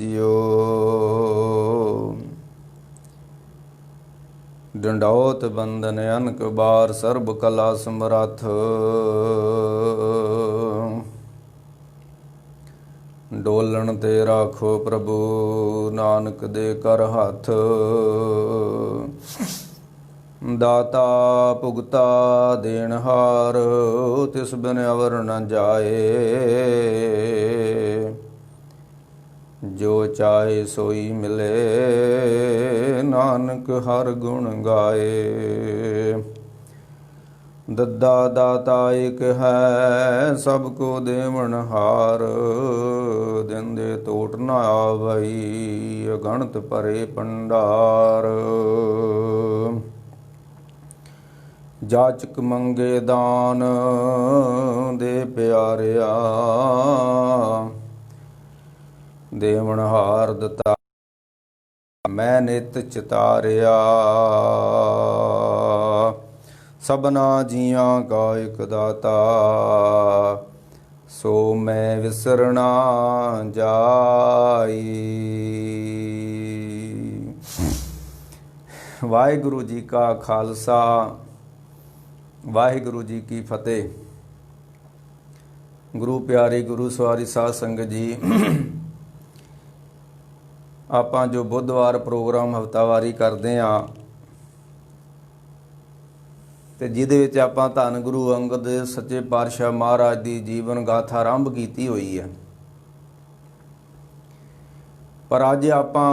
JIO. ਡੰਡੌਤ ਬੰਦਨ ਅਨਕ ਬਾਰ ਸਰਬ ਕਲਾ ਸਮਰੱਥ। ਡੋਲਣ ਤੇ ਰਾਖੋ ਪ੍ਰਭੂ ਨਾਨਕ ਦੇ ਕਰ ਹੱਥ। ਦਾਤਾ ਭੁਗਤਾ ਦੇਣਹਾਰ ਤਿਸ ਬਿਨ ਅਵਰ ਨ ਜਾਏ। ਜੋ ਚਾਹੇ ਸੋਈ ਮਿਲੇ ਨਾਨਕ ਹਰ ਗੁਣ ਗਾਏ। ਦੱਦਾ ਦਾਤਾ ਇਕ ਹੈ ਸਭ ਕੋ ਦੇਵਨ ਹਾਰ। ਦਿੰਦੇ ਟੋਟ ਨ ਆਵਈ ਅਗਣਤ ਭਰੇ ਭੰਡਾਰ। ਜਾਚਕ ਮੰਗੇ ਦਾਨ ਦੇ ਪਿਆਰਿਆ। ਦੇਵਨ ਹਾਰ ਦਿੱਤਾ ਮੈਂ ਨਿਤ ਚਿਤਾਰਿਆ। ਸਭਨਾ ਜੀਆਂ ਕਾ ਇਕ ਦਾਤਾ ਸੋ ਮੈਂ ਵਿਸਰਣਾ ਜਾਈ। ਵਾਹਿਗੁਰੂ ਜੀ ਕਾ ਖਾਲਸਾ ਵਾਹਿਗੁਰੂ ਜੀ ਕੀ ਫਤਿਹ। ਗੁਰੂ ਪਿਆਰੀ ਗੁਰੂ ਸਵਾਰੀ ਸਾਧ ਸੰਗਤ ਜੀ, ਆਪਾਂ ਜੋ ਬੁੱਧਵਾਰ ਪ੍ਰੋਗਰਾਮ ਹਫਤਾਵਾਰੀ ਕਰਦੇ ਹਾਂ ਤੇ ਜਿਹਦੇ ਵਿੱਚ ਆਪਾਂ ਧੰਨ ਗੁਰੂ ਅੰਗਦ ਸੱਚੇ ਪਾਤਸ਼ਾਹ ਮਹਾਰਾਜ ਦੀ ਜੀਵਨ ਗਾਥਾ ਆਰੰਭ ਕੀਤੀ ਹੋਈ ਹੈ। ਪਰ ਅੱਜ ਆਪਾਂ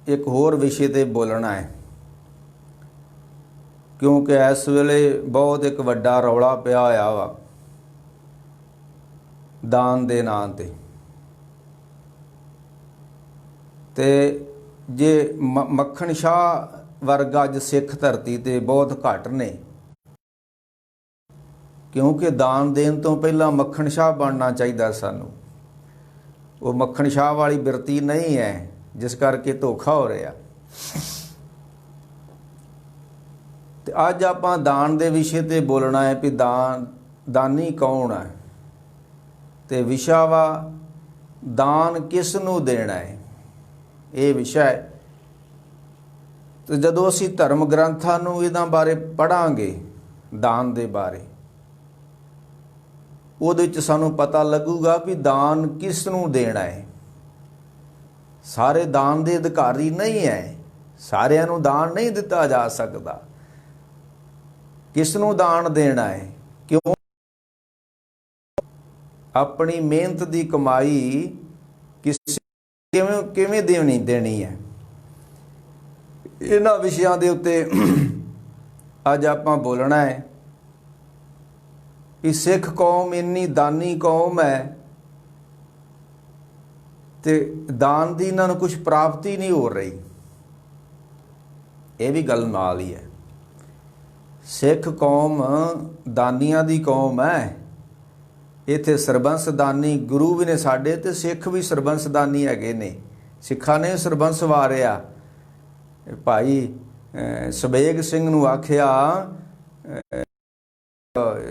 ਇੱਕ ਹੋਰ ਵਿਸ਼ੇ ਤੇ ਬੋਲਣਾ ਹੈ, ਕਿਉਂਕਿ ਇਸ ਵੇਲੇ ਬਹੁਤ ਇੱਕ ਵੱਡਾ ਰੌਲਾ ਪਿਆ ਹੋਇਆ ਵਾ ਦਾਨ ਦੇ ਨਾਂ ਤੇ ਜੇ ਮੱਖਣ ਸ਼ਾਹ ਵਰਗਾ ਅੱਜ ਸਿੱਖ ਧਰਤੀ ਤੇ ਬਹੁਤ ਘੱਟ ਨੇ, ਕਿਉਂਕਿ ਦਾਨ ਦੇਣ ਤੋਂ ਪਹਿਲਾਂ ਮੱਖਣ ਸ਼ਾਹ ਬਣਨਾ ਚਾਹੀਦਾ ਸਾਨੂੰ। ਉਹ ਮੱਖਣ ਸ਼ਾਹ ਵਾਲੀ ਬਿਰਤੀ ਨਹੀਂ ਹੈ, ਜਿਸ ਕਰਕੇ ਧੋਖਾ ਹੋ ਰਿਹਾ। ਤੇ ਅੱਜ ਆਪਾਂ ਦਾਨ ਦੇ ਵਿਸ਼ੇ ਤੇ ਬੋਲਣਾ ਹੈ ਵੀ ਦਾਨੀ ਕੌਣ ਹੈ ਤੇ ਵਿਸ਼ਾ ਵਾ ਦਾਨ ਕਿਸ ਨੂੰ ਦੇਣਾ ਹੈ। ਇਹ ਵਿਸ਼ਾ ਹੈ। ਤੇ ਜਦੋਂ ਅਸੀਂ ਧਰਮ ਗ੍ਰੰਥਾਂ ਨੂੰ ਇਹਨਾਂ ਬਾਰੇ ਪੜ੍ਹਾਂਗੇ, ਦਾਨ ਦੇ ਬਾਰੇ, ਉਹਦੇ ਵਿੱਚ ਸਾਨੂੰ ਪਤਾ ਲੱਗੂਗਾ ਵੀ ਦਾਨ ਕਿਸ ਨੂੰ ਦੇਣਾ ਹੈ। ਸਾਰੇ ਦਾਨ ਦੇ ਅਧਿਕਾਰੀ ਨਹੀਂ ਹੈ, ਸਾਰਿਆਂ ਨੂੰ ਦਾਨ ਨਹੀਂ ਦਿੱਤਾ ਜਾ ਸਕਦਾ। ਕਿਸ ਨੂੰ ਦਾਨ ਦੇਣਾ ਹੈ, ਕਿਉਂ? ਆਪਣੀ ਮਿਹਨਤ ਦੀ ਕਮਾਈ ਕਿਵੇਂ ਦੇਣੀ ਹੈ। ਇਹਨਾਂ ਵਿਸ਼ਿਆਂ ਦੇ ਉੱਤੇ ਅੱਜ ਆਪਾਂ ਬੋਲਣਾ ਹੈ ਕਿ ਸਿੱਖ ਕੌਮ ਇੰਨੀ ਦਾਨੀ ਕੌਮ ਹੈ ਤੇ ਦਾਨ ਦੀ ਇਹਨਾਂ ਨੂੰ ਕੁਝ ਪ੍ਰਾਪਤੀ ਨਹੀਂ ਹੋ ਰਹੀ। ਇਹ ਵੀ ਗੱਲ ਨਾਲ ਹੀ ਹੈ। ਸਿੱਖ ਕੌਮ ਦਾਨੀਆਂ ਦੀ ਕੌਮ ਹੈ। ਇੱਥੇ ਸਰਬੰਸ ਦਾਨੀ ਗੁਰੂ ਵੀ ਨੇ ਸਾਡੇ, ਤੇ ਸਿੱਖ ਵੀ ਸਰਬੰਸ ਦਾਨੀ ਹੈਗੇ ਨੇ। ਸਿੱਖਾਂ ਨੇ ਸਰਬੰਸ ਵਾਰਿਆ। ਭਾਈ ਸਬੇਗ ਸਿੰਘ ਨੂੰ ਆਖਿਆ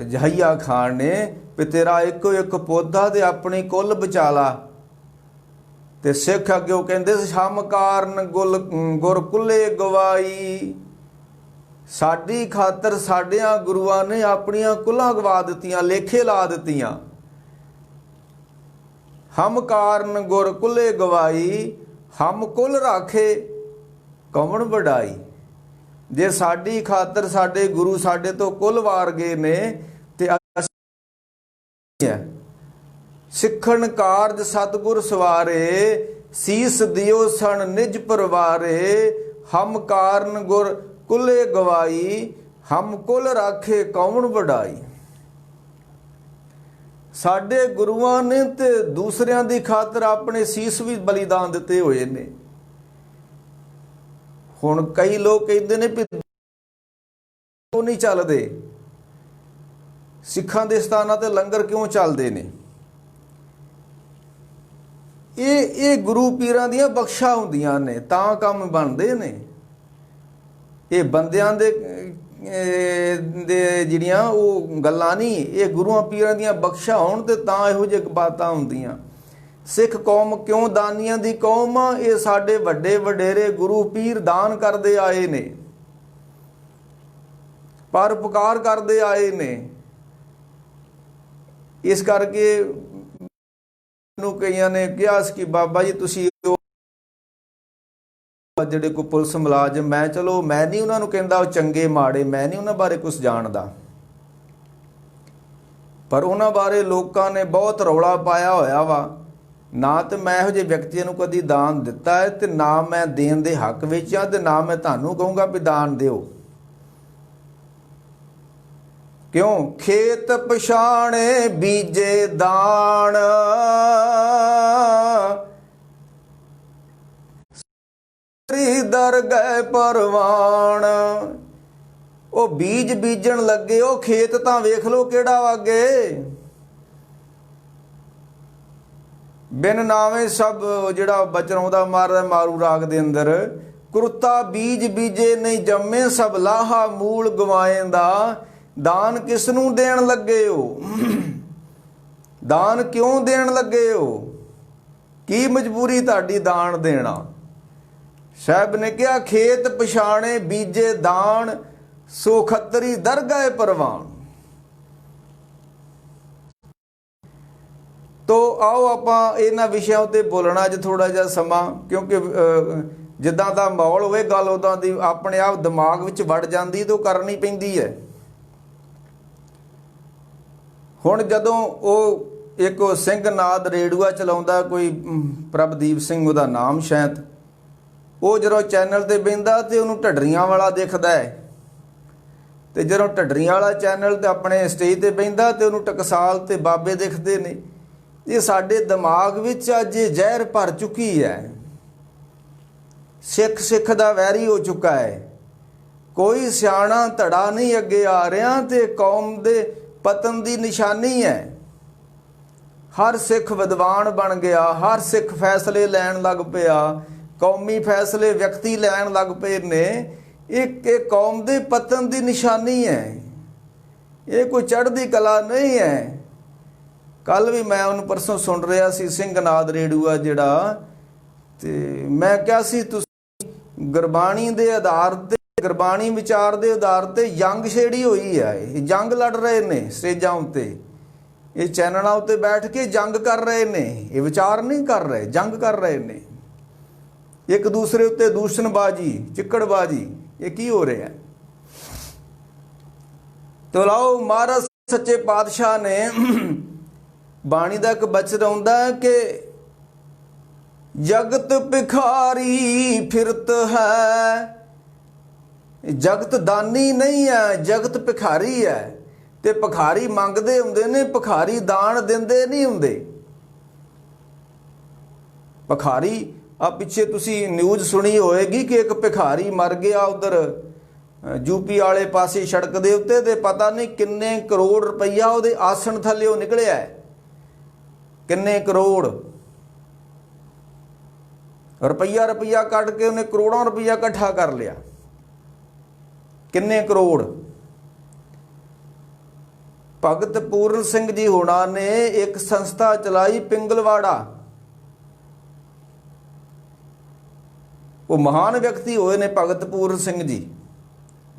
ਜਹੀਆ ਖਾਨ ਨੇ ਵੀ ਤੇਰਾ ਇੱਕੋ ਇੱਕ ਪੌਦਾ ਤੇ ਆਪਣੀ ਕੁੱਲ ਬਚਾ ਲਾ। ਤੇ ਸਿੱਖ ਅੱਗੇ ਉਹ ਕਹਿੰਦੇ ਸ਼ਮ ਕਾਰਨ ਗੁਰ ਕੁੱਲੇ ਗਵਾਈ। ਸਾਡੀ ਖਾਤਰ ਸਾਡਿਆਂ ਗੁਰੂਆਂ ਨੇ ਆਪਣੀਆਂ ਕੁੱਲਾਂ ਗਵਾ ਦਿੱਤੀਆਂ, ਲੇਖੇ ਲਾ ਦਿੱਤੀਆਂ। ਹਮ ਕਾਰਨ ਗੁਰ ਕੁੱਲੇ ਗਵਾਈ, ਹਮ ਕੁੱਲ ਰਾਖੇ ਕੌਣ ਵਡਾਈ। ਜੇ ਸਾਡੀ ਖਾਤਰ ਸਾਡੇ ਗੁਰੂ ਸਾਡੇ ਤੋਂ ਕੁੱਲ ਵਾਰ ਗਏ ਨੇ ਤੇ ਸਿੱਖਣ ਕਾਰਜ ਸਤਿਗੁਰ ਸਵਾਰੇ, ਸੀਸ ਦਿਓ ਸਣ ਨਿਜ ਪਰਵਾਰੇ। ਹਮ ਕਾਰਨ ਗੁਰ ਕੁੱਲੇ ਗਵਾਈ, ਹਮ ਕੁੱਲ ਰਾਖੇ ਕੌਣ ਵਡਾਈ। ਸਾਡੇ ਗੁਰੂਆਂ ਨੇ ਤੇ ਦੂਸਰਿਆਂ ਦੀ ਖਾਤਰ ਆਪਣੇ ਸੀਸ ਵੀ ਬਲੀਦਾਨ ਦਿੱਤੇ ਹੋਏ ਨੇ। ਹੁਣ ਕਈ ਲੋਕ ਕਹਿੰਦੇ ਨੇ ਵੀ ਉਹ ਨਹੀਂ ਚੱਲਦੇ, ਸਿੱਖਾਂ ਦੇ ਸਥਾਨਾਂ ਤੇ ਲੰਗਰ ਕਿਉਂ ਚੱਲਦੇ ਨੇ। ਇਹ ਗੁਰੂ ਪੀਰਾਂ ਦੀਆਂ ਬਖਸ਼ਾਂ ਹੁੰਦੀਆਂ ਨੇ ਤਾਂ ਕੰਮ ਬਣਦੇ ਨੇ। ਇਹ ਬੰਦਿਆਂ ਦੇ ਜਿਹੜੀਆਂ ਉਹ ਗੱਲਾਂ ਨਹੀਂ, ਇਹ ਗੁਰੂਆਂ ਪੀਰਾਂ ਦੀਆਂ ਬਖਸ਼ਾਂ ਹੋਣ ਤੇ ਤਾਂ ਇਹੋ ਜਿਹੀ ਬਾਤਾਂ ਹੁੰਦੀਆਂ। ਸਿੱਖ ਕੌਮ ਕਿਉਂ ਦਾਨੀਆਂ ਦੀ ਕੌਮ ਆ? ਇਹ ਸਾਡੇ ਵੱਡੇ ਵਡੇਰੇ ਗੁਰੂ ਪੀਰ ਦਾਨ ਕਰਦੇ ਆਏ ਨੇ, ਪਰਉਪਕਾਰ ਕਰਦੇ ਆਏ ਨੇ। ਇਸ ਕਰਕੇ ਨੂੰ ਕਈਆਂ ਨੇ ਕਿਹਾ ਸੀ ਕਿ ਬਾਬਾ ਜੀ ਤੁਸੀਂ ਜਿਹੜੇ ਕੋਈ ਪੁਲਿਸ ਮੁਲਾਜ਼ਮ, ਮੈਂ ਚਲੋ ਮੈਂ ਨਹੀਂ ਉਹਨਾਂ ਨੂੰ ਕਹਿੰਦਾ ਉਹ ਚੰਗੇ ਮਾੜੇ, ਮੈਂ ਨਹੀਂ ਉਹਨਾਂ ਬਾਰੇ ਕੁਝ ਜਾਣਦਾ, ਪਰ ਉਹਨਾਂ ਬਾਰੇ ਲੋਕਾਂ ਨੇ ਬਹੁਤ ਰੌਲਾ ਪਾਇਆ ਹੋਇਆ ਵਾ। ਨਾ ਤੇ ਮੈਂ ਇਹੋ ਜਿਹੇ ਵਿਅਕਤੀਆਂ ਨੂੰ ਕਦੀ ਦਾਨ ਦਿੱਤਾ ਹੈ, ਤੇ ਨਾ ਮੈਂ ਦੇਣ ਦੇ ਹੱਕ ਵਿੱਚ ਆ, ਤੇ ਨਾ ਮੈਂ ਤੁਹਾਨੂੰ ਕਹੂੰਗਾ ਵੀ ਦਾਨ ਦਿਓ। ਕਿਉਂ? ਖੇਤ ਪਛਾਣੇ ਬੀਜੇ ਦਾਨ, ਦਰ ਗਏ ਪਰਵਾਨ। ਉਹ ਬੀਜ ਬੀਜਣ ਲੱਗੇ, ਉਹ ਖੇਤ ਤਾਂ ਵੇਖ ਲੋ ਕਿਹੜਾ ਵਾਗੇ, ਬਿਨ ਨਾਵੇਂ ਸਭ ਜਿਹੜਾ ਬਚਰਾਉਂਦਾ ਮਾਰਦਾ ਮਾਰੂ ਰਾਗ ਦੇ ਅੰਦਰ। ਕੁਰਤਾ ਬੀਜ ਬੀਜੇ ਨਹੀਂ ਜੰਮੇ, ਸਭ ਲਾਹਾ ਮੂਲ ਗਵਾਏਂਦਾ। ਦਾਨ ਕਿਸ ਨੂੰ ਦੇਣ ਲੱਗੇ ਹੋ? ਦਾਨ ਕਿਉਂ ਦੇਣ ਲੱਗੇ ਹੋ? ਕੀ ਮਜਬੂਰੀ ਤੁਹਾਡੀ ਦਾਨ ਦੇਣਾ? ਸਾਹਿਬ ਨੇ ਕਿਹਾ ਖੇਤ ਪਛਾਣੇ ਬੀਜੇ ਦਾਨ, ਸੋ ਖੱਤਰੀ ਦਰ ਗਏ ਪਰਵਾਨ। ਤੋ ਆਓ ਆਪਾਂ ਇਹਨਾਂ ਵਿਸ਼ਿਆਂ ਉੱਤੇ ਬੋਲਣਾ ਅੱਜ ਥੋੜਾ ਜਿਹਾ ਸਮਾਂ, ਕਿਉਂਕਿ ਜਿੱਦਾਂ ਦਾ ਮਾਹੌਲ ਹੋਵੇ ਗੱਲ ਉਦਾਂ ਦੀ ਆਪਣੇ ਆਪ ਦਿਮਾਗ ਵਿੱਚ ਵੜ ਜਾਂਦੀ ਤੇ ਉਹ ਕਰਨੀ ਪੈਂਦੀ ਹੈ। ਹੁਣ ਜਦੋਂ ਉਹ ਇੱਕ ਸਿੰਘ ਨਾਦ ਰੇਡੂਆ ਚਲਾਉਂਦਾ, ਕੋਈ ਪ੍ਰਭਦੀਪ ਸਿੰਘ ਉਹਦਾ ਨਾਮ ਸ਼ਾਇਦ, ਉਹ ਜਦੋਂ ਚੈਨਲ ਤੇ ਬਹਿੰਦਾ ਤੇ ਉਹਨੂੰ ਢੱਡਰੀਆਂ ਵਾਲਾ ਦਿਖਦਾ ਹੈ, ਤੇ ਜਦੋਂ ਢੱਡਰੀਆਂ ਵਾਲਾ ਚੈਨਲ ਤੇ ਆਪਣੇ ਸਟੇਜ ਤੇ ਬਹਿੰਦਾ ਤੇ ਉਹਨੂੰ ਟਕਸਾਲ ਤੇ ਬਾਬੇ ਦਿਖਦੇ ਨੇ। ਇਹ ਸਾਡੇ ਦਿਮਾਗ ਵਿੱਚ ਅੱਜ ਜ਼ਹਿਰ ਭਰ ਚੁੱਕੀ ਹੈ। ਸਿੱਖ ਸਿੱਖ ਦਾ ਵੈਰੀ ਹੋ ਚੁੱਕਾ ਹੈ। ਕੋਈ ਸਿਆਣਾ ਧੜਾ ਨਹੀਂ ਅੱਗੇ ਆ ਰਿਹਾ, ਤੇ ਕੌਮ ਦੇ ਪਤਨ ਦੀ ਨਿਸ਼ਾਨੀ ਹੈ। ਹਰ ਸਿੱਖ ਵਿਦਵਾਨ ਬਣ ਗਿਆ, ਹਰ ਸਿੱਖ ਫੈਸਲੇ ਲੈਣ ਲੱਗ ਪਿਆ, ਕੌਮੀ ਫੈਸਲੇ ਵਿਅਕਤੀ ਲੈਣ ਲੱਗ ਪਏ ਨੇ। ਇਹ ਕੌਮ ਦੇ ਪਤਨ ਦੀ ਨਿਸ਼ਾਨੀ ਹੈ, ਇਹ ਕੋਈ ਚੜ੍ਹਦੀ ਕਲਾ ਨਹੀਂ ਹੈ। ਕੱਲ ਵੀ ਮੈਂ ਉਹਨੂੰ ਪਰਸੋਂ ਸੁਣ ਰਿਹਾ ਸੀ, ਸਿੰਘ ਨਾਦ ਰੇਡੂਆ ਜਿਹੜਾ, ਤੇ ਮੈਂ ਕਿਹਾ ਸੀ ਤੁਸੀਂ ਗੁਰਬਾਣੀ ਦੇ ਆਧਾਰ ਤੇ, ਗੁਰਬਾਣੀ ਵਿਚਾਰ ਦੇ ਆਧਾਰ ਤੇ ਜੰਗ ਛੇੜੀ ਹੋਈ ਹੈ। ਇਹ ਜੰਗ ਲੜ ਰਹੇ ਨੇ ਸਟੇਜਾਂ ਉੱਤੇ, ਇਹ ਚੈਨਲਾਂ ਉੱਤੇ ਬੈਠ ਕੇ ਜੰਗ ਕਰ ਰਹੇ ਨੇ। ਇਹ ਵਿਚਾਰ ਨਹੀਂ ਕਰ ਰਹੇ, ਜੰਗ ਕਰ ਰਹੇ ਨੇ। ਇੱਕ ਦੂਸਰੇ ਉੱਤੇ ਦੂਸ਼ਣਬਾਜੀ, ਚਿੱਕੜਬਾਜੀ, ਇਹ ਕੀ ਹੋ ਰਿਹਾ ਹੈ? ਤੋ ਲਾਓ, ਮਹਾਰਾਜ ਸੱਚੇ ਪਾਤਸ਼ਾਹ ਨੇ ਬਾਣੀ ਦਾ ਇੱਕ ਬਚਨ ਆਉਂਦਾ ਹੈ ਕਿ ਜਗਤ ਭਿਖਾਰੀ ਫਿਰਤ ਹੈ। ਜਗਤ ਦਾਨੀ ਨਹੀਂ ਹੈ, ਜਗਤ ਭਿਖਾਰੀ ਹੈ। ਤੇ ਭਿਖਾਰੀ ਮੰਗਦੇ ਹੁੰਦੇ ਨੇ, ਭਿਖਾਰੀ ਦਾਨ ਦਿੰਦੇ ਨਹੀਂ ਹੁੰਦੇ। ਭਿਖਾਰੀ ਆ ਪਿੱਛੇ ਤੁਸੀਂ ਨਿਊਜ਼ ਸੁਣੀ ਹੋਏਗੀ ਕਿ ਇੱਕ ਭਿਖਾਰੀ ਮਰ ਗਿਆ ਉਧਰ ਯੂਪੀ ਵਾਲੇ ਪਾਸੇ ਸੜਕ ਦੇ ਉੱਤੇ, ਤੇ ਪਤਾ ਨਹੀਂ ਕਿੰਨੇ ਕਰੋੜ ਰੁਪਈਆ ਉਹਦੇ ਆਸਣ ਥੱਲੇ ਨਿਕਲਿਆ ਹੈ। ਕਿੰਨੇ ਕਰੋੜ ਰੁਪਈਆ ਕੱਢ ਕੇ ਉਹਨੇ ਕਰੋੜਾਂ ਰੁਪਈਆ ਇਕੱਠਾ ਕਰ ਲਿਆ। ਕਿੰਨੇ ਕਰੋੜ। ਭਗਤ ਪੂਰਨ ਸਿੰਘ ਜੀ ਹੋਣਾ ਨੇ ਇੱਕ ਸੰਸਥਾ ਚਲਾਈ ਪਿੰਗਲਵਾੜਾ। ਉਹ ਮਹਾਨ ਵਿਅਕਤੀ ਹੋਏ ਨੇ ਭਗਤ ਪੂਰਨ ਸਿੰਘ ਜੀ,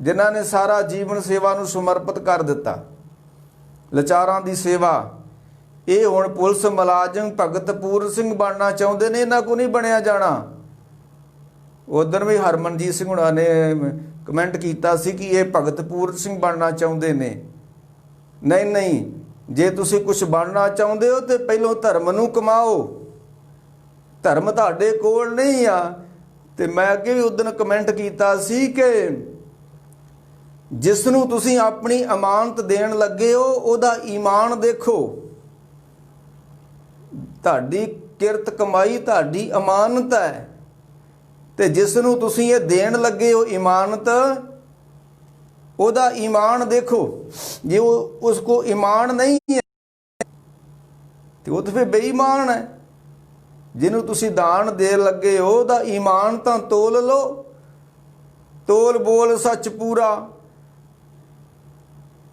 ਜਿਨ੍ਹਾਂ ਨੇ ਸਾਰਾ ਜੀਵਨ ਸੇਵਾ ਨੂੰ ਸਮਰਪਿਤ ਕਰ ਦਿੱਤਾ, ਲਾਚਾਰਾਂ ਦੀ ਸੇਵਾ। ਇਹ ਹੁਣ ਪੁਲਿਸ ਮੁਲਾਜ਼ਮ ਭਗਤ ਪੂਰਨ ਸਿੰਘ ਬਣਨਾ ਚਾਹੁੰਦੇ ਨੇ, ਇਹਨਾਂ ਕੋ ਨਹੀਂ ਬਣਿਆ ਜਾਣਾ। ਉਧਰ ਵੀ ਹਰਮਨਜੀਤ ਸਿੰਘ ਹੁਣਾਂ ਨੇ ਕਮੈਂਟ ਕੀਤਾ ਸੀ ਕਿ ਇਹ ਭਗਤ ਪੂਰਨ ਸਿੰਘ ਬਣਨਾ ਚਾਹੁੰਦੇ ਨੇ। ਨਹੀਂ ਨਹੀਂ, ਜੇ ਤੁਸੀਂ ਕੁਝ ਬਣਨਾ ਚਾਹੁੰਦੇ ਹੋ ਤੇ ਪਹਿਲਾਂ ਧਰਮ ਨੂੰ ਕਮਾਓ। ਧਰਮ ਤੁਹਾਡੇ ਕੋਲ ਨਹੀਂ ਆ। ਤੇ ਮੈਂ ਅੱਗੇ ਵੀ ਉਦੋਂ ਕਮੈਂਟ ਕੀਤਾ ਸੀ ਕਿ ਜਿਸ ਨੂੰ ਤੁਸੀਂ ਆਪਣੀ ਅਮਾਨਤ ਦੇਣ ਲੱਗੇ ਹੋ ਉਹਦਾ ਈਮਾਨ ਦੇਖੋ। ਤੁਹਾਡੀ ਕਿਰਤ ਕਮਾਈ ਤੁਹਾਡੀ ਅਮਾਨਤ ਹੈ, ਤੇ ਜਿਸ ਨੂੰ ਤੁਸੀਂ ਇਹ ਦੇਣ ਲੱਗੇ ਹੋ ਇਮਾਨਤ, ਉਹਦਾ ਈਮਾਨ ਦੇਖੋ। ਜੇ ਉਹ ਉਸ ਕੋ ਈਮਾਨ ਨਹੀਂ ਹੈ ਤੇ ਉਹ ਤਾਂ ਫਿਰ ਬੇਈਮਾਨ ਹੈ। ਜਿਹਨੂੰ ਤੁਸੀਂ ਦਾਨ ਦੇਣ ਲੱਗੇ ਹੋ ਉਹਦਾ ਈਮਾਨ ਤਾਂ ਤੋਲ ਲਓ। ਤੋਲ ਬੋਲ ਸੱਚ ਪੂਰਾ।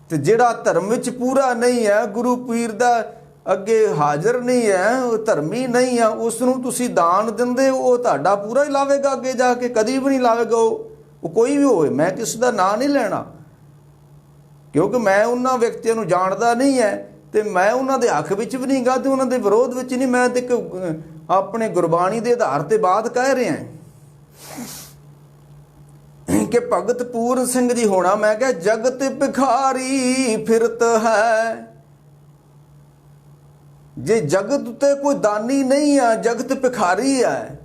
ਤੇ ਜਿਹੜਾ ਧਰਮ ਵਿੱਚ ਪੂਰਾ ਨਹੀਂ ਹੈ, ਗੁਰੂ ਪੀਰ ਦਾ ਅੱਗੇ ਹਾਜ਼ਰ ਨਹੀਂ ਹੈ, ਉਹ ਧਰਮੀ ਨਹੀਂ ਆ, ਉਸ ਨੂੰ ਤੁਸੀਂ ਦਾਨ ਦਿੰਦੇ ਹੋ, ਉਹ ਤੁਹਾਡਾ ਪੂਰਾ ਹੀ ਲਾਵੇਗਾ ਅੱਗੇ ਜਾ ਕੇ, ਕਦੀ ਵੀ ਨਹੀਂ ਲਾਵੇਗਾ। ਉਹ ਕੋਈ ਵੀ ਹੋਵੇ, ਮੈਂ ਕਿਸੇ ਦਾ ਨਾਂ ਨਹੀਂ ਲੈਣਾ, ਕਿਉਂਕਿ ਮੈਂ ਉਹਨਾਂ ਵਿਅਕਤੀਆਂ ਨੂੰ ਜਾਣਦਾ ਨਹੀਂ ਹੈ ਤੇ ਮੈਂ ਉਹਨਾਂ ਦੇ ਹੱਕ ਵਿੱਚ ਵੀ ਨਹੀਂ ਗਾ ਤੇ ਉਹਨਾਂ ਦੇ ਵਿਰੋਧ ਵਿੱਚ ਨਹੀਂ। ਮੈਂ ਤੇ ਇੱਕ ਆਪਣੇ ਗੁਰਬਾਣੀ ਦੇ ਆਧਾਰ ਤੇ ਬਾਤ ਕਹਿ ਰਿਹਾ ਕਿ ਭਗਤ ਪੂਰਨ ਸਿੰਘ ਜੀ ਹੋਣਾ, ਮੈਂ ਕਿਹਾ ਜਗਤ ਭਿਖਾਰੀ ਫਿਰਤ ਹੈ। ਜੇ ਜਗਤ ਉੱਤੇ ਕੋਈ ਦਾਨੀ ਨਹੀਂ ਆ, ਜਗਤ ਭਿਖਾਰੀ ਹੈ।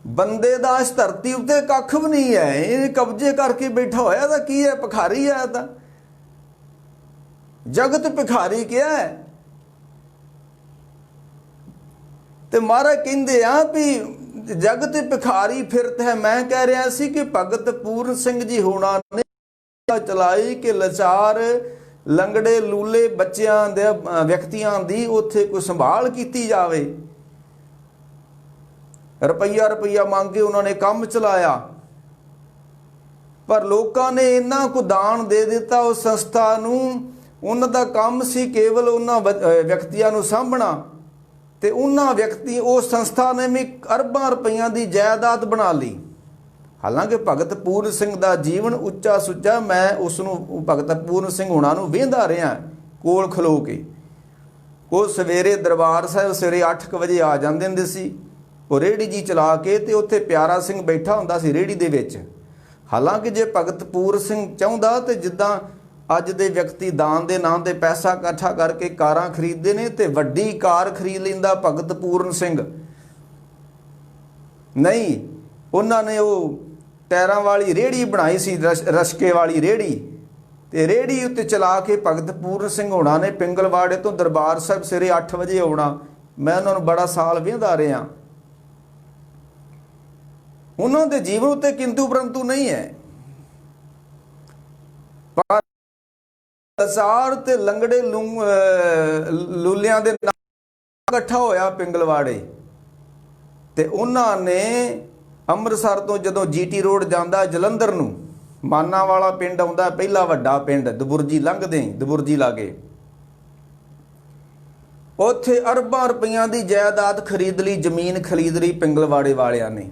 ਬੰਦੇ ਦਾ ਇਸ ਧਰਤੀ ਉੱਤੇ ਕੱਖ ਵੀ ਨਹੀਂ ਹੈ, ਇਹ ਕਬਜ਼ੇ ਕਰਕੇ ਬੈਠਾ ਹੋਇਆ ਤਾਂ ਕੀ ਹੈ, ਭਿਖਾਰੀ ਹੈ ਤਾਂ। ਜਗਤ ਭਿਖਾਰੀ ਕਿਹਾ ਹੈ। ਤੇ ਮਹਾਰਾਜ ਕਹਿੰਦੇ ਆ ਵੀ ਜਗਤ ਭਿਖਾਰੀ ਫਿਰਤ ਹੈ। ਮੈਂ ਕਹਿ ਰਿਹਾ ਸੀ ਕਿ ਭਗਤ ਪੂਰਨ ਸਿੰਘ ਜੀ ਹੋਣਾ ਨੇ ਚਲਾਈ ਕਿ ਲਾਚਾਰ ਲੰਗੜੇ ਲੂਲੇ ਬੱਚਿਆਂ ਦੇ ਵਿਅਕਤੀਆਂ ਦੀ ਉੱਥੇ ਕੋਈ ਸੰਭਾਲ ਕੀਤੀ ਜਾਵੇ। ਰੁਪਈਆ ਮੰਗ ਕੇ ਉਹਨਾਂ ਨੇ ਕੰਮ ਚਲਾਇਆ, ਪਰ ਲੋਕਾਂ ਨੇ ਇੰਨਾ ਕੁ ਦਾਨ ਦੇ ਦਿੱਤਾ ਉਸ ਸੰਸਥਾ ਨੂੰ। ਉਹਨਾਂ ਦਾ ਕੰਮ ਸੀ ਕੇਵਲ ਉਹਨਾਂ ਵਿਅਕਤੀਆਂ ਨੂੰ ਸਾਂਭਣਾ, ਤੇ ਉਹਨਾਂ ਵਿਅਕਤੀ ਉਸ ਸੰਸਥਾ ਨੇ ਵੀ ਅਰਬਾਂ ਰੁਪਈਆਂ ਦੀ ਜਾਇਦਾਦ ਬਣਾ ਲਈ। ਹਾਲਾਂਕਿ ਭਗਤ ਪੂਰਨ ਸਿੰਘ ਦਾ ਜੀਵਨ ਉੱਚਾ ਸੁੱਚਾ, ਮੈਂ ਉਸ ਨੂੰ ਭਗਤ ਪੂਰਨ ਸਿੰਘ ਹੋਣਾ ਨੂੰ ਵੇਂਦਾ ਰਿਹਾ ਕੋਲ ਖਲੋ ਕੇ। ਉਹ ਸਵੇਰੇ ਦਰਬਾਰ ਸਾਹਿਬ ਸਵੇਰੇ 8 ਵਜੇ ਆ ਜਾਂਦੇ ਹੁੰਦੇ ਸੀ, ਉਹ ਰੇਹੜੀ ਜੀ ਚਲਾ ਕੇ, ਤੇ ਉੱਥੇ ਪਿਆਰਾ ਸਿੰਘ ਬੈਠਾ ਹੁੰਦਾ ਸੀ ਰੇਹੜੀ ਦੇ ਵਿੱਚ। ਹਾਲਾਂਕਿ ਜੇ ਭਗਤ ਪੂਰਨ ਸਿੰਘ ਚਾਹੁੰਦਾ ਤੇ ਜਿੱਦਾਂ ਅੱਜ ਦੇ ਵਿਅਕਤੀ ਦਾਨ ਦੇ ਨਾਂ ਤੇ ਪੈਸਾ ਇਕੱਠਾ ਕਰਕੇ ਕਾਰਾਂ ਖਰੀਦਦੇ ਨੇ, ਤੇ ਵੱਡੀ ਕਾਰ ਖਰੀਦ ਲੈਂਦਾ ਭਗਤ ਪੂਰਨ ਸਿੰਘ। ਨਹੀਂ, ਉਹਨਾਂ ਨੇ ਉਹ ਟਾਇਰਾਂ ਵਾਲੀ ਰੇਹੜੀ ਬਣਾਈ ਸੀ, ਰਸ਼ਕੇ ਵਾਲੀ ਰੇਹੜੀ, ਤੇ ਰੇਹੜੀ ਉੱਤੇ ਚਲਾ ਕੇ ਭਗਤ ਪੂਰਨ ਸਿੰਘ ਹੋਣਾ ਨੇ ਪਿੰਗਲਵਾੜੇ ਤੋਂ ਦਰਬਾਰ ਸਾਹਿਬ ਸਵੇਰੇ 8 ਵਜੇ ਆਉਣਾ। ਮੈਂ ਉਹਨਾਂ ਨੂੰ ਬੜਾ ਸਾਲ ਵੇਂਦਾ ਰਿਹਾ। ਉਹਨਾਂ ਦੇ ਜੀਵਨ ਉੱਤੇ ਕਿੰਤੂ ਪਰੰਤੂ ਨਹੀਂ ਹੈ, ਪਰ ਲਾਚਾਰ ਤੇ ਲੰਗੜੇ ਲੂਲਿਆਂ ਦੇ ਨਾਲ ਇਕੱਠਾ ਹੋਇਆ ਪਿੰਗਲਵਾੜੇ। ਤੇ ਉਹਨਾਂ ਨੇ ਅੰਮ੍ਰਿਤਸਰ ਤੋਂ ਜਦੋਂ ਜੀਟੀ ਰੋਡ ਜਾਂਦਾ ਜਲੰਧਰ ਨੂੰ, ਮਾਨਾ ਵਾਲਾ ਪਿੰਡ ਆਉਂਦਾ ਪਹਿਲਾ ਵੱਡਾ ਪਿੰਡ, ਦਬੁਰਜੀ ਲੰਘਦੇ ਦਬੁਰਜੀ ਲਾਗੇ, ਉੱਥੇ ਅਰਬਾਂ ਰੁਪਈਆਂ ਦੀ ਜਾਇਦਾਦ ਖਰੀਦ ਲਈ, ਜ਼ਮੀਨ ਖਰੀਦ ਲਈ ਪਿੰਗਲਵਾੜੇ ਵਾਲਿਆਂ ਨੇ।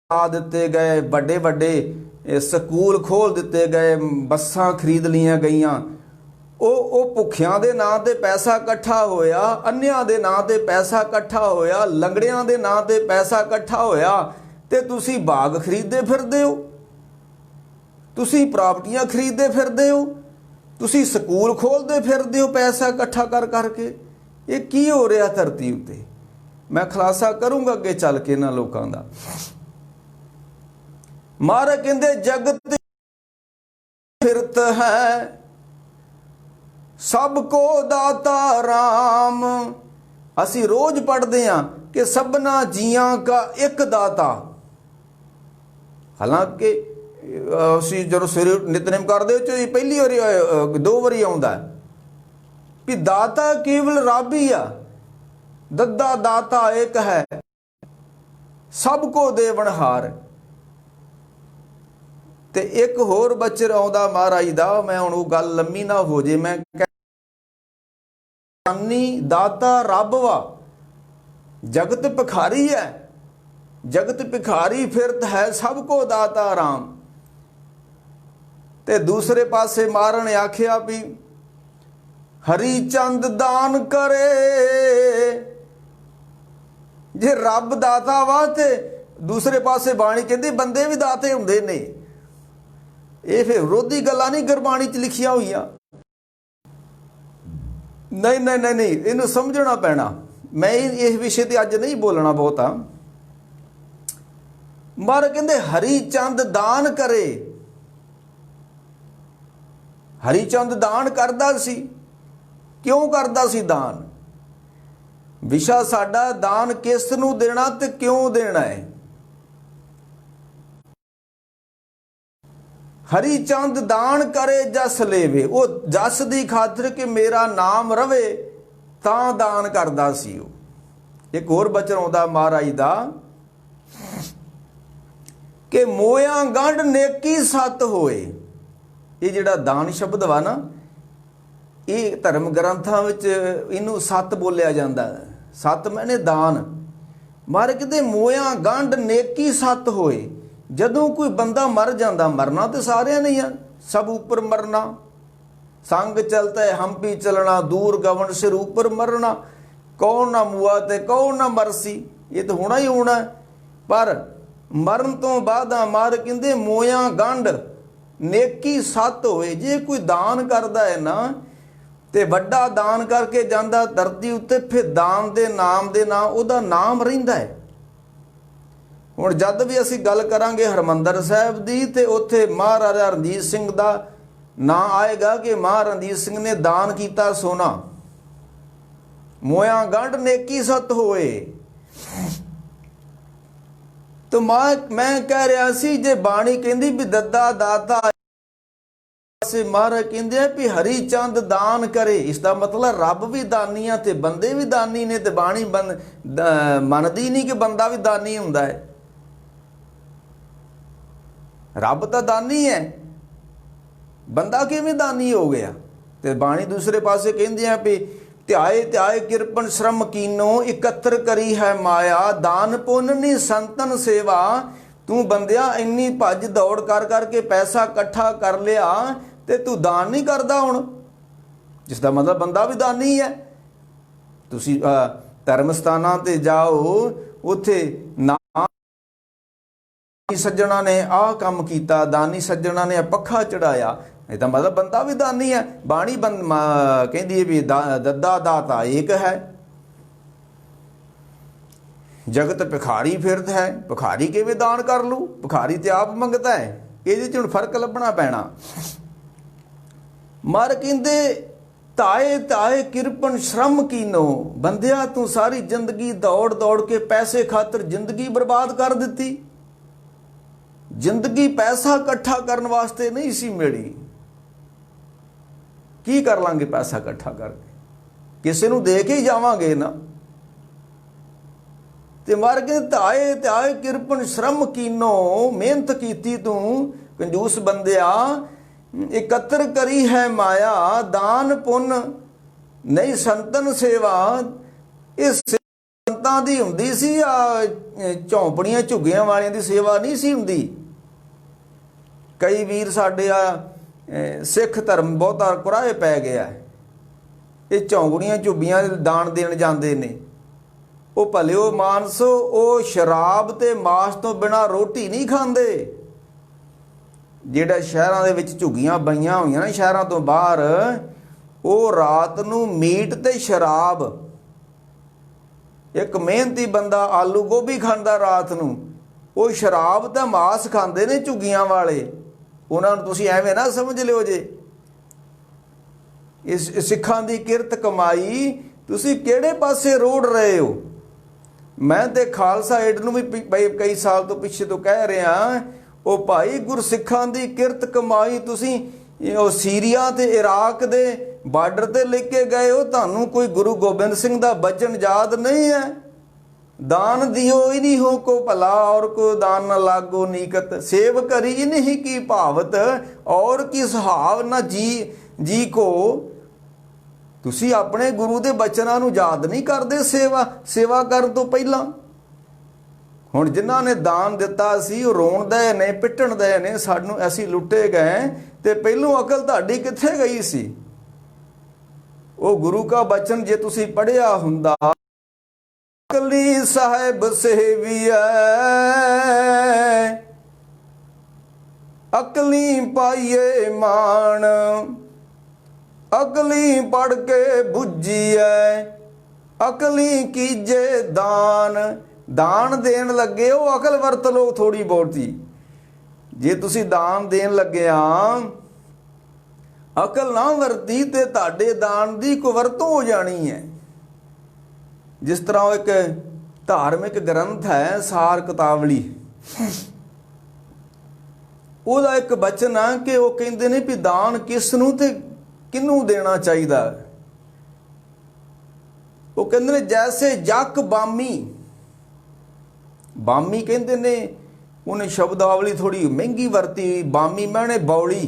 ਆ ਦਿੱਤੇ ਗਏ ਵੱਡੇ ਵੱਡੇ ਸਕੂਲ ਖੋਲ ਦਿੱਤੇ ਗਏ, ਬੱਸਾਂ ਖਰੀਦ ਲਈਆਂ ਗਈਆਂ। ਉਹ ਭੁੱਖਿਆਂ ਦੇ ਨਾਂ ਤੇ ਪੈਸਾ ਇਕੱਠਾ ਹੋਇਆ, ਅੰਨਿਆਂ ਦੇ ਨਾਂ ਤੇ ਪੈਸਾ ਇਕੱਠਾ ਹੋਇਆ, ਲੰਗੜਿਆਂ ਦੇ ਨਾਂ ਤੇ ਪੈਸਾ ਇਕੱਠਾ ਹੋਇਆ, ਤੇ ਤੁਸੀਂ ਬਾਗ ਖਰੀਦਦੇ ਫਿਰਦੇ ਹੋ, ਤੁਸੀਂ ਪ੍ਰਾਪਰਟੀਆਂ ਖਰੀਦਦੇ ਫਿਰਦੇ ਹੋ, ਤੁਸੀਂ ਸਕੂਲ ਖੋਲਦੇ ਫਿਰਦੇ ਹੋ ਪੈਸਾ ਇਕੱਠਾ ਕਰ ਕਰਕੇ। ਇਹ ਕੀ ਹੋ ਰਿਹਾ ਧਰਤੀ ਉੱਤੇ? ਮੈਂ ਖੁਲਾਸਾ ਕਰੂੰਗਾ ਅੱਗੇ ਚੱਲ ਕੇ ਇਹਨਾਂ ਲੋਕਾਂ ਦਾ। ਮਹਾਰਾਜ ਕਹਿੰਦੇ ਜਗਤ ਫਿਰਤ ਹੈ, ਸਭ ਕੋ ਦਾਤਾ ਰਾਮ। ਅਸੀਂ ਰੋਜ਼ ਪੜ੍ਹਦੇ ਹਾਂ ਕਿ ਸਭਨਾ ਜੀਆਂ ਕਾ ਇੱਕ ਦਾਤਾ। ਹਾਲਾਂਕਿ ਅਸੀਂ ਜਦੋਂ ਸਵੇਰੇ ਨਿਤਨੇਮ ਕਰਦੇ ਹੋ ਪਹਿਲੀ ਵਾਰੀ 2 ਵਾਰੀ ਆਉਂਦਾ ਵੀ ਦਾਤਾ ਕੇਵਲ ਰੱਬ ਹੀ ਆ, ਦੱਦਾ ਦਾਤਾ ਇੱਕ ਹੈ, ਸਭ ਕੋ ਦੇਵਨਹਾਰ। ਤੇ ਇੱਕ ਹੋਰ ਬਚਰ ਆਉਂਦਾ ਮਹਾਰਾਜ ਦਾ, ਮੈਂ ਹੁਣ ਉਹ ਗੱਲ ਲੰਮੀ ਨਾ ਹੋ ਜੇ, ਮੈਂ ਦਾਨੀ ਦਾਤਾ ਰੱਬ ਵਾ, ਜਗਤ ਭਿਖਾਰੀ ਹੈ, ਜਗਤ ਭਿਖਾਰੀ ਫਿਰਤ ਹੈ, ਸਭ ਕੋ ਦਾਤਾ ਰਾਮ। ਤੇ ਦੂਸਰੇ ਪਾਸੇ ਮਾਰਨ ਨੇ ਆਖਿਆ ਵੀ ਹਰੀ ਚੰਦ ਦਾਨ ਕਰੇ। ਜੇ ਰੱਬ ਦਾਤਾ ਵਾ ਤੇ ਦੂਸਰੇ ਪਾਸੇ ਬਾਣੀ ਕਹਿੰਦੀ ਬੰਦੇ ਵੀ ਦਾਤੇ ਹੁੰਦੇ ਨੇ। ਇਹ ਫਿਰ ਵਿਰੋਧੀ ਗੱਲਾਂ ਨਹੀਂ ਗੁਰਬਾਣੀ 'ਚ ਲਿਖੀਆਂ ਹੋਈਆਂ। ਨਹੀਂ ਨਹੀਂ ਨਹੀਂ ਨਹੀਂ, ਇਹਨੂੰ ਸਮਝਣਾ ਪੈਣਾ। ਮੈਂ ਇਸ ਵਿਸ਼ੇ ਤੇ ਅੱਜ ਨਹੀਂ ਬੋਲਣਾ ਬਹੁਤਾ। ਮਹਾਰਾਜ ਕਹਿੰਦੇ ਹਰੀ ਚੰਦ ਦਾਨ ਕਰੇ। ਹਰੀ ਚੰਦ ਦਾਨ ਕਰਦਾ ਸੀ। ਕਿਉਂ ਕਰਦਾ ਸੀ ਦਾਨ? ਵਿਸ਼ਾ ਸਾਡਾ ਦਾਨ ਕਿਸ ਨੂੰ ਦੇਣਾ ਤੇ ਕਿਉਂ ਦੇਣਾ ਹੈ। ਹਰੀ ਚੰਦ ਦਾਨ ਕਰੇ ਜਸ ਲੇਵੇ। ਉਹ ਜਸ ਦੀ ਖਾਤਰ ਕਿ ਮੇਰਾ ਨਾਮ ਰਵੇ ਤਾਂ ਦਾਨ ਕਰਦਾ ਸੀ ਉਹ। ਇੱਕ ਹੋਰ ਬਚਨ ਆਉਂਦਾ ਮਹਾਰਾਜ ਦਾ ਕਿ ਮੋਇਆ ਗੰਢ ਨੇਕੀ ਸਤ ਹੋਏ। ਇਹ ਜਿਹੜਾ ਦਾਨ ਸ਼ਬਦ ਵਾ ਨਾ, ਇਹ ਧਰਮ ਗ੍ਰੰਥਾਂ ਵਿੱਚ ਇਹਨੂੰ ਸੱਤ ਬੋਲਿਆ ਜਾਂਦਾ ਹੈ। ਸੱਤ ਮੈਨੇ ਦਾਨ। ਮਰ ਕਿਤੇ ਮੋਇਆ ਗੰਢ ਨੇਕੀ ਸੱਤ ਹੋਏ। ਜਦੋਂ ਕੋਈ ਬੰਦਾ ਮਰ ਜਾਂਦਾ, ਮਰਨਾ ਤੇ ਸਾਰਿਆਂ ਨੇ ਆ, ਸਭ ਉੱਪਰ ਮਰਨਾ। ਸੰਗ ਚਲता है हम भी चलना, दूर गवन सिर ऊपर मरना। कौन ना मुआ ते कौन ना मरसी, ये तो होना ही होना। पर मरण तो बाद मर कहते मोया गंढ नेकी सत होए। जे कोई दान करता है ना ते वड्डा दान करके जाता धरती उत्ते, फिर दान दे नाम उहदा नाम रहिंदा है। हुण जद भी असीं गल करांगे हरमंदर साहिब दी, ते उत्थे महाराजा रणजीत सिंह दा ना आएगा कि महाराजा रणजीत सिंह ने दान किया सोना। मोया गंढ नेकी सत होए। तो मैं कह रहा सी, जे बाणी कहती भी दद्दा दाता से, महाराज कहते हैं भी हरी चंद दान करे। इसका मतलब रब भी दानी है ते बंदे भी दानी ने। ते बाणी मनदी नहीं कि बंदा भी दानी हुंदा है। रब तो दानी है, बंदा किवें दानी हो गया। ते बाणी दूसरे पासे कहंदे आ भी ध्याए ध्याए किरपन श्रम कीनो, इकत्र करी है माया। दान पुण्य नी संतन सेवा। तू बंदिया इन्नी भज दौड़ कर करके पैसा इकट्ठा कर लिया, ते तू दान नहीं करदा हुण। जिसका मतलब बंदा भी दानी है। तुसी धर्म स्थानां ते जाओ, उत्थे ना सज्जणा ने आ काम किया, दानी सज्जणा ने पखा चढ़ाया, ਇਹਦਾ मतलब बंदा भी दानी है। बाणी कहती है भी दद्दा दाता एक है। जगत भिखारी फिरत है, भिखारी किवें दान कर लू, भिखारी तो आप मंगता है। ये फर्क लभना पैना। मर कहते ताए ताए किरपन श्रम कीनो। बंदिया तू सारी जिंदगी दौड़ दौड़ के पैसे खातर जिंदगी बर्बाद कर दी। जिंदगी पैसा इकट्ठा करने वास्ते नहीं सी मिली। की कर लांगे पैसा इकट्ठा करके, किसी नूं दे के ही जावांगे ना। ते मर के ताए ताए किरपन श्रम कीनो। मेहनत कीती तू कंजूस बंदिया, इकत्र करी है माया। दान पुण्य नहीं संतन सेवा। इस संतां दी हुंदी सी, झौंपड़ियां झुग्गियां वालियां दी सेवा नहीं सी हुंदी। कई वीर साडे सिख धर्म बहुता कुराए पै गया है। ये झौंपड़ियां झुब्बियां दान देण जांदे ने। वो भले वो मानसो, वो शराब ते मास तो बिना रोटी नहीं खांदे। जिहड़ा शहरां दे विच झुग्गियां बणीਆਂ होईਆਂ ना शहरां तो बाहर, वो रात नूं मीट ते शराब। एक मेहनती बंदा आलू गोभी खांदा रात नूं, वो शराब ते मास खांदे ने झुग्गियां वाले। उन्हां नूं तुसीं एवें ना समझ लिओ जे इस सिखां दी किरत कमाई तुसीं किहड़े पासे रोड़ रहे हो। मैं ते खालसा एड नूं भी कई साल तो पिछे तो कह रहा, ओ भाई गुरसिखां दी किरत कमाई तुसीं सीरिया ते इराक दे बार्डर ते लेके गए हो। तुहानूं कोई गुरु गोबिंद सिंह दा बचन याद नहीं है, दान दियो इन्हीं हो को भला और को दान न लागो नीकत। सेव करी इन्हीं की भावत और की सुहाव न जी को। तुसी अपने गुरु दे बचनां नूं याद नहीं करदे सेवा करन तो पहला। हुण जिन्हां ने दान दिता सी वो रोण दे ने, पिटण दे ने, सानूं असीं लुੱਟੇ गए। ते पहलों अकल तुहाडी कित्थे गई सी। वो गुरु का बचन जे तुसी पढ़िया हुंदा, अकली साहिब सेविया अकली पाइए मान। अकली पढ़ के बुझिए अकली कीजे दान। दान देन लगे हो अकल वरत लो थोड़ी बहुती। जे तुसी दान देन लगे अकल ना वरती ते तुहाडे दान दी कुवरतों हो जानी है। जिस तरह एक धार्मिक ग्रंथ है सार कितावली, ਉਹਦਾ एक बचन है कि वो कहते ने भी दान किस नूं ते किनू देना चाहिए। वो कहते ने जैसे जक बामी। बामी कहते ने, उन्हें शब्दावली थोड़ी महंगी वरती। बामी मैंने बौली।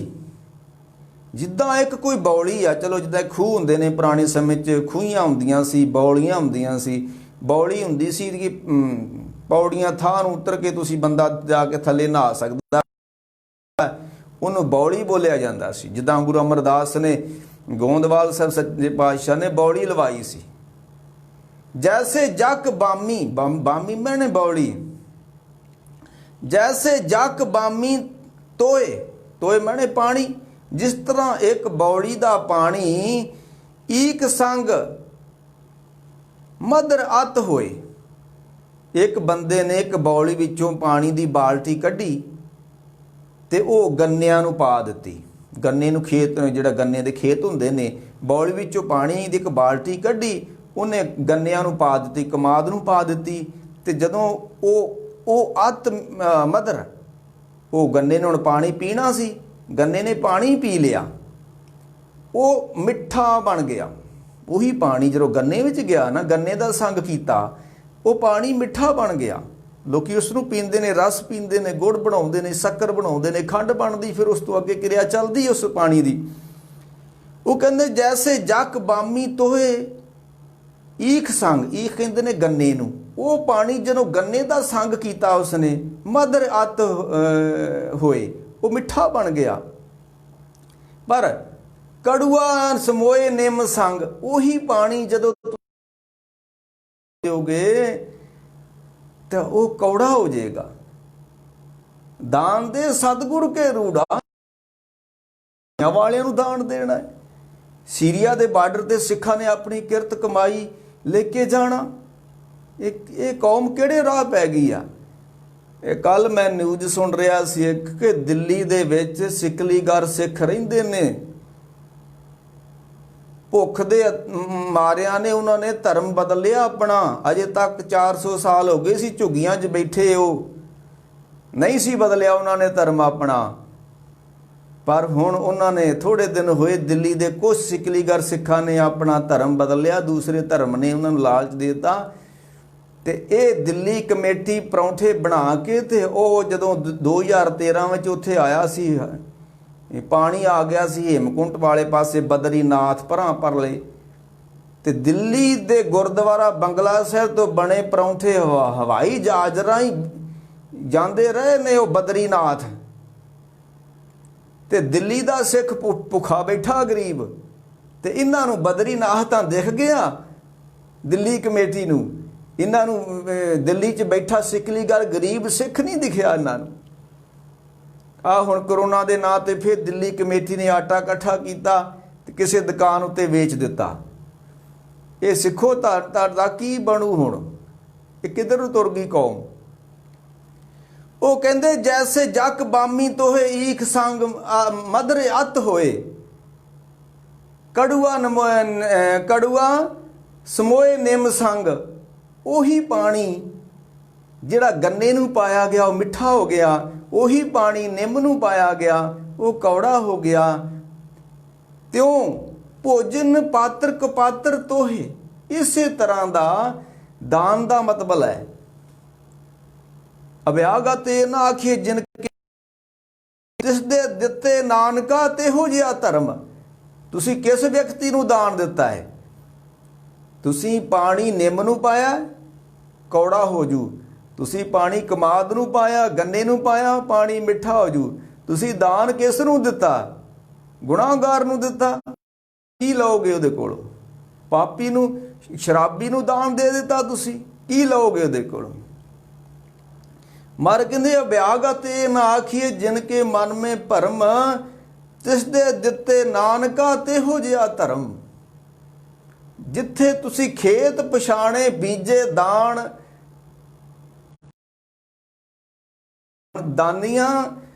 ਜਿੱਦਾਂ ਇੱਕ ਕੋਈ ਬੌਲੀ ਆ, ਚਲੋ ਜਿੱਦਾਂ ਖੂਹ ਹੁੰਦੇ ਨੇ ਪੁਰਾਣੇ ਸਮੇਂ 'ਚ, ਖੂਹੀਆਂ ਹੁੰਦੀਆਂ ਸੀ, ਬੌਲੀਆਂ ਹੁੰਦੀਆਂ ਸੀ। ਬੌਲੀ ਹੁੰਦੀ ਸੀ ਕਿ ਪੌੜੀਆਂ ਥਾਂ ਨੂੰ ਉਤਰ ਕੇ ਤੁਸੀਂ ਬੰਦਾ ਜਾ ਕੇ ਥੱਲੇ ਨਹਾ ਸਕਦਾ, ਉਹਨੂੰ ਬੌਲੀ ਬੋਲਿਆ ਜਾਂਦਾ ਸੀ। ਜਿੱਦਾਂ ਗੁਰੂ ਅਮਰਦਾਸ ਨੇ ਗੋਂਦਵਾਲ ਸਾਹਿਬ ਸੱਚੇ ਪਾਤਸ਼ਾਹ ਨੇ ਬੌਲੀ ਲਵਾਈ ਸੀ। ਜੈਸੇ ਜਕ ਬਾਮੀ, ਬਾਮੀ ਮੈਨੇ ਬੌਲੀ, ਜੈਸੇ ਜਕ ਬਾਮੀ ਤੋਏ, ਤੋਏ ਮੈਨੇ ਪਾਣੀ, ਜਿਸ ਤਰ੍ਹਾਂ ਇੱਕ ਬੌਲੀ ਦਾ ਪਾਣੀ ਈਕ ਸੰਗ ਮਦਰ ਅਤ ਹੋਏ। ਇੱਕ ਬੰਦੇ ਨੇ ਇੱਕ ਬੌਲੀ ਵਿੱਚੋਂ ਪਾਣੀ ਦੀ ਬਾਲਟੀ ਕੱਢੀ ਤੇ ਉਹ ਗੰਨਿਆਂ ਨੂੰ ਪਾ ਦਿੱਤੀ। ਗੰਨੇ ਨੂੰ ਖੇਤ, ਜਿਹੜਾ ਗੰਨੇ ਦੇ ਖੇਤ ਹੁੰਦੇ ਨੇ, ਬੌਲੀ ਵਿੱਚੋਂ ਪਾਣੀ ਦੀ ਇੱਕ ਬਾਲਟੀ ਕੱਢੀ, ਉਹਨੇ ਗੰਨਿਆਂ ਨੂੰ ਪਾ ਦਿੱਤੀ, ਕਮਾਦ ਨੂੰ ਪਾ ਦਿੱਤੀ। ਤੇ ਜਦੋਂ ਉਹ ਅਤ ਮਦਰ, ਉਹ ਗੰਨੇ ਨੇ ਹੁਣ ਪਾਣੀ ਪੀਣਾ ਸੀ, ਗੰਨੇ ਨੇ ਪਾਣੀ ਪੀ ਲਿਆ, ਉਹ ਮਿੱਠਾ ਬਣ ਗਿਆ। ਉਹੀ ਪਾਣੀ ਜਦੋਂ ਗੰਨੇ ਵਿੱਚ ਗਿਆ ਨਾ, ਗੰਨੇ ਦਾ ਸੰਗ ਕੀਤਾ, ਉਹ ਪਾਣੀ ਮਿੱਠਾ ਬਣ ਗਿਆ। ਲੋਕੀ ਉਸ ਨੂੰ ਪੀਂਦੇ ਨੇ, ਰਸ ਪੀਂਦੇ ਨੇ, ਗੁੜ ਬਣਾਉਂਦੇ ਨੇ, ਸ਼ੱਕਰ ਬਣਾਉਂਦੇ ਨੇ, ਖੰਡ ਬਣਦੀ, ਫਿਰ ਉਸ ਤੋਂ ਅੱਗੇ ਕਿਰਿਆ ਚੱਲਦੀ ਉਸ ਪਾਣੀ ਦੀ। ਉਹ ਕਹਿੰਦੇ ਜੈਸੇ ਜਕ ਬਾਮੀ ਤੋਹੇ ਈਖ ਸੰਗ, ਈਖ ਕਹਿੰਦੇ ਨੇ ਗੰਨੇ ਨੂੰ। ਉਹ ਪਾਣੀ ਜਦੋਂ ਗੰਨੇ ਦਾ ਸੰਗ ਕੀਤਾ ਉਸਨੇ, ਮਦਰ ਅਤ ਹੋਏ, ਉਹ ਮਿੱਠਾ ਬਣ ਗਿਆ। ਪਰ ਕੜੂਆ ਸਮੋਏ ਨਿੰਮ ਸੰਗ, ਉਹੀ ਪਾਣੀ ਜਦੋਂ ਦਿਓਗੇ ਤਾਂ ਉਹ ਕੌੜਾ ਹੋ ਜਾਏਗਾ। ਦਾਨ ਦੇ ਸਤਿਗੁਰ ਕੇ ਰੂੜਾ, ਵਾਲਿਆਂ ਨੂੰ ਦਾਨ ਦੇਣਾ ਹੈ। ਸੀਰੀਆ ਦੇ ਬਾਰਡਰ ਤੇ ਸਿੱਖਾਂ ਨੇ ਆਪਣੀ ਕਿਰਤ ਕਮਾਈ ਲੈ ਕੇ ਜਾਣਾ। ਇਹ ਕੌਮ ਕਿਹੜੇ ਰਾਹ ਪੈ ਗਈ ਆ? ਇਹ ਕੱਲ ਮੈਂ ਨਿਊਜ਼ ਸੁਣ ਰਿਹਾ ਸੀ ਕਿ ਦਿੱਲੀ ਦੇ ਵਿੱਚ ਸਿਕਲੀਗਰ ਸਿੱਖ ਰਹਿੰਦੇ ਨੇ, ਭੁੱਖ ਦੇ ਮਾਰਿਆਂ ਨੇ ਉਹਨਾਂ ਨੇ ਧਰਮ ਬਦਲ ਲਿਆ ਆਪਣਾ। ਅਜੇ ਤੱਕ 400 ਸਾਲ ਹੋ ਗਏ ਸੀ ਝੁੱਗੀਆਂ 'ਚ ਬੈਠੇ, ਉਹ ਨਹੀਂ ਸੀ ਬਦਲਿਆ ਉਹਨਾਂ ਨੇ ਧਰਮ ਆਪਣਾ। ਪਰ ਹੁਣ ਉਹਨਾਂ ਨੇ ਥੋੜੇ ਦਿਨ ਹੋਏ, ਦਿੱਲੀ ਦੇ ਕੁਝ ਸਿਕਲੀਗਰ ਸਿੱਖਾਂ ਨੇ ਆਪਣਾ ਧਰਮ ਬਦਲ ਲਿਆ, ਦੂਸਰੇ ਧਰਮ ਨੇ ਉਹਨਾਂ ਨੂੰ ਲਾਲਚ ਦੇ ਦਿੱਤਾ। ਤੇ ਇਹ ਦਿੱਲੀ ਕਮੇਟੀ ਪਰੌਂਠੇ ਬਣਾ ਕੇ, ਤੇ ਉਹ ਜਦੋਂ 2013 ਵਿੱਚ ਉੱਥੇ ਆਇਆ ਸੀ, ਪਾਣੀ ਆ ਗਿਆ ਸੀ ਹੇਮਕੁੰਟ ਵਾਲੇ ਪਾਸੇ, ਬਦਰੀਨਾਥ ਪਰਾਂ ਪਰਲੇ, ਤੇ ਦਿੱਲੀ ਦੇ ਗੁਰਦੁਆਰਾ ਬੰਗਲਾ ਸਾਹਿਬ ਤੋਂ ਬਣੇ ਪਰੌਂਠੇ ਹਵਾਈ ਜਹਾਜ਼ ਰਾਹੀਂ ਜਾਂਦੇ ਰਹੇ ਨੇ ਉਹ ਬਦਰੀਨਾਥ। ਤੇ ਦਿੱਲੀ ਦਾ ਸਿੱਖ ਭੁੱਖਾ ਬੈਠਾ ਗਰੀਬ, ਤੇ ਇਹਨਾਂ ਨੂੰ ਬਦਰੀਨਾਥ ਤਾਂ ਦਿਖ ਗਿਆ ਦਿੱਲੀ ਕਮੇਟੀ ਨੂੰ, ਇਹਨਾਂ ਨੂੰ ਦਿੱਲੀ 'ਚ ਬੈਠਾ ਸਿਕਲੀਗਰ ਗਰੀਬ ਸਿੱਖ ਨਹੀਂ ਦਿਖਿਆ ਇਹਨਾਂ ਨੂੰ। ਆ ਹੁਣ ਕਰੋਨਾ ਦੇ ਨਾਂ ਤੇ ਫਿਰ ਦਿੱਲੀ ਕਮੇਟੀ ਨੇ ਆਟਾ ਇਕੱਠਾ ਕੀਤਾ ਤੇ ਕਿਸੇ ਦੁਕਾਨ ਉੱਤੇ ਵੇਚ ਦਿੱਤਾ। ਇਹ ਸਿੱਖੋ ਧੜ ਦਾ ਕੀ ਬਣੂ ਹੁਣ? ਇਹ ਕਿੱਧਰ ਨੂੰ ਤੁਰ ਗਈ ਕੌਮ? ਉਹ ਕਹਿੰਦੇ ਜੈਸੇ ਜਕ ਬਾਮੀ ਤੋਹੇ ਈਖ ਸੰਗ ਮਦਰ ਅਤ ਹੋਏ, ਕੜੂਆ ਸਮੋਏ ਨਿੰਮ ਸੰਗ। ਉਹੀ ਪਾਣੀ ਜਿਹੜਾ ਗੰਨੇ ਨੂੰ ਪਾਇਆ ਗਿਆ ਉਹ ਮਿੱਠਾ ਹੋ ਗਿਆ, ਉਹੀ ਪਾਣੀ ਨਿੰਮ ਨੂੰ ਪਾਇਆ ਗਿਆ ਉਹ ਕੌੜਾ ਹੋ ਗਿਆ। ਤਿਉਂ ਭੋਜਨ ਪਾਤਰ ਕਪਾਤਰ ਤੋਹੇ। ਇਸੇ ਤਰ੍ਹਾਂ ਦਾ ਦਾਨ ਦਾ ਮਤਲਬ ਹੈ। ਅਭਿਆਗਤ ਇਹ ਨਾ ਆਖੀਏ ਜਿਨ ਜਿਸ ਦੇ ਦਿੱਤੇ ਨਾਨਕਾ ਤੇਹੋ ਜਿਹਾ ਧਰਮ। ਤੁਸੀਂ ਕਿਸ ਵਿਅਕਤੀ ਨੂੰ ਦਾਨ ਦਿੱਤਾ ਹੈ? ਤੁਸੀਂ ਪਾਣੀ ਨਿੰਮ ਨੂੰ ਪਾਇਆ, ਕੌੜਾ ਹੋ ਜੂ। ਤੁਸੀਂ ਪਾਣੀ ਕਮਾਦ ਨੂੰ ਪਾਇਆ, ਗੰਨੇ ਨੂੰ ਪਾਇਆ, ਪਾਣੀ ਮਿੱਠਾ ਹੋ ਜੂ। ਤੁਸੀਂ ਦਾਨ ਕਿਸ ਨੂੰ ਦਿੱਤਾ? ਗੁਨਾਹਗਾਰ ਨੂੰ ਦਿੱਤਾ। ਕੀ ਲਓਗੇ ਉਹਦੇ ਕੋਲੋਂ? ਪਾਪੀ ਨੂੰ, ਸ਼ਰਾਬੀ ਨੂੰ ਦਾਨ ਦੇ ਦਿੱਤਾ ਤੁਸੀਂ, ਕੀ ਲਓਗੇ ਉਹਦੇ ਕੋਲੋਂ? ਮਰ ਕਹਿੰਦੇ ਅਭਿਆਗਤ ਇਹ ਨਾ ਆਖੀਏ ਜਿਨ ਕੇ ਮਨ ਮੇ ਭਰਮ, ਤਿਸ ਦੇ ਦਿੱਤੇ ਨਾਨਕਾ ਤੇਹੋ ਜਿਹਾ ਧਰਮ। ਜਿੱਥੇ ਤੁਸੀਂ ਖੇਤ ਪਛਾਣੇ ਬੀਜੇ ਦਾਨ, ਦਾਨੀਆਂ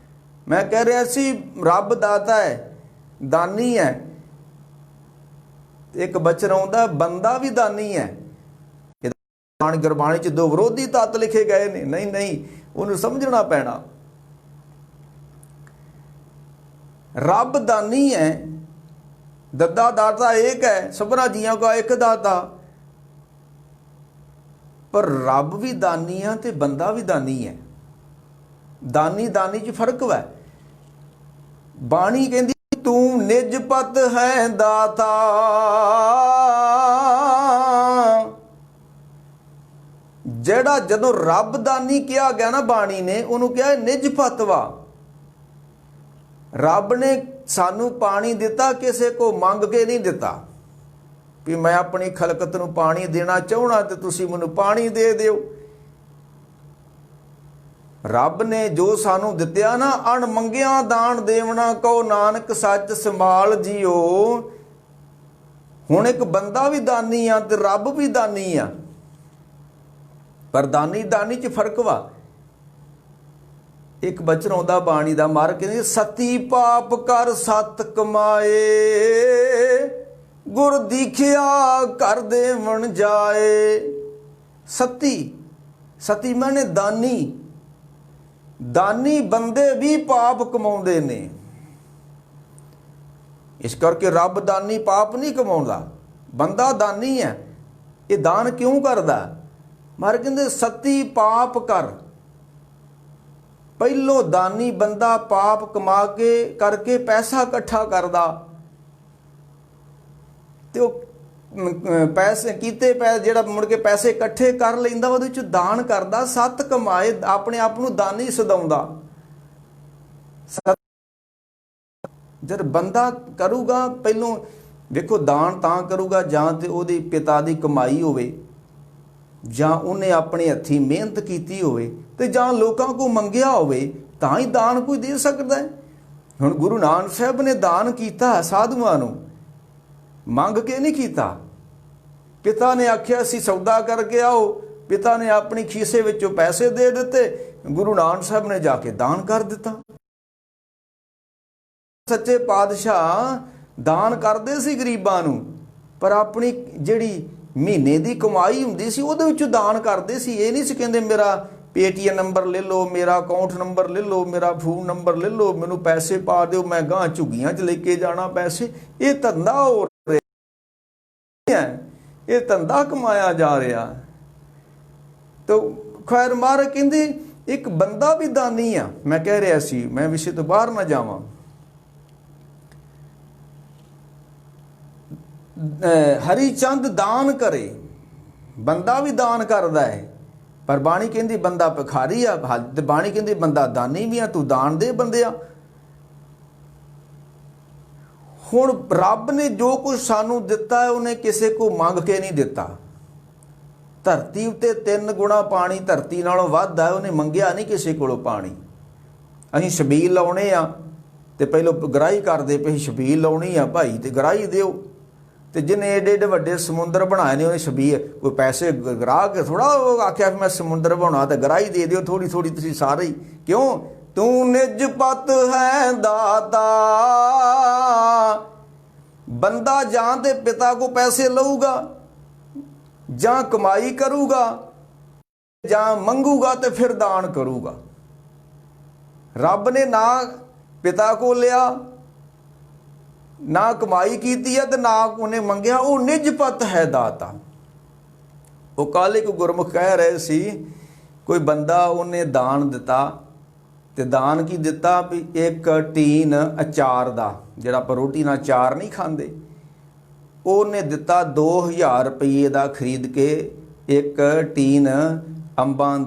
ਮੈਂ ਕਹਿ ਰਿਹਾ ਸੀ ਰੱਬ ਦਾਤਾ ਹੈ, ਦਾਨੀ ਹੈ। ਇੱਕ ਬਚਨ ਆਉਂਦਾ ਬੰਦਾ ਵੀ ਦਾਨੀ ਹੈ। ਗੁਰਬਾਣੀ 'ਚ ਦੋ ਵਿਰੋਧੀ ਤੱਤ ਲਿਖੇ ਗਏ ਨੇ। ਨਹੀਂ ਨਹੀਂ, ਉਹਨੂੰ ਸਮਝਣਾ ਪੈਣਾ। ਰੱਬ ਦਾਨੀ ਹੈ, ਦੱਦਾ ਦਾਤਾ ਏਕ ਹੈ, ਸਭਨਾ ਜੀਆਂ ਕਾ ਇੱਕ ਦਾਤਾ। ਪਰ ਰੱਬ ਵੀ ਦਾਨੀ ਆ ਤੇ ਬੰਦਾ ਵੀ ਦਾਨੀ ਹੈ। ਦਾਨੀ 'ਚ ਫਰਕ ਹੈ। ਬਾਣੀ ਕਹਿੰਦੀ ਤੂੰ ਨਿਜਪਤ ਹੈ ਦਾਤਾ। ਜਿਹੜਾ ਜਦੋਂ ਰੱਬ ਦਾਨੀ ਕਿਹਾ ਗਿਆ ਨਾ ਬਾਣੀ ਨੇ, ਉਹਨੂੰ ਕਿਹਾ ਨਿਜਪਤ ਵਾ। ਰੱਬ ਨੇ ਸਾਨੂੰ ਪਾਣੀ ਦਿੱਤਾ, ਕਿਸੇ ਕੋ ਮੰਗ ਕੇ ਨਹੀਂ ਦਿੱਤਾ ਵੀ ਮੈਂ ਆਪਣੀ ਖਲਕਤ ਨੂੰ ਪਾਣੀ ਦੇਣਾ ਚਾਹਣਾ ਤੇ ਤੁਸੀਂ ਮੈਨੂੰ ਪਾਣੀ ਦੇ ਦਿਓ। ਰੱਬ ਨੇ ਜੋ ਸਾਨੂੰ ਦਿੱਤਿਆ ਨਾ, ਅਣ ਮੰਗਿਆ ਦਾਨ ਦੇਵਣਾ ਕਹੋ ਨਾਨਕ ਸੱਚ ਸੰਭਾਲ ਜੀਓ। ਹੁਣ ਇੱਕ ਬੰਦਾ ਵੀ ਦਾਨੀ ਆ ਤੇ ਰੱਬ ਵੀ ਦਾਨੀ ਆ, ਪਰ ਦਾਨੀ ਚ ਫਰਕ ਵਾ। ਇੱਕ ਬਚਨ ਆਉਂਦਾ ਬਾਣੀ ਦਾ, ਮਾਰ ਕਹਿੰਦੇ ਸਤੀ ਪਾਪ ਕਰ ਸਤ ਕਮਾਏ, ਗੁਰ ਦੀਖਿਆ ਕਰ ਦੇਵਣ ਜਾਏ। ਸਤੀ ਮਾਨੇ ਦਾਨੀ। ਦਾਨੀ ਬੰਦੇ ਵੀ ਪਾਪ ਕਮਾਉਂਦੇ ਨੇ, ਇਸ ਕਰਕੇ ਰੱਬ ਦਾਨੀ ਪਾਪ ਨਹੀਂ ਕਮਾਉਂਦਾ, ਬੰਦਾ ਦਾਨੀ ਹੈ। ਇਹ ਦਾਨ ਕਿਉਂ ਕਰਦਾ? ਮਾਰ ਕਹਿੰਦੇ ਸਤੀ ਪਾਪ ਕਰ। ਪਹਿਲੋਂ ਦਾਨੀ ਬੰਦਾ ਪਾਪ ਕਮਾ ਕੇ ਕਰਕੇ ਪੈਸਾ ਇਕੱਠਾ ਕਰਦਾ ਤੇ ਉਹ ਪੈਸੇ ਕੀਤੇ ਜਿਹੜਾ ਮੁੜ ਕੇ ਪੈਸੇ ਇਕੱਠੇ ਕਰ ਲੈਂਦਾ, ਉਹਦੇ ਵਿੱਚ ਦਾਨ ਕਰਦਾ। ਸੱਤ ਕਮਾਏ, ਆਪਣੇ ਆਪ ਨੂੰ ਦਾਨੀ ਸਦਾਉਂਦਾ। ਜਦ ਬੰਦਾ ਕਰੂਗਾ, ਪਹਿਲੋਂ ਵੇਖੋ ਦਾਨ ਤਾਂ ਕਰੂਗਾ ਜਾਂ ਤੇ ਉਹਦੇ ਪਿਤਾ ਦੀ ਕਮਾਈ ਹੋਵੇ, ਜਾਂ ਉਹਨੇ ਆਪਣੇ ਹੱਥੀਂ ਮਿਹਨਤ ਕੀਤੀ ਹੋਵੇ, ਤੇ ਜਾਂ ਲੋਕਾਂ ਕੋਲ ਮੰਗਿਆ ਹੋਵੇ, ਤਾਂ ਹੀ ਦਾਨ ਕੋਈ ਦੇ ਸਕਦਾ ਹੈ। ਹੁਣ ਗੁਰੂ ਨਾਨਕ ਸਾਹਿਬ ਨੇ ਦਾਨ ਕੀਤਾ ਸਾਧੂਆਂ ਨੂੰ, ਮੰਗ ਕੇ ਨਹੀਂ ਕੀਤਾ। ਪਿਤਾ ਨੇ ਆਖਿਆ ਸੀ ਸੌਦਾ ਕਰਕੇ ਆਓ, ਪਿਤਾ ਨੇ ਆਪਣੀ ਖੀਸੇ ਵਿੱਚੋਂ ਪੈਸੇ ਦੇ ਦਿੱਤੇ, ਗੁਰੂ ਨਾਨਕ ਸਾਹਿਬ ਨੇ ਜਾ ਕੇ ਦਾਨ ਕਰ ਦਿੱਤਾ। ਸੱਚੇ ਪਾਤਸ਼ਾਹ ਦਾਨ ਕਰਦੇ ਸੀ ਗਰੀਬਾਂ ਨੂੰ, ਪਰ ਆਪਣੀ ਜਿਹੜੀ ਮਹੀਨੇ ਦੀ ਕਮਾਈ ਹੁੰਦੀ ਸੀ ਉਹਦੇ ਵਿੱਚੋਂ ਦਾਨ ਕਰਦੇ ਸੀ। ਇਹ ਨਹੀਂ ਸੀ ਕਹਿੰਦੇ ਮੇਰਾ ਪੇਟੀਐਮ ਨੰਬਰ ਲੈ ਲਓ, ਮੇਰਾ ਅਕਾਊਂਟ ਨੰਬਰ ਲੈ ਲਓ, ਮੇਰਾ ਫੋਨ ਨੰਬਰ ਲੈ ਲਓ, ਮੈਨੂੰ ਪੈਸੇ ਪਾ ਦਿਓ, ਮੈਂ ਗਾਂ ਝੁੱਗੀਆਂ 'ਚ ਲੈ ਕੇ ਜਾਣਾ ਪੈਸੇ। ਇਹ ਧੰਦਾ ਹੋ ਰਿਹਾ, ਇਹ ਧੰਦਾ ਕਮਾਇਆ ਜਾ ਰਿਹਾ। ਤਾਂ ਖੈਰ ਮਹਾਰਾਜ ਕਹਿੰਦੇ ਇੱਕ ਬੰਦਾ ਵੀ ਦਾਨੀ ਆ। ਮੈਂ ਕਹਿ ਰਿਹਾ ਸੀ, ਮੈਂ ਵਿਸ਼ੇ ਤੋਂ ਬਾਹਰ ਨਾ ਜਾਵਾਂ। ਹਰੀ ਚੰਦ ਦਾਨ ਕਰੇ, ਬੰਦਾ ਵੀ ਦਾਨ ਕਰਦਾ ਹੈ, ਪਰ ਬਾਣੀ ਕਹਿੰਦੀ ਬੰਦਾ ਭਿਖਾਰੀ ਆ, ਤੇ ਬਾਣੀ ਕਹਿੰਦੀ ਬੰਦਾ ਦਾਨੀ ਵੀ ਆ, ਤੂੰ ਦਾਨ ਦੇ ਬੰਦਿਆ। ਹੁਣ ਰੱਬ ਨੇ ਜੋ ਕੁਝ ਸਾਨੂੰ ਦਿੱਤਾ ਹੈ, ਉਹਨੇ ਕਿਸੇ ਕੋ ਮੰਗ ਕੇ ਨਹੀਂ ਦਿੱਤਾ। ਧਰਤੀ ਉੱਤੇ 3 ਗੁਣਾ ਪਾਣੀ ਧਰਤੀ ਨਾਲੋਂ ਵੱਧ ਹੈ, ਉਹਨੇ ਮੰਗਿਆ ਨਹੀਂ ਕਿਸੇ ਕੋਲੋਂ ਪਾਣੀ। ਅਸੀਂ ਛਬੀਲ ਲਾਉਣੇ ਆ ਤੇ ਪਹਿਲੋਂ ਗਰਾਹੀ ਕਰਦੇ ਪਏ, ਛਬੀਲ ਲਾਉਣੀ ਆ ਭਾਈ ਤੇ ਗਰਾਹੀ ਦਿਓ। ਤੇ ਜਿਹਨੇ ਏਡੇ ਏਡੇ ਵੱਡੇ ਸਮੁੰਦਰ ਬਣਾਏ ਨੇ, ਉਹਨੇ ਛਬੀਲ ਕੋਈ ਪੈਸੇ ਗਰਾਹ ਕੇ ਥੋੜਾ ਉਹ ਆਖਿਆ ਵੀ ਮੈਂ ਸਮੁੰਦਰ ਬਣਾ ਤੇ ਗਰਾਹੀ ਦੇ ਦਿਓ ਥੋੜੀ ਥੋੜੀ ਤੁਸੀਂ ਸਾਰੇ ਹੀ। ਕਿਉਂ? ਤੂੰ ਨਿਜਪਤ ਹੈ ਦਾਤਾ। ਬੰਦਾ ਜਾਂ ਤੇ ਪਿਤਾ ਕੋ ਪੈਸੇ ਲਊਗਾ, ਜਾਂ ਕਮਾਈ ਕਰੂਗਾ, ਜਾਂ ਮੰਗੂਗਾ ਤੇ ਫਿਰ ਦਾਨ ਕਰੂਗਾ। ਰੱਬ ਨੇ ਨਾ ਪਿਤਾ ਕੋ ਲਿਆ, ਨਾ ਕਮਾਈ ਕੀਤੀ ਹੈ, ਤੇ ਨਾ ਉਹਨੇ ਮੰਗਿਆ। ਉਹ ਨਿਜਪਤ ਹੈ ਦਾਤਾ। ਉਹ ਕੱਲ੍ਹ ਇੱਕ ਗੁਰਮੁਖ ਕਹਿ ਰਹੇ ਸੀ, ਕੋਈ ਬੰਦਾ ਉਹਨੇ ਦਾਨ ਦਿੱਤਾ, ਤੇ ਦਾਨ ਕੀ ਦਿੱਤਾ ਵੀ ਇੱਕ ਟੀਨ ਅਚਾਰ ਦਾ, ਜਿਹੜਾ ਆਪਾਂ ਰੋਟੀ ਨਾਲ ਅਚਾਰ ਨਹੀਂ ਖਾਂਦੇ, ਉਹਨੇ ਦਿੱਤਾ 2000 ਰੁਪਏ ਦਾ ਖਰੀਦ ਕੇ ਇੱਕ ਟੀਨ ਅੰਬਾਂ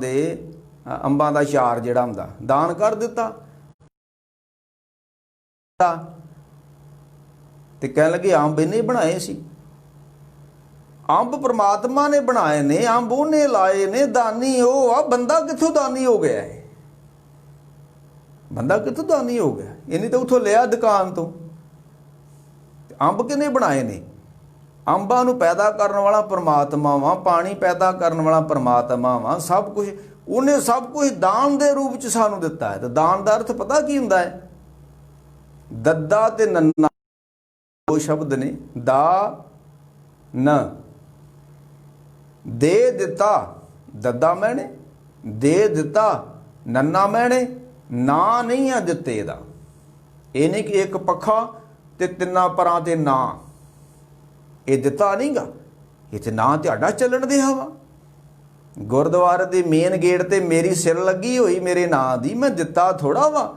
ਦਾ ਅਚਾਰ ਜਿਹੜਾ ਹੁੰਦਾ ਦਾਨ ਕਰ ਦਿੱਤਾ। ਤੇ ਕਹਿਣ ਲੱਗੇ ਅੰਬ ਇਹਨੇ ਬਣਾਏ ਸੀ। ਅੰਬ ਪ੍ਰਮਾਤਮਾ ਨੇ ਬਣਾਏ ਨੇ, ਅੰਬ ਉਹਨੇ ਲਾਏ ਨੇ, ਦਾਨੀ ਉਹ ਆ। ਬੰਦਾ ਕਿੱਥੋਂ ਦਾਨੀ ਹੋ ਗਿਆ ਹੈ? ਬੰਦਾ ਕਿੱਥੋਂ ਦਾਨੀ ਹੋ ਗਿਆ? ਇਹਨੇ ਤਾਂ ਉੱਥੋਂ ਲਿਆ ਦੁਕਾਨ ਤੋਂ। ਅੰਬ ਕਿਹਨੇ ਬਣਾਏ ਨੇ? ਅੰਬਾਂ ਨੂੰ ਪੈਦਾ ਕਰਨ ਵਾਲਾ ਪਰਮਾਤਮਾ ਵਾ, ਪਾਣੀ ਪੈਦਾ ਕਰਨ ਵਾਲਾ ਪਰਮਾਤਮਾ ਵਾ। ਸਭ ਕੁਝ ਉਹਨੇ, ਸਭ ਕੁਝ ਦਾਨ ਦੇ ਰੂਪ ਚ ਸਾਨੂੰ ਦਿੱਤਾ ਹੈ। ਤੇ ਦਾਨ ਦਾ ਅਰਥ ਪਤਾ ਕੀ ਹੁੰਦਾ ਹੈ? ਦੱਦਾ ਤੇ ਨੰਨਾ ਦੋ ਸ਼ਬਦ ਨੇ, ਦਾ ਨ। ਦੇ ਦਿੱਤਾ, ਦੱਦਾ ਮੈਨੇ ਦੇ ਦਿੱਤਾ, ਨੰਨਾ ਮੈਨੇ ਨਾ ਨਹੀਂ ਆ ਦਿੱਤੇ ਇਹਦਾ। ਇਹ ਨਹੀਂ ਕਿ ਇੱਕ ਪੱਖਾ ਤੇ ਤਿੰਨਾਂ ਪਰਾਂ ਤੇ ਨਾ, ਇਹ ਦਿੱਤਾ ਨਹੀਂਗਾ। ਇਹ ਤੇ ਨਾ ਤੁਹਾਡਾ ਚੱਲਣ ਦੇ ਹਵਾ। ਗੁਰਦੁਆਰੇ ਦੇ ਮੇਨ ਗੇਟ ਤੇ ਮੇਰੀ ਸਿਰ ਲੱਗੀ ਹੋਈ ਮੇਰੇ ਨਾਂ ਦੀ, ਮੈਂ ਦਿੱਤਾ ਥੋੜਾ ਵਾ।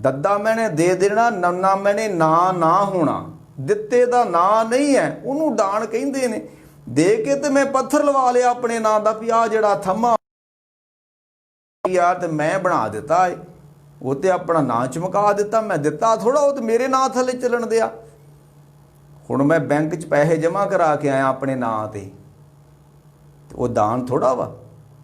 ਦੱਦਾ ਮੈਨੇ ਦੇ ਦੇਣਾ, ਨੰਨਾ ਮੈਨੇ ਨਾ ਹੋਣਾ। ਦਿੱਤੇ ਦਾ ਨਾਂ ਨਹੀਂ ਹੈ, ਉਹਨੂੰ ਦਾਨ ਕਹਿੰਦੇ ਨੇ। ਦੇ ਕੇ ਤੇ ਮੈਂ ਪੱਥਰ ਲਵਾ ਲਿਆ ਆਪਣੇ ਨਾਂ ਦਾ ਵੀ ਆਹ ਜਿਹੜਾ ਥੰਮਾ ਯਾਰ ਤੇ ਮੈਂ ਬਣਾ ਦਿੱਤਾ ਏ, ਉਹ ਤੇ ਆਪਣਾ ਨਾਂ ਚਮਕਾ ਦਿੱਤਾ। ਮੈਂ ਦਿੱਤਾ ਥੋੜਾ, ਉਹ ਤੇ ਮੇਰੇ ਨਾਂ ਥੱਲੇ ਚੱਲਣ ਦਿਆ। ਹੁਣ ਮੈਂ ਬੈਂਕ 'ਚ ਪੈਸੇ ਜਮ੍ਹਾਂ ਕਰਾ ਕੇ ਆਇਆ ਆਪਣੇ ਨਾਂ ਤੇ, ਉਹ ਦਾਨ ਥੋੜਾ ਵਾ,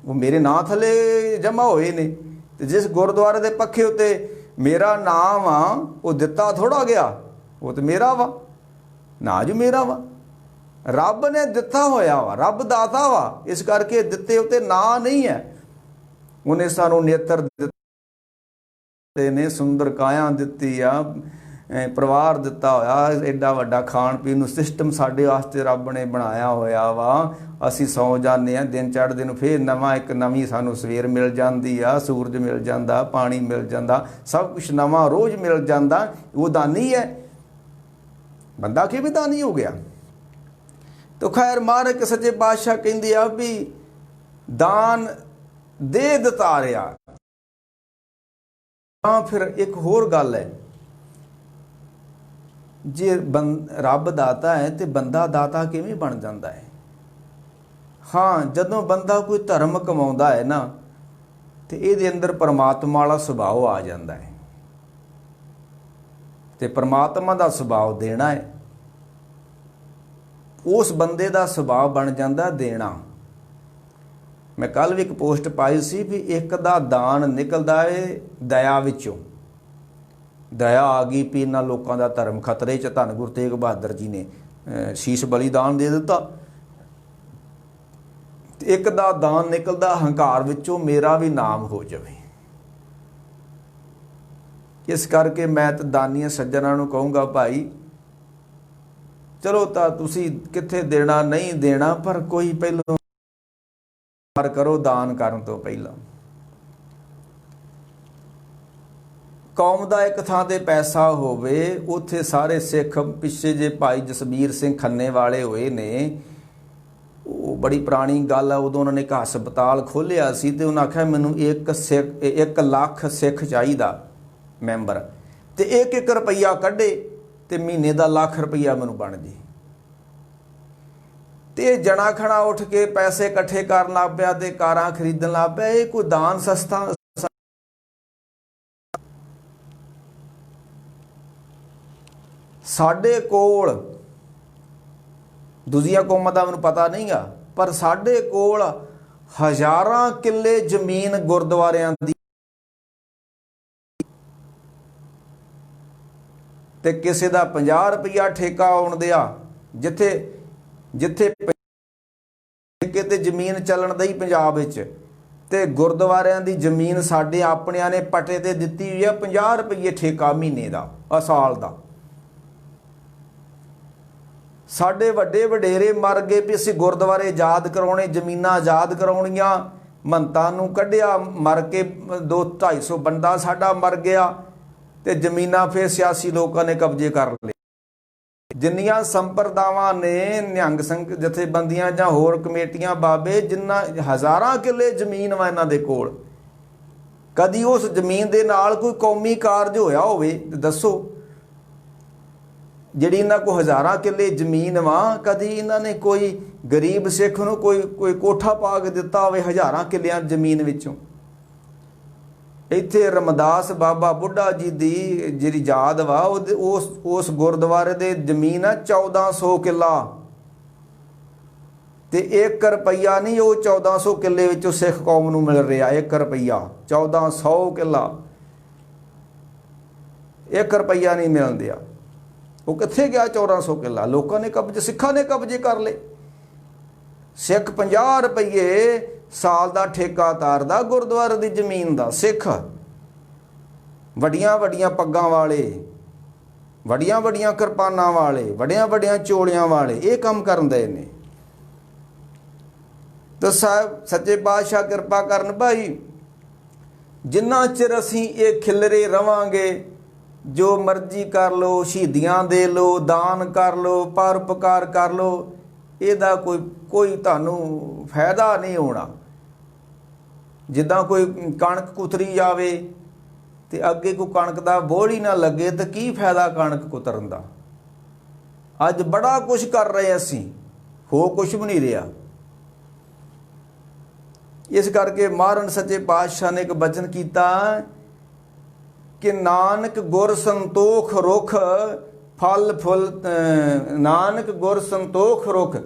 ਉਹ ਮੇਰੇ ਨਾਂ ਥੱਲੇ ਜਮ੍ਹਾਂ ਹੋਏ ਨੇ। ਤੇ ਜਿਸ ਗੁਰਦੁਆਰੇ ਦੇ ਪੱਖੇ ਉੱਤੇ ਮੇਰਾ ਨਾਮ ਆ, ਉਹ ਦਿੱਤਾ ਥੋੜਾ ਗਿਆ, ਉਹ ਤੇ ਮੇਰਾ ਵਾ, ਨਾ ਜੀ ਮੇਰਾ ਵਾ। ਰੱਬ ਨੇ ਦਿੱਤਾ ਹੋਇਆ ਵਾ, ਰੱਬ ਦਾਤਾ ਵਾ, ਇਸ ਕਰਕੇ ਦਿੱਤੇ ਉੱਤੇ ਨਾਂ ਨਹੀਂ ਹੈ। ਉਹਨੇ ਸਾਨੂੰ ਨੇਤਰ ਦਿੱਤੇ ਨੇ, ਸੁੰਦਰ ਕਾਇਆ ਦਿੱਤੀ ਆ, ਪਰਿਵਾਰ ਦਿੱਤਾ ਹੋਇਆ, ਐਡਾ ਵੱਡਾ ਖਾਣ ਪੀਣ ਨੂੰ ਸਿਸਟਮ ਸਾਡੇ ਵਾਸਤੇ ਰੱਬ ਨੇ ਬਣਾਇਆ ਹੋਇਆ ਵਾ। ਅਸੀਂ ਸੌਂ ਜਾਂਦੇ ਹਾਂ, ਦਿਨ ਚੜ੍ਹਦੇ ਨੂੰ ਫਿਰ ਇੱਕ ਨਵੀਂ ਸਾਨੂੰ ਸਵੇਰ ਮਿਲ ਜਾਂਦੀ ਆ, ਸੂਰਜ ਮਿਲ ਜਾਂਦਾ, ਪਾਣੀ ਮਿਲ ਜਾਂਦਾ, ਸਭ ਕੁਛ ਨਵਾਂ ਰੋਜ਼ ਮਿਲ ਜਾਂਦਾ। ਉਹ ਦਾਨੀ ਹੈ, ਬੰਦਾ ਕਿਵੇਂ ਦਾਨੀ ਹੋ ਗਿਆ? ਤਾਂ ਖੈਰ ਮਾਰਕ ਸੱਚੇ ਪਾਤਸ਼ਾਹ ਕਹਿੰਦੇ ਆ ਵੀ ਦਾਨ ਦੇ ਦਿੱਤਾਰਿਆ। ਤਾਂ ਫਿਰ ਇੱਕ ਹੋਰ ਗੱਲ ਹੈ, ਜੇ ਰੱਬ ਦਾਤਾ ਹੈ ਤੇ ਬੰਦਾ ਦਾਤਾ ਕਿਵੇਂ ਬਣ ਜਾਂਦਾ ਹੈ? ਹਾਂ, ਜਦੋਂ ਬੰਦਾ ਕੋਈ ਧਰਮ ਕਮਾਉਂਦਾ ਹੈ ਨਾ, ਤੇ ਇਹਦੇ ਅੰਦਰ ਪਰਮਾਤਮਾ ਵਾਲਾ ਸੁਭਾਅ ਆ ਜਾਂਦਾ ਹੈ। ਤੇ ਪਰਮਾਤਮਾ ਦਾ ਸੁਭਾਅ ਦੇਣਾ ਹੈ, ਉਸ ਬੰਦੇ ਦਾ ਸੁਭਾਅ ਬਣ ਜਾਂਦਾ ਦੇਣਾ। ਮੈਂ ਕੱਲ ਵੀ ਇੱਕ ਪੋਸਟ ਪਾਈ ਸੀ ਵੀ ਇੱਕ ਦਾ ਦਾਨ ਨਿਕਲਦਾ ਏ ਦਇਆ ਵਿੱਚੋਂ। ਦਇਆ ਆ ਗਈ ਵੀ ਇਹਨਾਂ ਲੋਕਾਂ ਦਾ ਧਰਮ ਖਤਰੇ 'ਚ, ਧੰਨ ਗੁਰੂ ਤੇਗ ਬਹਾਦਰ ਜੀ ਨੇ ਸ਼ੀਸ਼ ਬਲੀਦਾਨ ਦੇ ਦਿੱਤਾ। ਇੱਕ ਦਾ ਦਾਨ ਨਿਕਲਦਾ ਹੰਕਾਰ ਵਿੱਚੋਂ, ਮੇਰਾ ਵੀ ਨਾਮ ਹੋ ਜਾਵੇ। ਇਸ ਕਰਕੇ ਮੈਂ ਤਾਂ ਦਾਨੀਆਂ ਸੱਜਣਾਂ ਨੂੰ ਕਹੂੰਗਾ, ਭਾਈ ਚਲੋ ਤਾਂ ਤੁਸੀਂ ਕਿੱਥੇ ਦੇਣਾ ਨਹੀਂ ਦੇਣਾ, ਪਰ ਕੋਈ ਪਹਿਲਾਂ ਕਰੋ ਦਾਨ ਕਰਨ ਤੋਂ ਪਹਿਲਾਂ। ਕੌਮ ਦਾ ਇੱਕ ਥਾਂ ਤੇ ਪੈਸਾ ਹੋਵੇ, ਉੱਥੇ ਸਾਰੇ ਸਿੱਖ, ਪਿੱਛੇ ਜੇ ਭਾਈ ਜਸਬੀਰ ਸਿੰਘ ਖੰਨੇ ਵਾਲੇ ਹੋਏ ਨੇ, ਉਹ ਬੜੀ ਪੁਰਾਣੀ ਗੱਲ ਆ, ਉਦੋਂ ਉਹਨਾਂ ਨੇ ਇੱਕ ਹਸਪਤਾਲ ਖੋਲ੍ਹਿਆ ਸੀ ਤੇ ਉਹਨਾਂ ਆਖਿਆ ਮੈਨੂੰ 1 ਲੱਖ ਸਿੱਖ ਚਾਹੀਦਾ ਮੈਂਬਰ, ਤੇ 1 ਰੁਪਈਆ ਕੱਢੇ ਤੇ ਮਹੀਨੇ ਦਾ ਲੱਖ ਰੁਪਈਆ ਮੈਨੂੰ ਬਣ ਜੇ। ਤੇ ਜਣਾ ਖਣਾ ਉੱਠ ਕੇ ਪੈਸੇ ਇਕੱਠੇ ਕਰਨ ਲੱਗ ਪਿਆ ਤੇ ਕਾਰਾਂ ਖਰੀਦਣ ਲੱਗ ਪਿਆ। ਇਹ ਕੋਈ ਦਾਨ ਸਸਤਾ? ਸਾਡੇ ਕੋਲ ਦੂਜੀਆਂ ਕੌਮਾਂ ਦਾ ਮੈਨੂੰ ਪਤਾ ਨਹੀਂ ਗਾ, ਪਰ ਸਾਡੇ ਕੋਲ ਹਜ਼ਾਰਾਂ ਕਿੱਲੇ ਜ਼ਮੀਨ ਗੁਰਦੁਆਰਿਆਂ ਦੀ, ਤੇ ਕਿਸੇ ਦਾ 50 ਰੁਪਈਆ ਠੇਕਾ ਆਉਣ ਦਿਆ। ਜਿੱਥੇ ਠੇਕੇ ਤੇ ਜ਼ਮੀਨ ਚੱਲਣ ਦਈ ਪੰਜਾਬ ਵਿੱਚ, ਤੇ ਗੁਰਦੁਆਰਿਆਂ ਦੀ ਜ਼ਮੀਨ ਸਾਡੇ ਆਪਣਿਆਂ ਨੇ ਪੱਟੇ ਤੇ ਦਿੱਤੀ ਹੋਈ ਆ 50 ਰੁਪਈਏ ਠੇਕਾ ਮਹੀਨੇ ਦਾ, ਸਾਲ ਦਾ। ਸਾਡੇ ਵੱਡੇ ਵਡੇਰੇ ਮਰ ਗਏ ਵੀ ਅਸੀਂ ਗੁਰਦੁਆਰੇ ਆਜ਼ਾਦ ਕਰਾਉਣੇ, ਜ਼ਮੀਨਾਂ ਆਜ਼ਾਦ ਕਰਾਉਣੀਆਂ। ਮੰਤਾਂ ਨੂੰ ਕੱਢਿਆ, ਮਰ ਕੇ 200-250 ਬੰਦਾ ਸਾਡਾ ਮਰ ਗਿਆ, ਤੇ ਜ਼ਮੀਨਾਂ ਫਿਰ ਸਿਆਸੀ ਲੋਕਾਂ ਨੇ ਕਬਜ਼ੇ ਕਰ ਲਏ। ਜਿੰਨੀਆਂ ਸੰਪਰਦਾਵਾਂ ਨੇ, ਨਿਹੰਗ ਸਿੰਘ ਜਥੇਬੰਦੀਆਂ ਜਾਂ ਹੋਰ ਕਮੇਟੀਆਂ ਬਾਬੇ, ਜਿੰਨਾ ਹਜ਼ਾਰਾਂ ਕਿੱਲੇ ਜ਼ਮੀਨ ਵਾ ਇਹਨਾਂ ਦੇ ਕੋਲ, ਕਦੀ ਉਸ ਜ਼ਮੀਨ ਦੇ ਨਾਲ ਕੋਈ ਕੌਮੀ ਕਾਰਜ ਹੋਇਆ ਹੋਵੇ ਦੱਸੋ? ਜਿਹੜੀ ਇਹਨਾਂ ਕੋਲ ਹਜ਼ਾਰਾਂ ਕਿੱਲੇ ਜ਼ਮੀਨ ਵਾ, ਕਦੀ ਇਹਨਾਂ ਨੇ ਕੋਈ ਗਰੀਬ ਸਿੱਖ ਨੂੰ ਕੋਈ ਕੋਠਾ ਪਾ ਕੇ ਦਿੱਤਾ ਹੋਵੇ ਹਜ਼ਾਰਾਂ ਕਿੱਲਿਆਂ ਜ਼ਮੀਨ ਵਿੱਚੋਂ? ਇੱਥੇ ਰਮਦਾਸ ਬਾਬਾ ਬੁੱਢਾ ਜੀ ਦੀ ਜਿਹੜੀ ਯਾਦ ਵਾ, ਉਸ ਗੁਰਦੁਆਰੇ ਦੇ ਜ਼ਮੀਨ ਆ 1400 ਕਿੱਲਾ, ਤੇ 1 ਰੁਪਈਆ ਨਹੀਂ, ਉਹ 1400 ਕਿੱਲੇ ਵਿੱਚੋਂ ਸਿੱਖ ਕੌਮ ਨੂੰ ਮਿਲ ਰਿਹਾ। 1 ਰੁਪਈਆ, 1400 ਕਿੱਲਾ, 1 ਰੁਪਈਆ ਨਹੀਂ ਮਿਲਣ ਦਿਆ। ਉਹ ਕਿੱਥੇ ਗਿਆ 1400 ਕਿੱਲਾ? ਲੋਕਾਂ ਨੇ ਸਿੱਖਾਂ ਨੇ ਕਬਜ਼ੇ ਕਰ ਲਏ। ਸਿੱਖ 50 ਰੁਪਈਏ ਸਾਲ ਦਾ ਠੇਕਾ ਤਾਰਦਾ ਗੁਰਦੁਆਰੇ ਦੀ ਜ਼ਮੀਨ ਦਾ। ਸਿੱਖ ਵੱਡੀਆਂ ਵੱਡੀਆਂ ਪੱਗਾਂ ਵਾਲੇ, ਵੱਡੀਆਂ ਵੱਡੀਆਂ ਕਿਰਪਾਨਾਂ ਵਾਲੇ, ਵੱਡੀਆਂ ਵੱਡੀਆਂ ਚੋਲੀਆਂ ਵਾਲੇ ਇਹ ਕੰਮ ਕਰਨ ਦੇ ਨੇ। ਤਾਂ ਸਾਹਿਬ ਸੱਚੇ ਪਾਤਸ਼ਾਹ ਕਿਰਪਾ ਕਰਨ ਭਾਈ, ਜਿੰਨਾ ਚਿਰ ਅਸੀਂ ਇਹ ਖਿਲਰੇ ਰਵਾਂਗੇ, ਜੋ ਮਰਜ਼ੀ ਕਰ ਲਓ, ਸ਼ਹੀਦੀਆਂ ਦੇ ਲਓ, ਦਾਨ ਕਰ ਲਓ, ਪਰਉਪਕਾਰ ਕਰ ਲਓ, ਇਹਦਾ ਕੋਈ ਤੁਹਾਨੂੰ ਫਾਇਦਾ ਨਹੀਂ ਹੋਣਾ। ਜਿੱਦਾਂ ਕੋਈ ਕਣਕ ਕੁਤਰੀ ਜਾਵੇ ਤੇ ਅੱਗੇ ਕੋਈ ਕਣਕ ਦਾ ਬੋਝ ਹੀ ਨਾ ਲੱਗੇ ਤਾਂ ਕੀ ਫਾਇਦਾ ਕਣਕ ਕੁਤਰਨ ਦਾ। ਅੱਜ ਬੜਾ ਕੁਝ ਕਰ ਰਹੇ ਅਸੀਂ, ਹੋ ਕੁਝ ਵੀ ਨਹੀਂ ਰਿਹਾ। ਇਸ ਕਰਕੇ ਮਹਾਰਾਜ ਸੱਚੇ ਪਾਤਸ਼ਾਹ ਨੇ ਇੱਕ ਬਚਨ ਕੀਤਾ ਕਿ ਨਾਨਕ ਗੁਰ ਸੰਤੋਖ ਰੁਖ ਫਲ ਫੁੱਲ, ਨਾਨਕ ਗੁਰ ਸੰਤੋਖ ਰੁਖ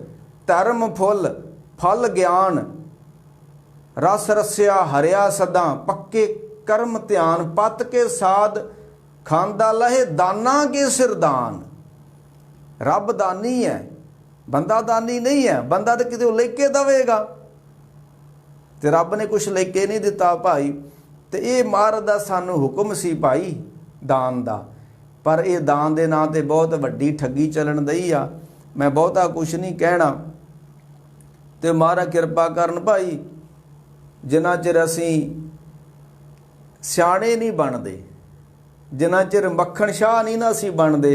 ਧਰਮ ਫੁੱਲ ਫਲ ਗਿਆਨ, ਰਸ ਰਸਿਆ ਹਰਿਆ ਸਦਾ, ਪੱਕੇ ਕਰਮ ਧਿਆਨ, ਪਤ ਕੇ ਸਾਧ ਖਾਂਦਾ ਲਹੇ, ਦਾਨਾ ਕੇ ਸਿਰਦਾਨ। ਰੱਬ ਦਾਨੀ ਹੈ, ਬੰਦਾ ਦਾਨੀ ਨਹੀਂ ਹੈ। ਬੰਦਾ ਤਾਂ ਕਿਤੇ ਲੈ ਕੇ ਦੇਵੇਗਾ, ਤੇ ਰੱਬ ਨੇ ਕੁਛ ਲੈ ਕੇ ਨਹੀਂ ਦਿੱਤਾ ਭਾਈ। ਤੇ ਇਹ ਮਹਾਰਾਜ ਦਾ ਸਾਨੂੰ ਹੁਕਮ ਸੀ ਭਾਈ ਦਾਨ ਦਾ। ਪਰ ਇਹ ਦਾਨ ਦੇ ਨਾਂ ਤੇ ਬਹੁਤ ਵੱਡੀ ਠੱਗੀ ਚੱਲਣ ਦਈ ਆ। ਮੈਂ ਬਹੁਤਾ ਕੁਛ ਨਹੀਂ ਕਹਿਣਾ। ਤੇ ਮਹਾਰਾਜ ਕਿਰਪਾ ਕਰਨ ਭਾਈ, ਜਿੰਨਾ ਚਿਰ ਅਸੀਂ ਸਿਆਣੇ ਨਹੀਂ ਬਣਦੇ, ਜਿੰਨਾ ਚਿਰ ਮੱਖਣ ਸ਼ਾਹ ਨਹੀਂ ਨਾ ਅਸੀਂ ਬਣਦੇ,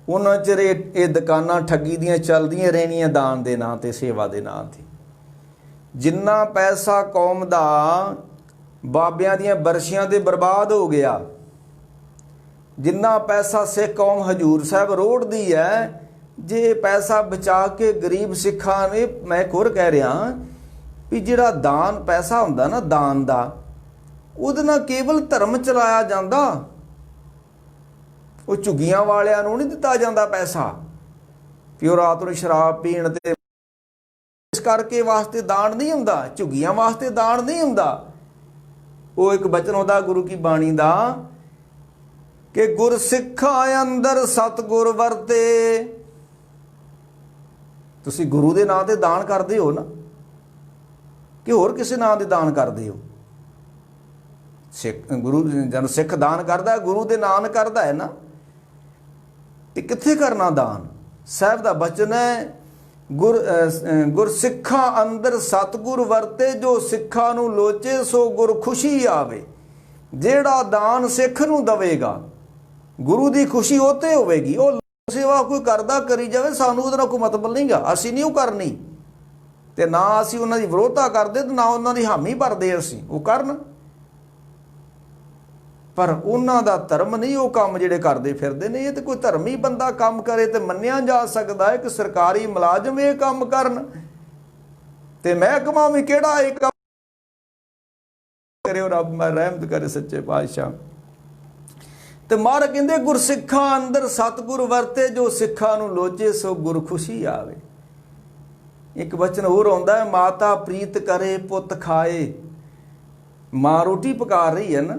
ਉਹਨਾਂ ਚਿਰ ਇਹ ਦੁਕਾਨਾਂ ਠੱਗੀ ਦੀਆਂ ਚੱਲਦੀਆਂ ਰਹਿਣੀਆਂ ਦਾਨ ਦੇ ਨਾਂ ਤੇ, ਸੇਵਾ ਦੇ ਨਾਂ ਤੇ। ਜਿੰਨਾ ਪੈਸਾ ਕੌਮ ਦਾ ਬਾਬਿਆਂ ਦੀਆਂ ਬਰਸ਼ੀਆਂ ਤੇ ਬਰਬਾਦ ਹੋ ਗਿਆ, ਜਿੰਨਾ ਪੈਸਾ ਸਿੱਖ ਕੌਮ ਹਜੂਰ ਸਾਹਿਬ ਰੋੜਦੀ ਹੈ, ਜੇ ਪੈਸਾ ਬਚਾ ਕੇ ਗਰੀਬ ਸਿੱਖਾਂ ਨੇ, ਮੈਂ ਇੱਕ ਹੋਰ ਕਹਿ ਰਿਹਾ ਵੀ ਜਿਹੜਾ ਦਾਨ ਪੈਸਾ ਹੁੰਦਾ ਨਾ ਦਾਨ ਦਾ, ਉਹਦੇ ਨਾਲ ਕੇਵਲ ਧਰਮ ਚਲਾਇਆ ਜਾਂਦਾ। ਉਹ ਝੁੱਗੀਆਂ ਵਾਲਿਆਂ ਨੂੰ ਨਹੀਂ ਦਿੱਤਾ ਜਾਂਦਾ ਪੈਸਾ ਕਿ ਉਹ ਰਾਤ ਨੂੰ ਸ਼ਰਾਬ ਪੀਣ ਤੇ ਇਸ ਕਰਕੇ ਵਾਸਤੇ ਦਾਨ ਨਹੀਂ ਹੁੰਦਾ, ਝੁੱਗੀਆਂ ਵਾਸਤੇ ਦਾਨ ਨਹੀਂ ਹੁੰਦਾ। ਉਹ ਇੱਕ ਬਚਨ ਹੁੰਦਾ ਗੁਰੂ ਕੀ ਬਾਣੀ ਦਾ ਕਿ ਗੁਰ ਸਿੱਖਾਂ ਅੰਦਰ ਸਤਿਗੁਰ ਵਰਤੇ। ਤੁਸੀਂ ਗੁਰੂ ਦੇ ਨਾਂ ਤੇ ਦਾਨ ਕਰਦੇ ਹੋ ਨਾ, ਕਿ ਹੋਰ ਕਿਸੇ ਨਾਂ ਦੇ ਦਾਨ ਕਰਦੇ ਹੋ? ਸਿੱਖ ਗੁਰੂ ਜਨ ਸਿੱਖ ਦਾਨ ਕਰਦਾ, ਗੁਰੂ ਦੇ ਨਾਂ ਕਰਦਾ ਹੈ ਨਾ, ਤੇ ਕਿੱਥੇ ਕਰਨਾ ਦਾਨ? ਸਾਹਿਬ ਦਾ ਬਚਨ ਹੈ ਗੁਰ ਸਿੱਖਾਂ ਅੰਦਰ ਸਤਿਗੁਰ ਵਰਤੇ, ਜੋ ਸਿੱਖਾਂ ਨੂੰ ਲੋਚੇ ਸੋ ਗੁਰ ਖੁਸ਼ੀ ਆਵੇ। ਜਿਹੜਾ ਦਾਨ ਸਿੱਖ ਨੂੰ ਦਵੇਗਾ ਗੁਰੂ ਦੀ ਖੁਸ਼ੀ ਉਹ ਤੇ ਹੋਵੇਗੀ। ਉਹ ਸੇਵਾ ਕੋਈ ਕਰਦਾ ਕਰੀ ਜਾਵੇ, ਸਾਨੂੰ ਉਹਦੇ ਨਾਲ ਕੋਈ ਮਤਲਬ ਨਹੀਂਗਾ, ਅਸੀਂ ਨਹੀਂ ਉਹ ਕਰਨੀ। ਤੇ ਨਾ ਅਸੀਂ ਉਹਨਾਂ ਦੀ ਵਿਰੋਧਤਾ ਕਰਦੇ ਤੇ ਨਾ ਉਹਨਾਂ ਦੀ ਹਾਮੀ ਭਰਦੇ, ਅਸੀਂ ਉਹ ਕਰਨ। ਪਰ ਉਹਨਾਂ ਦਾ ਧਰਮ ਨਹੀਂ ਉਹ ਕੰਮ ਜਿਹੜੇ ਕਰਦੇ ਫਿਰਦੇ ਨੇ। ਇਹ ਤੇ ਕੋਈ ਧਰਮੀ ਬੰਦਾ ਕੰਮ ਕਰੇ ਤੇ ਮੰਨਿਆ ਜਾ ਸਕਦਾ ਹੈ ਕਿ ਸਰਕਾਰੀ ਮੁਲਾਜ਼ਮ ਇਹ ਕੰਮ ਕਰਨ, ਤੇ ਮਹਿਕਮਾ ਵੀ ਕਿਹੜਾ ਇਹ ਕੰਮ ਕਰਿਓ। ਰੱਬ ਰਹਿਮਤ ਕਰੇ ਸੱਚੇ ਪਾਤਸ਼ਾਹ। ਤੇ ਮਹਾਰਾਜ ਕਹਿੰਦੇ ਗੁਰਸਿੱਖਾਂ ਅੰਦਰ ਸਤਿਗੁਰ ਵਰਤੇ, ਜੋ ਸਿੱਖਾਂ ਨੂੰ ਲੋਚੇ ਸੋ ਗੁਰ ਖੁਸ਼ੀ ਆਵੇ। ਇੱਕ ਬਚਨ ਹੋਰ ਆਉਂਦਾ ਹੈ, ਮਾਤਾ ਪ੍ਰੀਤ ਕਰੇ ਪੁੱਤ ਖਾਏ। ਮਾਂ ਰੋਟੀ ਪਕਾ ਰਹੀ ਹੈ ਨਾ,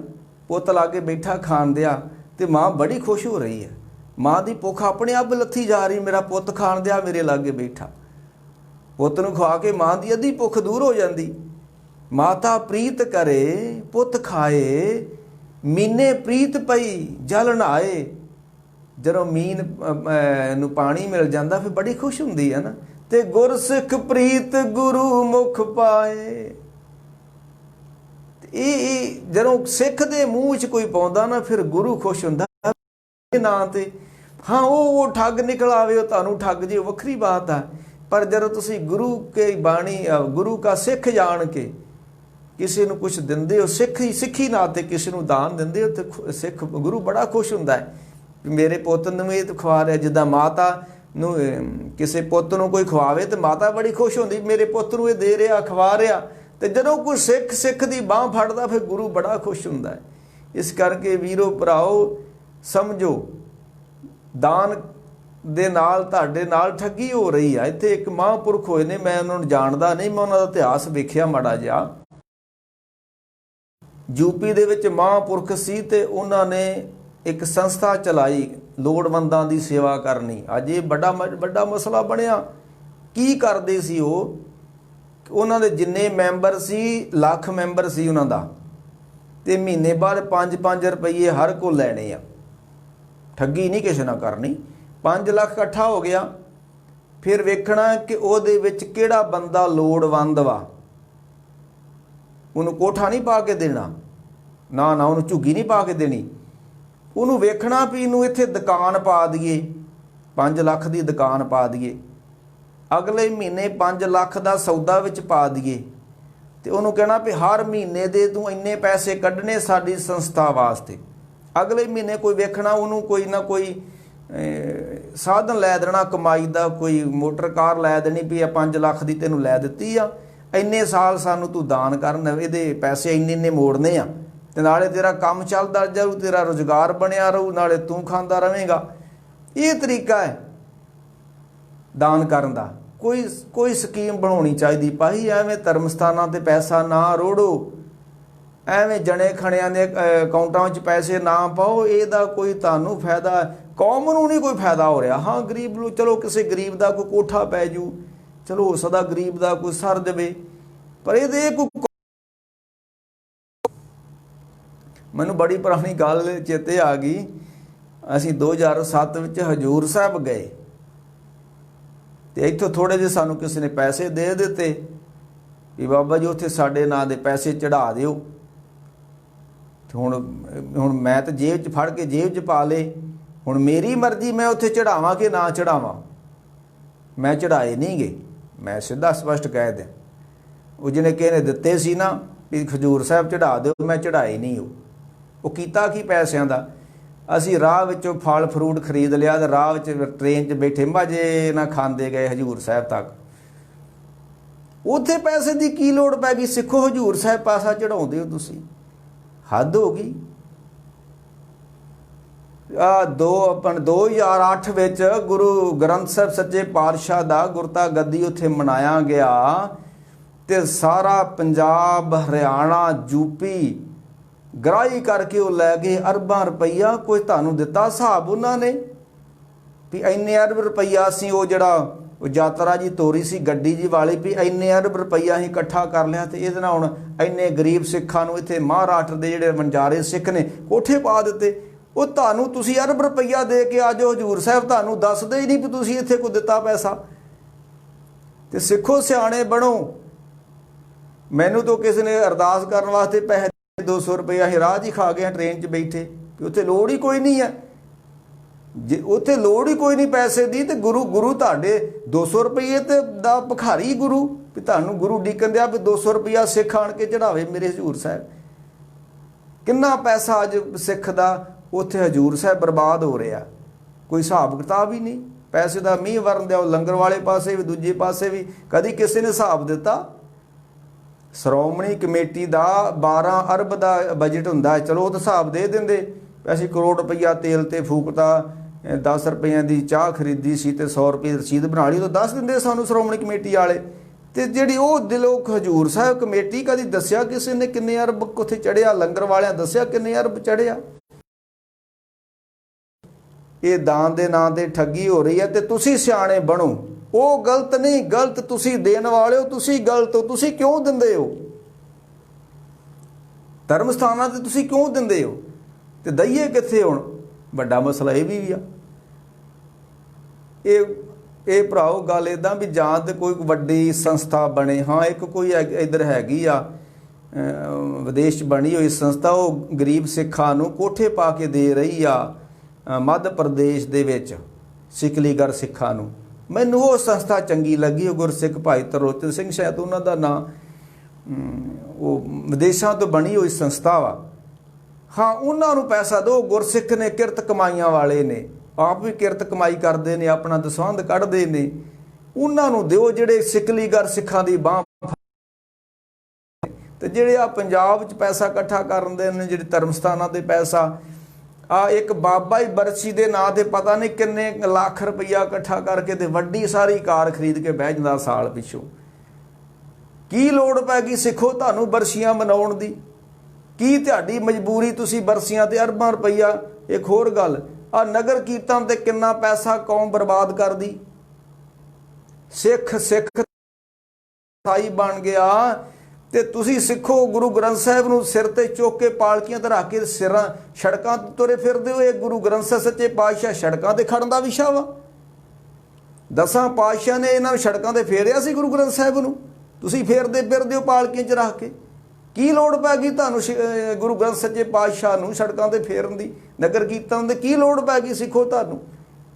ਪੁੱਤ ਲਾਗੇ ਬੈਠਾ ਖਾਣ ਦਿਆ, ਤੇ ਮਾਂ ਬੜੀ ਖੁਸ਼ ਹੋ ਰਹੀ ਹੈ। ਮਾਂ ਦੀ ਭੁੱਖ ਆਪਣੇ ਆਪ ਲੱਥੀ ਜਾ ਰਹੀ, ਮੇਰਾ ਪੁੱਤ ਖਾਣ ਦਿਆ ਮੇਰੇ ਲਾਗੇ ਬੈਠਾ। ਪੁੱਤ ਨੂੰ ਖਵਾ ਕੇ ਮਾਂ ਦੀ ਅੱਧੀ ਭੁੱਖ ਦੂਰ ਹੋ ਜਾਂਦੀ। ਮਾਤਾ ਪ੍ਰੀਤ ਕਰੇ ਪੁੱਤ ਖਾਏ, ਮੀਨੇ ਪ੍ਰੀਤ ਪਈ ਜਲ ਨਹਾਏ। ਜਦੋਂ ਮੀਨ ਨੂੰ ਪਾਣੀ ਮਿਲ ਜਾਂਦਾ ਫਿਰ ਬੜੀ ਖੁਸ਼ ਹੁੰਦੀ ਹੈ ਨਾ। ਤੇ ਗੁਰਸਿੱਖ ਪ੍ਰੀਤ ਗੁਰੂ ਮੁਖ ਪਾਏ। ਇਹ ਜਦੋਂ ਸਿੱਖ ਦੇ ਮੂੰਹ 'ਚ ਕੋਈ ਪਾਉਂਦਾ ਨਾ, ਫਿਰ ਗੁਰੂ ਖੁਸ਼ ਹੁੰਦਾ ਨਾਂ ਤੇ। ਹਾਂ ਉਹ ਠੱਗ ਨਿਕਲ ਆਵੇ, ਉਹ ਤੁਹਾਨੂੰ ਠੱਗ ਜੇ, ਵੱਖਰੀ ਬਾਤ ਆ। ਪਰ ਜਦੋਂ ਤੁਸੀਂ ਗੁਰੂ ਕੇ ਬਾਣੀ, ਗੁਰੂ ਕਾ ਸਿੱਖ ਜਾਣ ਕੇ ਕਿਸੇ ਨੂੰ ਕੁਛ ਦਿੰਦੇ ਹੋ, ਸਿੱਖੀ ਨਾਂ ਤੇ ਕਿਸੇ ਨੂੰ ਦਾਨ ਦਿੰਦੇ ਹੋ, ਤੇ ਸਿੱਖ ਗੁਰੂ ਬੜਾ ਖੁਸ਼ ਹੁੰਦਾ ਹੈ ਮੇਰੇ ਪੁੱਤ ਨੂੰ ਇਹ ਖਵਾ ਰਿਹਾ। ਜਿੱਦਾਂ ਮਾਤਾ ਨੂੰ ਕਿਸੇ ਪੁੱਤ ਨੂੰ ਕੋਈ ਖਵਾਵੇ ਤੇ ਮਾਤਾ ਬੜੀ ਖੁਸ਼ ਹੁੰਦੀ, ਮੇਰੇ ਪੁੱਤ ਨੂੰ ਇਹ ਦੇ ਰਿਹਾ, ਖਵਾ ਰਿਹਾ। ਤੇ ਜਦੋਂ ਕੋਈ ਸਿੱਖ ਦੀ ਬਾਂਹ ਫੜਦਾ ਫਿਰ ਗੁਰੂ ਬੜਾ ਖੁਸ਼ ਹੁੰਦਾ ਹੈ। ਇਸ ਕਰਕੇ ਵੀਰੋ ਭਰਾਓ ਸਮਝੋ, ਦਾਨ ਦੇ ਨਾਲ ਤੁਹਾਡੇ ਨਾਲ ਠੱਗੀ ਹੋ ਰਹੀ ਆ। ਇੱਥੇ ਇੱਕ ਮਹਾਂਪੁਰਖ ਹੋਏ ਨੇ, ਮੈਂ ਉਹਨਾਂ ਨੂੰ ਜਾਣਦਾ ਨਹੀਂ, ਮੈਂ ਉਹਨਾਂ ਦਾ ਇਤਿਹਾਸ ਵੇਖਿਆ ਮਾੜਾ ਜਿਹਾ। ਯੂਪੀ ਦੇ ਵਿੱਚ ਮਹਾਂਪੁਰਖ ਸੀ ਤੇ ਉਹਨਾਂ ਨੇ ਇੱਕ ਸੰਸਥਾ ਚਲਾਈ ਲੋੜਵੰਦਾਂ ਦੀ ਸੇਵਾ ਕਰਨੀ। ਅੱਜ ਇਹ ਵੱਡਾ ਮਸਲਾ ਬਣਿਆ। ਕੀ ਕਰਦੇ ਸੀ ਉਹ? ਉਹਨਾਂ ਦੇ ਜਿੰਨੇ ਮੈਂਬਰ ਸੀ, ਲੱਖ ਮੈਂਬਰ ਸੀ ਉਹਨਾਂ ਦਾ, ਤੇ ਮਹੀਨੇ ਬਾਅਦ 5-5 ਰੁਪਈਏ ਹਰ ਕੋਲ ਲੈਣੇ ਆ। ਠੱਗੀ ਨਹੀਂ ਕਿਸੇ ਨਾਲ ਕਰਨੀ। 5 ਲੱਖ ਇਕੱਠਾ ਹੋ ਗਿਆ, ਫਿਰ ਵੇਖਣਾ ਕਿ ਉਹਦੇ ਵਿੱਚ ਕਿਹੜਾ ਬੰਦਾ ਲੋੜਵੰਦ ਵਾ। ਉਹਨੂੰ ਕੋਠਾ ਨਹੀਂ ਪਾ ਕੇ ਦੇਣਾ, ਨਾ ਉਹਨੂੰ ਝੁੱਗੀ ਨਹੀਂ ਪਾ ਕੇ ਦੇਣੀ। ਉਹਨੂੰ ਵੇਖਣਾ ਵੀ ਇਹਨੂੰ ਇੱਥੇ ਦੁਕਾਨ ਪਾ ਦਈਏ, 5 ਲੱਖ ਦੀ ਦੁਕਾਨ ਪਾ ਦਈਏ, ਅਗਲੇ ਮਹੀਨੇ 5 ਲੱਖ ਦਾ ਸੌਦਾ ਵਿੱਚ ਪਾ ਦਈਏ। ਤੇ ਉਹਨੂੰ ਕਹਿਣਾ ਵੀ ਹਰ ਮਹੀਨੇ ਦੇ ਤੂੰ ਇੰਨੇ ਪੈਸੇ ਕੱਢਣੇ ਸਾਡੀ ਸੰਸਥਾ ਵਾਸਤੇ। ਅਗਲੇ ਮਹੀਨੇ ਕੋਈ ਵੇਖਣਾ ਉਹਨੂੰ ਕੋਈ ਨਾ ਕੋਈ ਸਾਧਨ ਲੈ ਦੇਣਾ ਕਮਾਈ ਦਾ, ਕੋਈ ਮੋਟਰ ਕਾਰ ਲੈ ਦੇਣੀ ਵੀ 5 ਲੱਖ ਦੀ ਤੈਨੂੰ ਲੈ ਦਿੱਤੀ ਆ, ਇੰਨੇ ਸਾਲ ਸਾਨੂੰ ਤੂੰ ਦਾਨ ਕਰਨ, ਇਹਦੇ ਪੈਸੇ ਇੰਨੇ ਮੋੜਨੇ ਆ, ਤੇ ਨਾਲੇ ਤੇਰਾ ਕੰਮ ਚੱਲਦਾ ਜਾਊ, ਤੇਰਾ ਰੁਜ਼ਗਾਰ ਬਣਿਆ ਰਹੂ, ਨਾਲੇ ਤੂੰ ਖਾਂਦਾ ਰਵੇਂਗਾ। ਇਹ ਤਰੀਕਾ ਹੈ ਦਾਨ ਕਰਨ ਦਾ। ਕੋਈ ਸਕੀਮ ਬਣਾਉਣੀ ਚਾਹੀਦੀ ਭਾਈ। ਐਵੇਂ ਧਰਮ ਸਥਾਨਾਂ 'ਤੇ ਪੈਸਾ ਨਾ ਰੋੜੋ, ਐਵੇਂ ਜਣੇ ਖਣਿਆਂ ਦੇ ਅਕਾਊਂਟਾਂ ਵਿੱਚ ਪੈਸੇ ਨਾ ਪਾਓ, ਇਹਦਾ ਕੋਈ ਤੁਹਾਨੂੰ ਫਾਇਦਾ, ਕੌਮ ਨੂੰ ਨਹੀਂ ਕੋਈ ਫਾਇਦਾ ਹੋ ਰਿਹਾ। ਹਾਂ ਗਰੀਬ ਨੂੰ, ਚਲੋ ਕਿਸੇ ਗਰੀਬ ਦਾ ਕੋਈ ਕੋਠਾ ਪੈ ਜੂ, ਚਲੋ ਹੋ ਸਕਦਾ ਗਰੀਬ ਦਾ ਕੋਈ ਸਰ ਦੇਵੇ, ਪਰ ਇਹਦੇ ਕੋਈ। ਮੈਨੂੰ ਬੜੀ ਪੁਰਾਣੀ ਗੱਲ ਚੇਤੇ ਆ ਗਈ। ਅਸੀਂ 2007 ਵਿੱਚ ਹਜੂਰ ਸਾਹਿਬ ਗਏ, ਤੇ ਇੱਥੋਂ ਥੋੜੇ ਜਿਹੇ ਸਾਨੂੰ ਕਿਸੇ ਨੇ ਪੈਸੇ ਦੇ ਦਿੱਤੇ ਵੀ ਬਾਬਾ ਜੀ ਉੱਥੇ ਸਾਡੇ ਨਾਂ ਦੇ ਪੈਸੇ ਚੜਾ ਦਿਓ। ਤੇ ਹੁਣ ਮੈਂ ਤਾਂ ਜੇਬ 'ਚ ਫੜ ਕੇ ਜੇਬ 'ਚ ਪਾ ਲਏ। ਹੁਣ ਮੇਰੀ ਮਰਜ਼ੀ, ਮੈਂ ਉੱਥੇ ਚੜਾਵਾਂ ਕਿ ਨਾ ਚੜਾਵਾਂ। ਮੈਂ ਚੜਾਏ ਨਹੀਂ ਗਏ, ਮੈਂ ਸਿੱਧਾ ਸਪਸ਼ਟ ਕਹਿ ਦਿਆਂ। ਉਹ ਜਿਹਨੇ ਕਿਸੇ ਨੇ ਦਿੱਤੇ ਸੀ ਨਾ ਵੀ ਹਜੂਰ ਸਾਹਿਬ ਚੜਾ ਦਿਓ, ਮੈਂ ਚੜਾਏ ਨਹੀਂ। ਉਹ ਕੀਤਾ ਕੀ ਪੈਸਿਆਂ ਦਾ। ਅਸੀਂ ਰਾਹ ਵਿੱਚੋਂ ਫਲ ਫਰੂਟ ਖਰੀਦ ਲਿਆ, ਤੇ ਰਾਹ ਵਿੱਚ ਟ੍ਰੇਨ 'ਚ ਬੈਠੇ ਮਜ਼ੇ ਨਾਲ ਖਾਂਦੇ ਗਏ ਹਜੂਰ ਸਾਹਿਬ ਤੱਕ। ਉੱਥੇ ਪੈਸੇ ਦੀ ਕੀ ਲੋੜ ਪੈ ਗਈ? ਸਿੱਖੋ, ਹਜੂਰ ਸਾਹਿਬ ਪੈਸਾ ਚੜਾਉਂਦੇ ਹੋ ਤੁਸੀਂ, ਹੱਦ ਹੋ ਗਈ। 2008 ਵਿੱਚ ਗੁਰੂ ਗ੍ਰੰਥ ਸਾਹਿਬ ਸੱਚੇ ਪਾਤਸ਼ਾਹ ਦਾ ਗੁਰਤਾ ਗੱਦੀ ਉੱਥੇ ਮਨਾਇਆ ਗਿਆ, ਤੇ ਸਾਰਾ ਪੰਜਾਬ, ਹਰਿਆਣਾ, ਯੂਪੀ ਗ੍ਰਾਹੀ ਕਰਕੇ ਉਹ ਲੈ ਗਏ ਅਰਬਾਂ ਰੁਪਈਆ। ਕੋਈ ਤੁਹਾਨੂੰ ਦਿੱਤਾ ਹਿਸਾਬ ਉਹਨਾਂ ਨੇ ਵੀ ਇੰਨੇ ਅਰਬ ਰੁਪਈਆ ਅਸੀਂ ਉਹ ਜਿਹੜਾ ਉਹ ਯਾਤਰਾ ਜੀ ਤੋਰੀ ਸੀ ਗੱਡੀ ਜੀ ਵਾਲੀ, ਵੀ ਇੰਨੇ ਅਰਬ ਰੁਪਈਆ ਅਸੀਂ ਇਕੱਠਾ ਕਰ ਲਿਆ, ਤੇ ਇਹਦੇ ਨਾਲ ਹੁਣ ਇੰਨੇ ਗਰੀਬ ਸਿੱਖਾਂ ਨੂੰ ਇੱਥੇ ਮਹਾਰਾਸ਼ਟਰ ਦੇ ਜਿਹੜੇ ਵਣਜਾਰੇ ਸਿੱਖ ਨੇ ਕੋਠੇ ਪਾ ਦਿੱਤੇ। ਉਹ ਤੁਹਾਨੂੰ, ਤੁਸੀਂ ਅਰਬ ਰੁਪਈਆ ਦੇ ਕੇ ਆ ਜਾਓ ਹਜੂਰ ਸਾਹਿਬ, ਤੁਹਾਨੂੰ ਦੱਸਦੇ ਹੀ ਨਹੀਂ ਵੀ ਤੁਸੀਂ ਇੱਥੇ ਕੋਈ ਦਿੱਤਾ ਪੈਸਾ। ਤੇ ਸਿੱਖੋ, ਸਿਆਣੇ ਬਣੋ। ਮੈਨੂੰ ਤਾਂ ਕਿਸੇ ਨੇ ਅਰਦਾਸ ਕਰਨ ਵਾਸਤੇ ਪੈਸੇ 200 ਰੁਪਇਆ ਅਸੀਂ ਰਾਹ 'ਚ ਹੀ ਖਾ ਗਏ, ਟ੍ਰੇਨ 'ਚ ਬੈਠੇ, ਵੀ ਉੱਥੇ ਲੋੜ ਹੀ ਕੋਈ ਨਹੀਂ ਹੈ। ਜੇ ਉੱਥੇ ਲੋੜ ਹੀ ਕੋਈ ਨਹੀਂ ਪੈਸੇ ਦੀ, ਤੇ ਗੁਰੂ ਤੁਹਾਡੇ 200 ਰੁਪਏ ਤੇ ਦਾ ਭਿਖਾਰੀ ਗੁਰੂ, ਵੀ ਤੁਹਾਨੂੰ ਗੁਰੂ ਡੀਕਨ ਦਿਆ ਵੀ 200 ਰੁਪਇਆ ਸਿੱਖ ਆਣ ਕੇ ਚੜਾਵੇ ਮੇਰੇ ਹਜੂਰ ਸਾਹਿਬ। ਕਿੰਨਾ ਪੈਸਾ ਅੱਜ ਸਿੱਖ ਦਾ ਉੱਥੇ ਹਜੂਰ ਸਾਹਿਬ ਬਰਬਾਦ ਹੋ ਰਿਹਾ, ਕੋਈ ਹਿਸਾਬ ਕਿਤਾਬ ਹੀ ਨਹੀਂ। ਪੈਸੇ ਦਾ ਮੀਂਹ ਵਰਨ ਦਿਆ, ਲੰਗਰ ਵਾਲੇ ਪਾਸੇ ਵੀ ਦੂਜੇ ਪਾਸੇ ਵੀ। ਕਦੀ ਕਿਸੇ ਨੇ ਹਿਸਾਬ ਦਿੱਤਾ? ਸ਼੍ਰੋਮਣੀ ਕਮੇਟੀ ਦਾ 12 ਅਰਬ ਦਾ ਬਜਟ ਹੁੰਦਾ, ਚਲੋ ਉਹ ਤਾਂ ਹਿਸਾਬ ਦੇ ਦਿੰਦੇ। ਅਸੀਂ ਕਰੋੜ ਰੁਪਈਆ ਤੇਲ ਤੇ ਫੂਕਤਾ, 10 ਰੁਪਈਆਂ ਦੀ ਚਾਹ ਖਰੀਦੀ ਸੀ ਤੇ 100 ਰੁਪਏ ਰਸੀਦ ਬਣਾ ਲਈ, ਉਹ ਤਾਂ ਦੱਸ ਦਿੰਦੇ ਸਾਨੂੰ ਸ਼੍ਰੋਮਣੀ ਕਮੇਟੀ ਵਾਲੇ। ਤੇ ਜਿਹੜੀ ਉਹ ਦਿਲੋਂ ਹਜੂਰ ਸਾਹਿਬ ਕਮੇਟੀ, ਕਦੀ ਦੱਸਿਆ ਕਿਸੇ ਨੇ ਕਿੰਨੇ ਅਰਬ ਉੱਥੇ ਚੜਿਆ? ਲੰਗਰ ਵਾਲਿਆਂ ਦੱਸਿਆ ਕਿੰਨੇ ਅਰਬ ਚੜਿਆ? ਇਹ ਦਾਨ ਦੇ ਨਾਂ ਤੇ ਠੱਗੀ ਹੋ ਰਹੀ ਹੈ, ਤੇ ਤੁਸੀਂ ਸਿਆਣੇ ਬਣੋ। ਉਹ ਗਲਤ ਨਹੀਂ, ਗਲਤ ਤੁਸੀਂ ਦੇਣ ਵਾਲੇ ਹੋ, ਤੁਸੀਂ ਗਲਤ ਹੋ। ਤੁਸੀਂ ਕਿਉਂ ਦਿੰਦੇ ਹੋ? ਧਰਮ ਸਥਾਨਾਂ ਤੇ ਤੁਸੀਂ ਕਿਉਂ ਦਿੰਦੇ ਹੋ? ਤੇ ਦਈਏ ਕਿੱਥੇ? ਹੁਣ ਵੱਡਾ ਮਸਲਾ ਇਹ ਵੀ ਆ। ਇਹ ਭਰਾਓ ਗੱਲ ਇੱਦਾਂ ਵੀ ਜਾਂ ਤੇ ਕੋਈ ਵੱਡੀ ਸੰਸਥਾ ਬਣੇ। ਹਾਂ, ਇੱਕ ਕੋਈ ਇੱਧਰ ਹੈਗੀ ਆ ਵਿਦੇਸ਼ 'ਚ ਬਣੀ ਹੋਈ ਸੰਸਥਾ, ਉਹ ਗਰੀਬ ਸਿੱਖਾਂ ਨੂੰ ਕੋਠੇ ਪਾ ਕੇ ਦੇ ਰਹੀ ਆ ਮੱਧ ਪ੍ਰਦੇਸ਼ ਦੇ ਵਿੱਚ, ਸਿਕਲੀਗਰ ਸਿੱਖਾਂ ਨੂੰ। ਮੈਨੂੰ ਉਹ ਸੰਸਥਾ ਚੰਗੀ ਲੱਗੀ। ਉਹ ਗੁਰਸਿੱਖ ਭਾਈ ਤਰਲੋਚਨ ਸਿੰਘ ਸ਼ਾਇਦ ਉਹਨਾਂ ਦਾ ਨਾਂ, ਉਹ ਵਿਦੇਸ਼ਾਂ ਤੋਂ ਬਣੀ ਹੋਈ ਸੰਸਥਾ ਵਾ। ਹਾਂ, ਉਹਨਾਂ ਨੂੰ ਪੈਸਾ ਦਿਓ। ਗੁਰਸਿੱਖ ਨੇ, ਕਿਰਤ ਕਮਾਈਆਂ ਵਾਲੇ ਨੇ, ਆਪ ਵੀ ਕਿਰਤ ਕਮਾਈ ਕਰਦੇ ਨੇ, ਆਪਣਾ ਦਸਵੰਧ ਕੱਢਦੇ ਨੇ। ਉਹਨਾਂ ਨੂੰ ਦਿਓ ਜਿਹੜੇ ਸਿਕਲੀਗਰ ਸਿੱਖਾਂ ਦੀ ਬਾਂਹ। ਤੇ ਜਿਹੜੇ ਆ ਪੰਜਾਬ 'ਚ ਪੈਸਾ ਇਕੱਠਾ ਕਰਦੇ ਨੇ, ਜਿਹੜੇ ਧਰਮ ਸਥਾਨਾਂ 'ਤੇ ਪੈਸਾ, ਆ ਇੱਕ ਬਾਬਾ ਹੀ ਬਰਛੀ ਦੇ ਨਾਂ ਤੇ ਪਤਾ ਨਹੀਂ ਕਿੰਨੇ ਲੱਖ ਰੁਪਈਆ ਇਕੱਠਾ ਕਰਕੇ ਤੇ ਵੱਡੀ ਸਾਰੀ ਕਾਰ ਖਰੀਦ ਕੇ ਬਹਿ ਜਾਂਦਾ ਸਾਲ ਪਿੱਛੋਂ। ਕੀ ਲੋੜ ਪੈ ਗਈ ਸਿੱਖੋ ਤੁਹਾਨੂੰ ਬਰਛੀਆਂ ਮਨਾਉਣ ਦੀ? ਕੀ ਤੁਹਾਡੀ ਮਜਬੂਰੀ? ਤੁਸੀਂ ਬਰਛੀਆਂ ਤੇ ਅਰਬਾਂ ਰੁਪਈਆ। ਇੱਕ ਹੋਰ ਗੱਲ, ਆ ਨਗਰ ਕੀਰਤਨ ਤੇ ਕਿੰਨਾ ਪੈਸਾ ਕੌਮ ਬਰਬਾਦ ਕਰਦੀ। ਸਿੱਖ ਸਾਈ ਬਣ ਗਿਆ, ਤੇ ਤੁਸੀਂ ਸਿੱਖੋ ਗੁਰੂ ਗ੍ਰੰਥ ਸਾਹਿਬ ਨੂੰ ਸਿਰ ਤੇ ਚੁੱਕ ਕੇ ਪਾਲਕੀਆਂ ਤੇ ਰੱਖ ਕੇ ਸਿਰਾਂ ਸੜਕਾਂ ਤੇ ਤੁਰੇ ਫਿਰਦੇ ਹੋ। ਇਹ ਗੁਰੂ ਗ੍ਰੰਥ ਸਾਹਿਬ ਸੱਚੇ ਪਾਤਸ਼ਾਹ ਸੜਕਾਂ ਤੇ ਖੜਨ ਦਾ ਵਿਸ਼ਾ ਵਾ। 10 ਪਾਤਸ਼ਾਹ ਨੇ ਇਹਨਾਂ ਸੜਕਾਂ ਤੇ ਫੇਰਿਆ ਸੀ ਗੁਰੂ ਗ੍ਰੰਥ ਸਾਹਿਬ ਨੂੰ, ਤੁਸੀਂ ਫੇਰਦੇ ਫਿਰਦੇ ਹੋ ਪਾਲਕੀਆਂ 'ਚ ਰੱਖ ਕੇ। ਕੀ ਲੋੜ ਪੈ ਗਈ ਤੁਹਾਨੂੰ ਗੁਰੂ ਗ੍ਰੰਥ ਸੱਚੇ ਪਾਤਸ਼ਾਹ ਨੂੰ ਸੜਕਾਂ ਤੇ ਫੇਰਨ ਦੀ, ਨਗਰ ਕੀਰਤਨ ਦੀ? ਕੀ ਲੋੜ ਪੈ ਗਈ ਸਿੱਖੋ ਤੁਹਾਨੂੰ?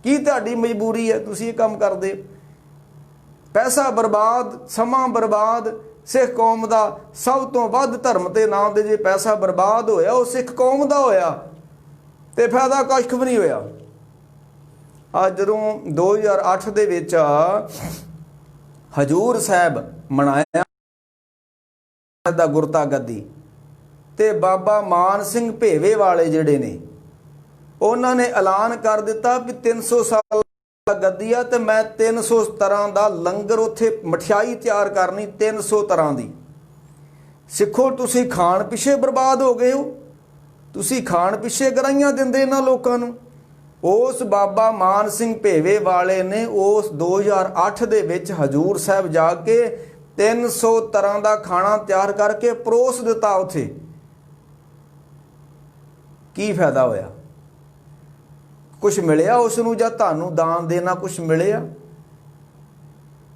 ਕੀ ਤੁਹਾਡੀ ਮਜਬੂਰੀ ਹੈ ਤੁਸੀਂ ਇਹ ਕੰਮ ਕਰਦੇ? ਪੈਸਾ ਬਰਬਾਦ, ਸਮਾਂ ਬਰਬਾਦ, सिख कौम का सब तो वध धर्म के नाम से जे पैसा बर्बाद होया वो सिख कौम का होया ते फायदा कख भी नहीं होया। अज जदों 2008 दे विच हजूर साहब मनाया दा गुरता गद्दी ते बाबा मान सिंह भेवे वाले जिहड़े ने उन्होंने ऐलान कर दिता भी 300 साल गद्दी आ ते मैं 300 तरह का लंगर उत्थे मठियाई तैयार करनी 300 तरह की। सिखो तुसी खाण पिछे बर्बाद हो गए हो, तुसी खाण पिछे गराइयां दिंदे इन्हां लोकां नूं। उस बाबा मान सिंह भेवे वाले ने उस 2008 दे विच हजूर साहब जाके 300 तरह का खाना तैयार करके परोस दिता। उत्थे की फायदा होया? कुछ मिलिया उसनूं जां तुहानूं दान देना कुछ मिलिया?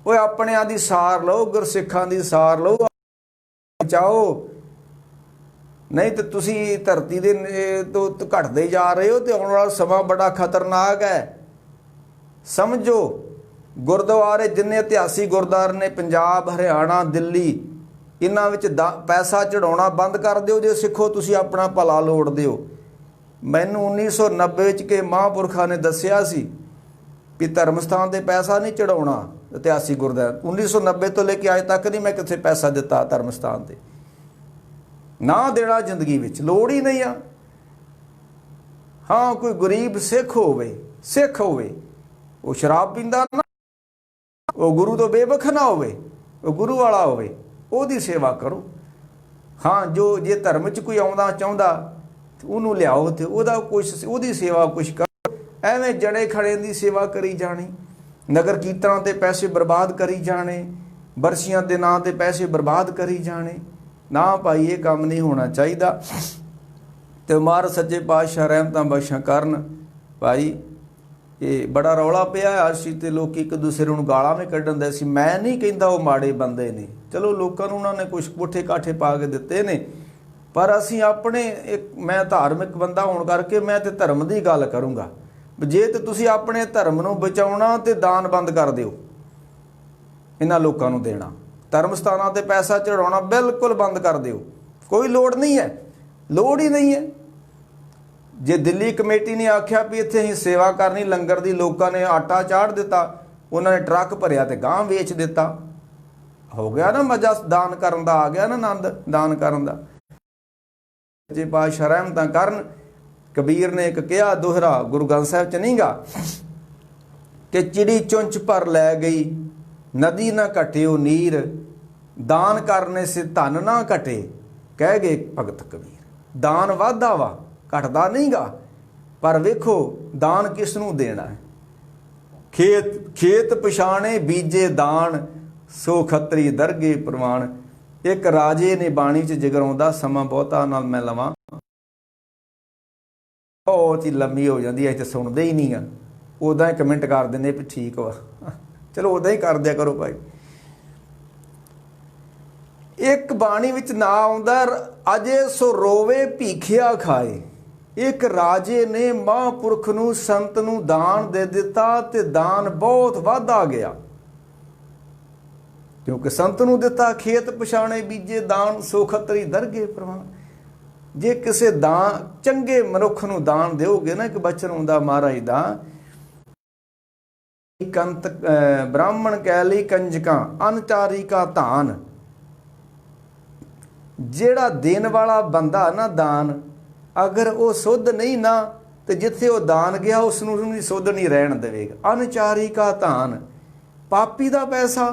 वो अपणिआं दी सार लो, गुरसिखां दी सार लो, बचाओ, नहीं तो तुसी धरती दे तो घटदे जा रहे हो तो आने वाला समा बड़ा खतरनाक है। समझो गुरुद्वारे जिन्ने इतिहासिक गुरुद्वारे ने पंजाब हरियाणा दिल्ली इन्हां विच पैसा चढ़ाउणा बंद कर दिओ जे सिखो तुसी अपना भला लोड़दे हो। मैनू 1990 के महापुरखा ने दसिया सी भी धर्म स्थान से पैसा नहीं चढ़ाना इतिहासिक गुरुद्वारा। 1990 तो लेके अज तक नहीं मैं कितने पैसा दिता धर्म स्थान से, ना देना जिंदगी विच लोड़ ही नहीं आ। हाँ कोई गरीब सिख होवे वो शराब पींदा ना, वो गुरु तो बेबख ना होवे, वो गुरु वाला होवे, ओदी सेवा करो। हाँ जो जे धर्म च कोई आउंदा चाहुंदा ਉਹਨੂੰ ਲਿਆਓ ਤੇ ਉਹਦਾ ਕੁਛ ਉਹਦੀ सेवा कुछ करो। ਐਵੇਂ जड़े खड़े की सेवा करी जानी, नगर कीर्तनां ते पैसे बर्बाद करी जाने, बरसियां के नां ते पैसे बर्बाद करी जाने। ना भाई ये काम नहीं होना चाहिए। तो महाराज सच्चे पातशाह रहमतां बख्शां करन। भाई ये बड़ा रौला पिया असी तो लोग एक दूसरे को गालां में कढ़न दे सी। मैं नहीं कहता वो माड़े बंदे ने, चलो लोगों को उन्होंने कुछ पुठे काठे पा के दिते ने, पर असी अपने एक मैं धार्मिक बंदा होने करके मैं तो धर्म की गल करूँगा। जे तो तुसी अपने धर्म नूं बचाउणा ते दान बंद कर दिओ, इन्हां लोकां नूं देना, धर्म स्थानां ते पैसा चढ़ाउणा बिल्कुल बंद कर दिओ। कोई लोड़ नहीं है, लोड़ ही नहीं है। जे दिल्ली कमेटी ने आख्या भी इत्थे असीं सेवा करनी लंगर दी, लोकां ने आटा चाढ़ दिता, उन्होंने ट्रक भरिया ते गांह वेच दिता, हो गया ना मजा दान करन दा, आ गया ना आनंद दान करन दा। जे पातशाह रहमतां करन। कबीर ने एक कहा दोहरा गुरु ग्रंथ साहिब च नहीं गा कि चिड़ी चुंच पर लै गई नदी ना घटियो नीर, दान करने से धन ना घटे, कह गए भगत कबीर। दान वाधा वा, घटदा नहीं गा, पर वेखो दान किस नूं देना है। खेत खेत पछाणे बीजे दान, सो खतरी दरगे प्रवान। एक राजे ने बाणी च जगराउंदा, समा बहुता नाल मैं लवां, बहुत ही लंबी हो जाती है, तो सुनते ही नहीं। उदा ही कमेंट कर देंगे भी ठीक वा, चलो उदा ही कर दिया करो भाई। एक बाणी विच ना आउंदा अजे सो रोवे भीखिया खाए। एक राजे ने महापुरख नूं संत नूं दान दे दिता ते दान बहुत वध आ गया, क्योंकि संत नूं दिता। खेत पछाणे बीजे दान, सो खतरी दरगे प्रवान। जे किसी दान चंगे मनुख नूं दान दोगे ना, एक बचन हुंदा महाराज दा, कंत ब्राह्मण कैली कंजकां अनचारी का धान। जेड़ा देन वाला बंदा ना दान, अगर वो सुध नहीं ना तो जिथे वो दान गया उसनूं भी सुध नहीं रहन देवेगा। अनचारी का धान, पापी का पैसा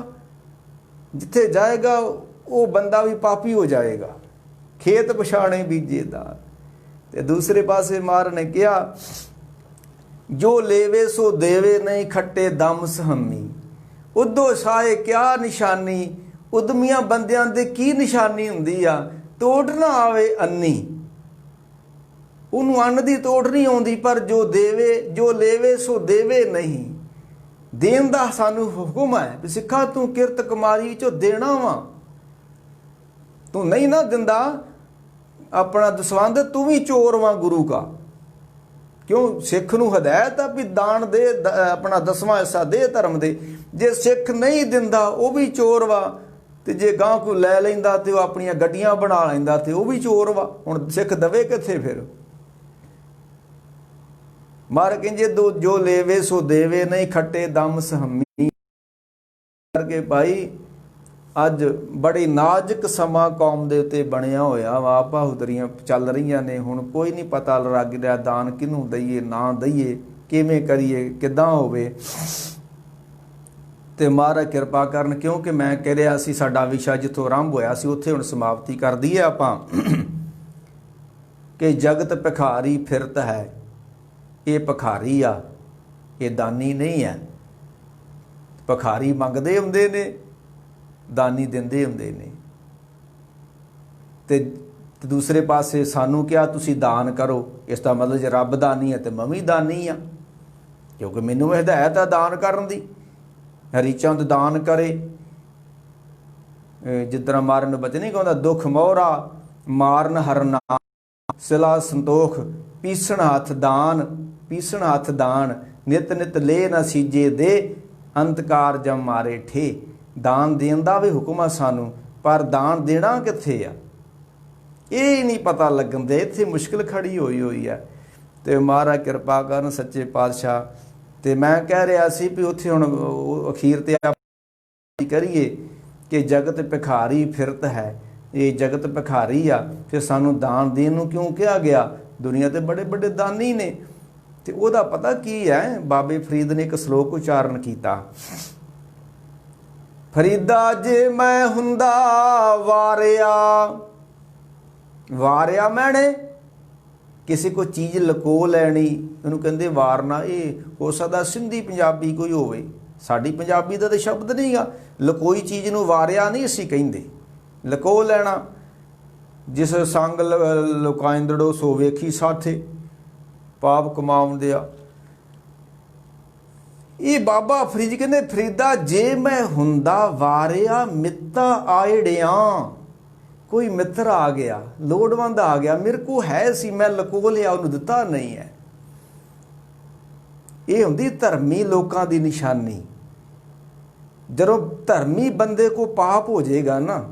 जिथे जाएगा वो बंदा भी पापी हो जाएगा। खेत पछाणे बीजे दान। ते दूसरे पासे मार ने कहा जो लेवे सो देवे नहीं, खट्टे दम सहमी। उदो साए क्या निशानी, उदमिया बंदियां दे की निशानी हुंदी आ, तोड़ ना आवे अन्नी। उन्होंने अन्न की तोड़ नहीं आती, पर जो देवे जो लेवे सो देवे नहीं। देन का सानू हुक्म है भी सिखा तू किरत कमारी चो देना वा, तू नहीं ना दिंदा अपना दसवंध, तू भी चोर वा गुरु का। क्यों सिख नूं हदायत है भी दान दे, अपना 10वां हिस्सा दे धर्म दे। जे सिख नहीं दिंदा वो भी चोर वा, ਤੇ ਜੇ ਗਾਂ ਕੋਈ ਲੈ ਲੈਂਦਾ ਤੇ ਉਹ ਆਪਣੀਆਂ ਗੱਡੀਆਂ ਬਣਾ ਲੈਂਦਾ ਤੇ ਉਹ ਵੀ ਚੋਰ ਵਾ। ਹੁਣ ਸਿੱਖ ਦਵੇ ਕਿੱਥੇ ਫਿਰ? ਮਹਾਰਾਜ ਕਹਿੰਦੇ ਜੋ ਲੇਵੇ ਸੋ ਦੇਵੇ, ਨਹੀਂ ਖੱਟੇ ਦਮ ਸਹਮੀ। ਕਰਕੇ ਭਾਈ ਅੱਜ ਬੜੀ ਨਾਜ਼ੁਕ ਸਮਾਂ ਕੌਮ ਦੇ ਉੱਤੇ ਬਣਿਆ ਹੋਇਆ ਵਾ। ਬਹਾਦਰੀਆਂ ਚੱਲ ਰਹੀਆਂ ਨੇ, ਹੁਣ ਕੋਈ ਨਹੀਂ ਪਤਾ ਲੱਗ ਰਿਹਾ ਦਾਨ ਕਿਹਨੂੰ ਦਈਏ ਨਾ ਦਈਏ, ਕਿਵੇਂ ਕਰੀਏ, ਕਿੱਦਾਂ ਹੋਵੇ। ਤੇ ਮਹਾਰਾਜ ਕਿਰਪਾ ਕਰਨ, ਕਿਉਂਕਿ ਮੈਂ ਕਹਿ ਰਿਹਾ ਸੀ ਸਾਡਾ ਵਿਸ਼ਾ ਜਿੱਥੋਂ ਆਰੰਭ ਹੋਇਆ ਸੀ ਉੱਥੇ ਹੁਣ ਸਮਾਪਤੀ ਕਰ ਦਈਏ ਆਪਾਂ ਕਿ ਜਗਤ ਭਿਖਾਰੀ ਫਿਰਤ ਹੈ। ਇਹ ਭਿਖਾਰੀ ਆ, ਇਹ ਦਾਨੀ ਨਹੀਂ ਹੈ। ਭਿਖਾਰੀ ਮੰਗਦੇ ਹੁੰਦੇ ਨੇ, ਦਾਨੀ ਦਿੰਦੇ ਹੁੰਦੇ ਨੇ। ਤੇ ਦੂਸਰੇ ਪਾਸੇ ਸਾਨੂੰ ਕਿਹਾ ਤੁਸੀਂ ਦਾਨ ਕਰੋ। ਇਸ ਦਾ ਮਤਲਬ ਜੇ ਰੱਬ ਦਾਨੀ ਹੈ ਤੇ ਮੈਂ ਵੀ ਦਾਨੀ ਆ, ਕਿਉਂਕਿ ਮੈਨੂੰ ਹਦਾਇਤ ਆ ਦਾਨ ਕਰਨ ਦੀ। ਹਰੀਚੰਦ ਦਾਨ ਕਰੇ, ਜਿਸ ਤਰ੍ਹਾਂ ਮਾਰਨ ਨੂੰ ਬਚਨ ਨਹੀਂ ਕਹਿੰਦਾ, ਦੁੱਖ ਮੋਹਰਾ ਮਾਰਨ ਹਰਨਾ ਸਿਲਾ ਸੰਤੋਖ, ਪੀਸਣ ਹੱਥ ਦਾਨ, ਪੀਸਣ ਹੱਥ ਦਾਨ, ਨਿਤ ਨਿਤ ਲੈ ਨਾ ਸੀਜੇ ਦੇ, ਅੰਤਕਾਰ ਜਮ ਮਾਰੇ ਠੇ। ਦਾਨ ਦੇਣ ਦਾ ਵੀ ਹੁਕਮ ਆ ਸਾਨੂੰ, ਪਰ ਦਾਨ ਦੇਣਾ ਕਿੱਥੇ ਆ ਇਹ ਨਹੀਂ ਪਤਾ ਲੱਗਣ ਦੇ। ਇੱਥੇ ਮੁਸ਼ਕਿਲ ਖੜੀ ਹੋਈ ਆ। ਤੇ ਮਹਾਰਾਜ ਕਿਰਪਾ ਕਰਨ ਸੱਚੇ ਪਾਤਸ਼ਾਹ। ਤੇ ਮੈਂ ਕਹਿ ਰਿਹਾ ਸੀ ਵੀ ਉੱਥੇ ਹੁਣ ਅਖੀਰ ਤੇ ਕਰੀਏ ਕਿ ਜਗਤ ਭਿਖਾਰੀ ਫਿਰਤ ਹੈ। ਇਹ ਜਗਤ ਭਿਖਾਰੀ ਆ, ਫਿਰ ਸਾਨੂੰ ਦਾਨ ਦੇਣ ਨੂੰ ਕਿਉਂ ਕਿਹਾ ਗਿਆ? ਦੁਨੀਆ ਤੇ ਬੜੇ ਬੜੇ ਦਾਨੀ ਨੇ। ਤੇ ਉਹਦਾ ਪਤਾ ਕੀ ਹੈ? ਬਾਬੇ ਫਰੀਦ ਨੇ ਇੱਕ ਸ਼ਲੋਕ ਉਚਾਰਨ ਕੀਤਾ, ਫਰੀਦਾ ਜੇ ਮੈਂ ਹੁੰਦਾ ਵਾਰਿਆ। ਵਾਰਿਆ ਮੈਨੇ ਕਿਸੇ ਕੋਈ ਚੀਜ਼ ਲਕੋ ਲੈਣੀ, ਇਹਨੂੰ ਕਹਿੰਦੇ ਵਾਰਨਾ। ਇਹ ਹੋ ਸਕਦਾ ਸਿੰਧੀ ਪੰਜਾਬੀ ਕੋਈ ਹੋਵੇ, ਸਾਡੀ ਪੰਜਾਬੀ ਦਾ ਤਾਂ ਸ਼ਬਦ ਨਹੀਂ ਗਾ। ਲਕੋਈ ਚੀਜ਼ ਨੂੰ ਵਾਰਿਆ ਨਹੀਂ ਅਸੀਂ ਕਹਿੰਦੇ, ਲਕੋ ਲੈਣਾ। ਜਿਸ ਸੰਗ ਲੁਕਾਇੰਦੜੋ ਸੋ ਵੇਖੀ ਸਾਥੇ, ਪਾਪ ਕਮਾਉਂਦੇ ਆ। ਇਹ ਬਾਬਾ ਫਰੀਦ ਕਹਿੰਦੇ ਫਰੀਦਾ ਜੇ ਮੈਂ ਹੁੰਦਾ ਵਾਰਿਆ ਮਿੱਤਾ ਆਇੜਿਆਂ। ਕੋਈ ਮਿੱਤਰ ਆ ਗਿਆ, ਲੋੜਵੰਦ ਆ ਗਿਆ, ਮੇਰੇ ਕੋਲ ਹੈ ਸੀ, ਮੈਂ ਲਕੋ ਲਿਆ, ਉਹਨੂੰ ਦਿੱਤਾ ਨਹੀਂ ਹੈ। ਇਹ ਹੁੰਦੀ ਧਰਮੀ ਲੋਕਾਂ ਦੀ ਨਿਸ਼ਾਨੀ। ਜਦੋਂ ਧਰਮੀ ਬੰਦੇ ਕੋ ਪਾਪ ਹੋ ਜਾਏਗਾ ਨਾ,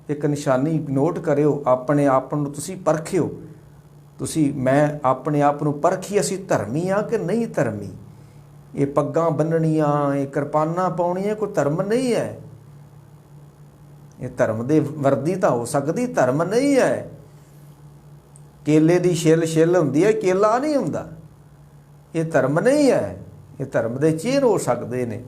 ਇੱਕ ਨਿਸ਼ਾਨੀ ਨੋਟ ਕਰਿਓ, ਆਪਣੇ ਆਪ ਨੂੰ ਤੁਸੀਂ ਪਰਖਿਓ। ਤੁਸੀਂ ਮੈਂ ਆਪਣੇ ਆਪ ਨੂੰ ਪਰਖੀ, ਅਸੀਂ ਧਰਮੀ ਆ ਕਿ ਨਹੀਂ ਧਰਮੀ। ਇਹ ਪੱਗਾਂ ਬੰਨਣੀਆਂ, ਇਹ ਕਿਰਪਾਨਾਂ ਪਾਉਣੀਆਂ ਕੋਈ ਧਰਮ ਨਹੀਂ ਹੈ। ਇਹ ਧਰਮ ਦੇ ਵਰਦੀ ਤਾਂ ਹੋ ਸਕਦੀ, ਧਰਮ ਨਹੀਂ ਹੈ। ਕੇਲੇ ਦੀ ਛਿੱਲ ਹੁੰਦੀ ਹੈ, ਕੇਲਾ ਨਹੀਂ ਹੁੰਦਾ। ਇਹ ਧਰਮ ਨਹੀਂ ਹੈ। ਇਹ ਧਰਮ ਦੇ ਚਿੰਨ੍ਹ ਹੋ ਸਕਦੇ ਨੇ।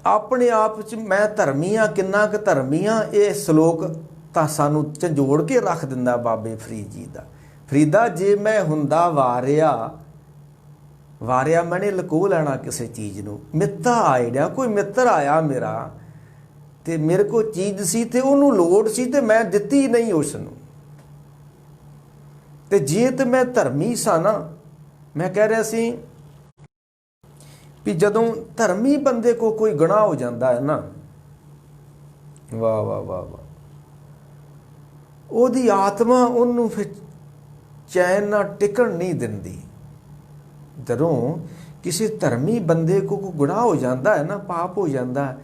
ਆਪਣੇ ਆਪ 'ਚ ਮੈਂ ਧਰਮੀ ਹਾਂ, ਕਿੰਨਾ ਕੁ ਧਰਮੀ ਹਾਂ, ਇਹ ਸ਼ਲੋਕ ਤਾਂ ਸਾਨੂੰ ਝੰਜੋੜ ਕੇ ਰੱਖ ਦਿੰਦਾ ਬਾਬੇ ਫਰੀਦ ਜੀ ਦਾ। ਫਰੀਦਾ ਜੇ ਮੈਂ ਹੁੰਦਾ ਵਾਰਿਆ, ਵਾਰਿਆ ਮੈਨੇ ਲਕੋ ਲੈਣਾ ਕਿਸੇ ਚੀਜ਼ ਨੂੰ। ਮਿੱਤਾ ਆਇੜਿਆ, ਕੋਈ ਮਿੱਤਰ ਆਇਆ ਮੇਰਾ ਤੇ ਮੇਰੇ ਕੋਲ ਚੀਜ਼ ਸੀ ਤੇ ਉਹਨੂੰ ਲੋੜ ਸੀ ਤੇ ਮੈਂ ਦਿੱਤੀ ਨਹੀਂ ਉਸ ਨੂੰ। ਤੇ ਜੇ ਤੇ ਮੈਂ ਧਰਮੀ ਸਾਂ ਨਾ, ਮੈਂ ਕਹਿ ਰਿਹਾ ਸੀ ਵੀ ਜਦੋਂ ਧਰਮੀ ਬੰਦੇ ਕੋ ਕੋਈ ਗੁਨਾਹ ਹੋ ਜਾਂਦਾ ਹੈ ਨਾ, ਵਾਹ ਵਾਹ ਵਾਹ ਵਾਹ, ਉਹਦੀ ਆਤਮਾ ਉਹਨੂੰ ਫਿਰ ਚੈਨ ਨਾਲ ਟਿਕਣ ਨਹੀਂ ਦਿੰਦੀ। ਜਦੋਂ ਕਿਸੇ ਧਰਮੀ ਬੰਦੇ ਕੋ ਕੋਈ ਗੁਨਾਹ ਹੋ ਜਾਂਦਾ ਹੈ ਨਾ, ਪਾਪ ਹੋ ਜਾਂਦਾ ਹੈ,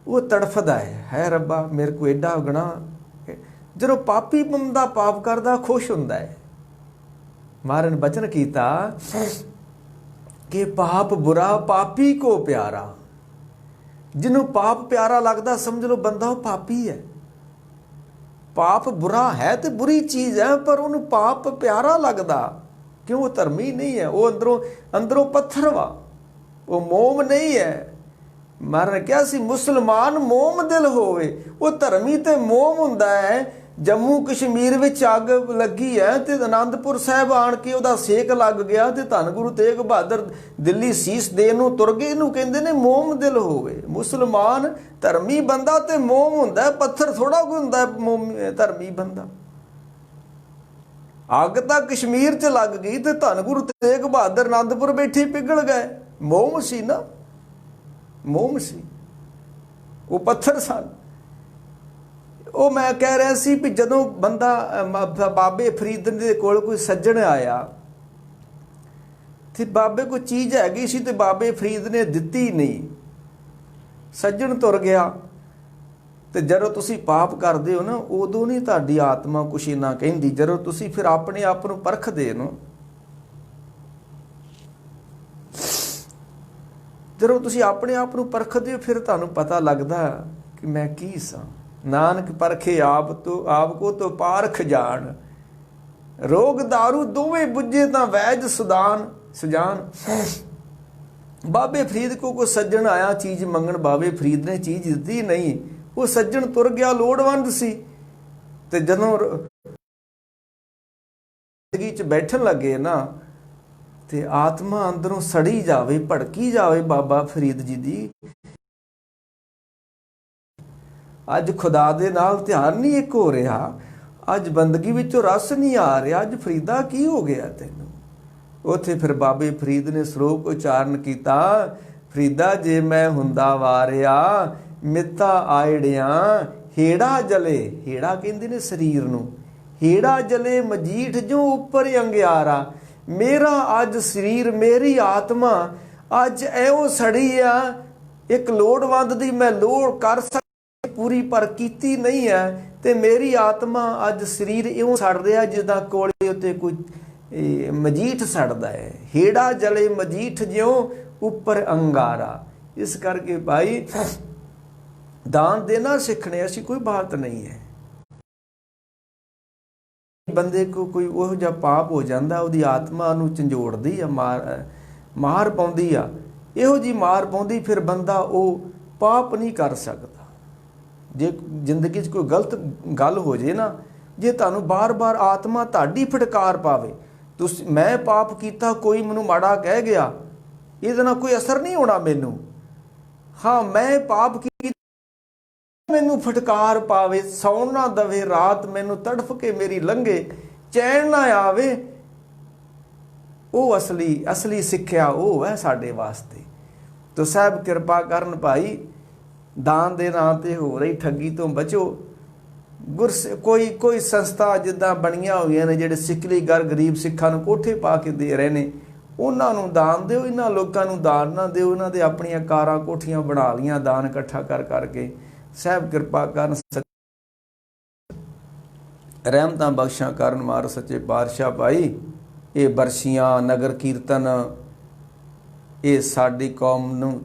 ਉਹ ਤੜਫਦਾ ਹੈ ਰੱਬਾ ਮੇਰੇ ਕੋ ਐਡਾ ਗੁਨਾਹ। ਜਦੋਂ ਪਾਪੀ ਬੰਦਾ ਪਾਪ ਕਰਦਾ ਖੁਸ਼ ਹੁੰਦਾ ਹੈ। ਮਹਾਰਾਜ ਨੇ ਬਚਨ ਕੀਤਾ ਕਿ ਪਾਪ ਬੁਰਾ ਪਾਪੀ ਕੋ ਪਿਆਰਾ। ਜਿਹਨੂੰ ਪਾਪ ਪਿਆਰਾ ਲੱਗਦਾ ਸਮਝ ਲਓ ਬੰਦਾ ਉਹ ਪਾਪੀ ਹੈ। ਪਾਪ ਬੁਰਾ ਹੈ ਤੇ ਬੁਰੀ ਚੀਜ਼ ਹੈ, ਪਰ ਉਹਨੂੰ ਪਾਪ ਪਿਆਰਾ ਲੱਗਦਾ ਕਿਉਂ? ਉਹ ਧਰਮੀ ਨਹੀਂ ਹੈ, ਉਹ ਅੰਦਰੋਂ ਪੱਥਰ ਵਾ, ਉਹ ਮੋਮ ਨਹੀਂ ਹੈ। ਮਹਾਰਾਜ ਨੇ ਕਿਹਾ ਸੀ ਮੁਸਲਮਾਨ ਮੋਮ ਦਿਲ ਹੋਵੇ। ਉਹ ਧਰਮੀ ਤੇ ਮੋਮ ਹੁੰਦਾ ਹੈ। ਜੰਮੂ ਕਸ਼ਮੀਰ ਵਿੱਚ ਅੱਗ ਲੱਗੀ ਹੈ ਤੇ ਅਨੰਦਪੁਰ ਸਾਹਿਬ ਆਣ ਕੇ ਉਹਦਾ ਸੇਕ ਲੱਗ ਗਿਆ ਤੇ ਧੰਨ ਗੁਰੂ ਤੇਗ ਬਹਾਦਰ ਦਿੱਲੀ ਸੀਸ ਦੇਣ ਨੂੰ ਤੁਰ ਗਏ। ਇਹਨੂੰ ਕਹਿੰਦੇ ਨੇ ਮੋਮ ਦਿਲ ਹੋਵੇ। ਮੁਸਲਮਾਨ ਧਰਮੀ ਬੰਦਾ ਤੇ ਮੋਮ ਹੁੰਦਾ, ਪੱਥਰ ਥੋੜਾ ਕੋਈ ਹੁੰਦਾ ਧਰਮੀ ਬੰਦਾ। ਅੱਗ ਤਾਂ ਕਸ਼ਮੀਰ 'ਚ ਲੱਗ ਗਈ ਤੇ ਧੰਨ ਗੁਰੂ ਤੇਗ ਬਹਾਦਰ ਅਨੰਦਪੁਰ ਬੈਠੇ ਪਿਘਲ ਗਏ। ਮੋਮ ਸੀ ਨਾ, ਮੋਮ ਸੀ, ਉਹ ਪੱਥਰ ਸਨ। ਉਹ ਮੈਂ ਕਹਿ ਰਿਹਾ ਸੀ ਵੀ ਜਦੋਂ ਬੰਦਾ ਬਾਬੇ ਫਰੀਦ ਦੇ ਕੋਲ ਕੋਈ ਸੱਜਣ ਆਇਆ ਤੇ ਬਾਬੇ ਕੋਲ ਚੀਜ਼ ਹੈਗੀ ਸੀ ਤੇ ਬਾਬੇ ਫਰੀਦ ਨੇ ਦਿੱਤੀ ਨਹੀਂ। ਸੱਜਣ ਤੁਰ ਗਿਆ। ਤੇ ਜਦੋਂ ਤੁਸੀਂ ਪਾਪ ਕਰਦੇ ਹੋ ਨਾ, ਉਦੋਂ ਨਹੀਂ ਤੁਹਾਡੀ ਆਤਮਾ ਕੁਛ ਇੰਨਾ ਕਹਿੰਦੀ, ਜਦੋਂ ਤੁਸੀਂ ਫਿਰ ਆਪਣੇ ਆਪ ਨੂੰ ਪਰਖਦੇ ਹੋ, ਜਦੋਂ ਤੁਸੀਂ ਆਪਣੇ ਆਪ ਨੂੰ ਪਰਖਦੇ ਹੋ, ਫਿਰ ਤੁਹਾਨੂੰ ਪਤਾ ਲੱਗਦਾ ਕਿ ਮੈਂ ਕੀ ਸਾਂ। ਨਾਨਕ ਪਰਖੇ ਆਪ ਕੋ ਤੋ ਪਾਰਖ ਜਾਣ, ਰੋਗ ਦਾਰੂ ਦੋਵੇਂ ਬੁੱਝੇ ਤਾਂ ਵੈਦ ਸੁਜਾਨ। ਬਾਬੇ ਫਰੀਦ ਕੋ ਸੱਜਣ ਆਇਆ ਚੀਜ਼ ਮੰਗਣ, ਬਾਬੇ ਫਰੀਦ ਨੇ ਚੀਜ਼ ਦਿੱਤੀ ਨਹੀਂ। ਉਹ ਸੱਜਣ ਤੁਰ ਗਿਆ, ਲੋੜਵੰਦ ਸੀ। ਤੇ ਜਦੋਂ ਜ਼ਿੰਦਗੀ 'ਚ ਬੈਠਣ ਲੱਗੇ ਨਾ, ਤੇ ਆਤਮਾ ਅੰਦਰੋਂ ਸੜੀ ਜਾਵੇ, ਭੜਕੀ ਜਾਵੇ ਬਾਬਾ ਫਰੀਦ ਜੀ ਦੀ। ਅੱਜ ਖੁਦਾ ਦੇ ਨਾਲ ਧਿਆਨ ਨਹੀਂ ਇੱਕ ਹੋ ਰਿਹਾ, ਅੱਜ ਬੰਦਗੀ ਵਿੱਚੋਂ ਰਸ ਨਹੀਂ ਆ ਰਿਹਾ। ਅੱਜ ਫਰੀਦਾ ਕੀ ਹੋ ਗਿਆ ਤੈਨੂੰ? ਉੱਥੇ ਫਿਰ ਬਾਬੇ ਫਰੀਦ ਨੇ ਸ਼ਲੋਕ ਉਚਾਰਨ ਕੀਤਾ, ਫਰੀਦਾ ਜੇ ਮੈਂ ਹੁੰਦਾ ਵਾਰਿਆ ਮਿੱਤਾ ਆਇੜਿਆਂ, ਹੇੜਾ ਜਲੇ। ਹੇੜਾ ਕਹਿੰਦੇ ਨੇ ਸਰੀਰ ਨੂੰ। ਹੇੜਾ ਜਲੇ ਮਜੀਠ ਜੋ ਉੱਪਰ ਅੰਗਿਆਰਾ। ਮੇਰਾ ਅੱਜ ਸਰੀਰ, ਮੇਰੀ ਆਤਮਾ ਅੱਜ ਐਉਂ ਸੜੀ ਆ, ਇੱਕ ਲੋੜਵੰਦ ਦੀ ਮੈਂ ਲੋੜ ਕਰ ਸਕਦੀ ਪੂਰੀ, ਪਰ ਕੀਤੀ ਨਹੀਂ ਹੈ। ਤੇ ਮੇਰੀ ਆਤਮਾ ਅੱਜ ਸਰੀਰ ਇਉਂ ਸੜ ਰਿਹਾ ਜਿੱਦਾਂ ਕੋਲੇ ਉੱਤੇ ਕੋਈ ਮਜੀਠ ਸੜਦਾ ਹੈ। ਹੇੜਾ ਜਲੇ ਮਜੀਠ ਜਿਉਂ ਉੱਪਰ ਅੰਗਾਰਾ। ਇਸ ਕਰਕੇ ਭਾਈ ਦਾਨ ਦੇਣਾ ਸਿੱਖਣੇ, ਅਸੀਂ ਕੋਈ ਬਾਤ ਨਹੀਂ ਹੈ। ਬੰਦੇ ਕੋ ਕੋਈ ਉਹੋ ਜਿਹਾ ਪਾਪ ਹੋ ਜਾਂਦਾ, ਉਹਦੀ ਆਤਮਾ ਨੂੰ ਝੰਜੋੜਦੀ ਆ, ਮਾਰ ਪਾਉਂਦੀ ਆ। ਇਹੋ ਜਿਹੀ ਮਾਰ ਪਾਉਂਦੀ, ਫਿਰ ਬੰਦਾ ਉਹ ਪਾਪ ਨਹੀਂ ਕਰ ਸਕਦਾ। ਜੇ ਜ਼ਿੰਦਗੀ 'ਚ ਕੋਈ ਗਲਤ ਗੱਲ ਹੋ ਜੇ ਨਾ, ਜੇ ਤੁਹਾਨੂੰ ਬਾਰ-ਬਾਰ ਆਤਮਾ ਤੁਹਾਡੀ ਫਟਕਾਰ ਪਾਵੇ, ਤੁਸੀਂ ਮੈਂ ਪਾਪ ਕੀਤਾ, ਕੋਈ ਮੈਨੂੰ ਮਾੜਾ ਕਹਿ ਗਿਆ, ਇਹਦੇ ਨਾਲ ਕੋਈ ਅਸਰ ਨਹੀਂ ਹੋਣਾ ਮੈਨੂੰ। ਹਾਂ, ਮੈਂ ਪਾਪ ਕੀਤਾ, ਮੈਨੂੰ ਫਟਕਾਰ ਪਾਵੇ, ਸੌਣ ਨਾ ਦਵੇ ਰਾਤ, ਮੈਨੂੰ ਤੜਫ ਕੇ ਮੇਰੀ ਲੰਘੇ, ਚੈਨ ਨਾ ਆਵੇ। ਉਹ ਅਸਲੀ ਸਿੱਖਿਆ ਉਹ ਹੈ ਸਾਡੇ ਵਾਸਤੇ। ਤੋ ਸਾਹਿਬ ਕਿਰਪਾ ਕਰਨ ਭਾਈ, ਦਾਨ ਦੇ ਨਾਂ ਤੇ ਹੋ ਰਹੀ ਠੱਗੀ ਤੋਂ ਬਚੋ। ਕੋਈ ਸੰਸਥਾ ਜਿੱਦਾਂ ਬਣੀਆਂ ਹੋਈਆਂ ਨੇ, ਜਿਹੜੇ ਸਿੱਕਲੀ ਗਰੀਬ ਸਿੱਖਾਂ ਨੂੰ ਕੋਠੇ ਪਾ ਕੇ ਦੇ ਰਹੇ ਨੇ, ਉਹਨਾਂ ਨੂੰ ਦਾਨ ਦਿਓ। ਇਹਨਾਂ ਲੋਕਾਂ ਨੂੰ ਦਾਨ ਨਾ ਦਿਓ। ਇਹਨਾਂ ਦੇ ਆਪਣੀਆਂ ਕਾਰਾਂ ਕੋਠੀਆਂ ਬਣਾ ਲਈਆਂ ਦਾਨ ਇਕੱਠਾ ਕਰਕੇ। ਸਾਹਿਬ ਕਿਰਪਾ ਕਰਨ, ਰਹਿਮਤਾਂ ਬਖਸ਼ਾਂ ਕਰਨ ਮਾਰ ਸੱਚੇ ਪਾਤਸ਼ਾਹ ਭਾਈ। ਇਹ ਬਰਸ਼ੀਆਂ, ਨਗਰ ਕੀਰਤਨ, ਇਹ ਸਾਡੀ ਕੌਮ ਨੂੰ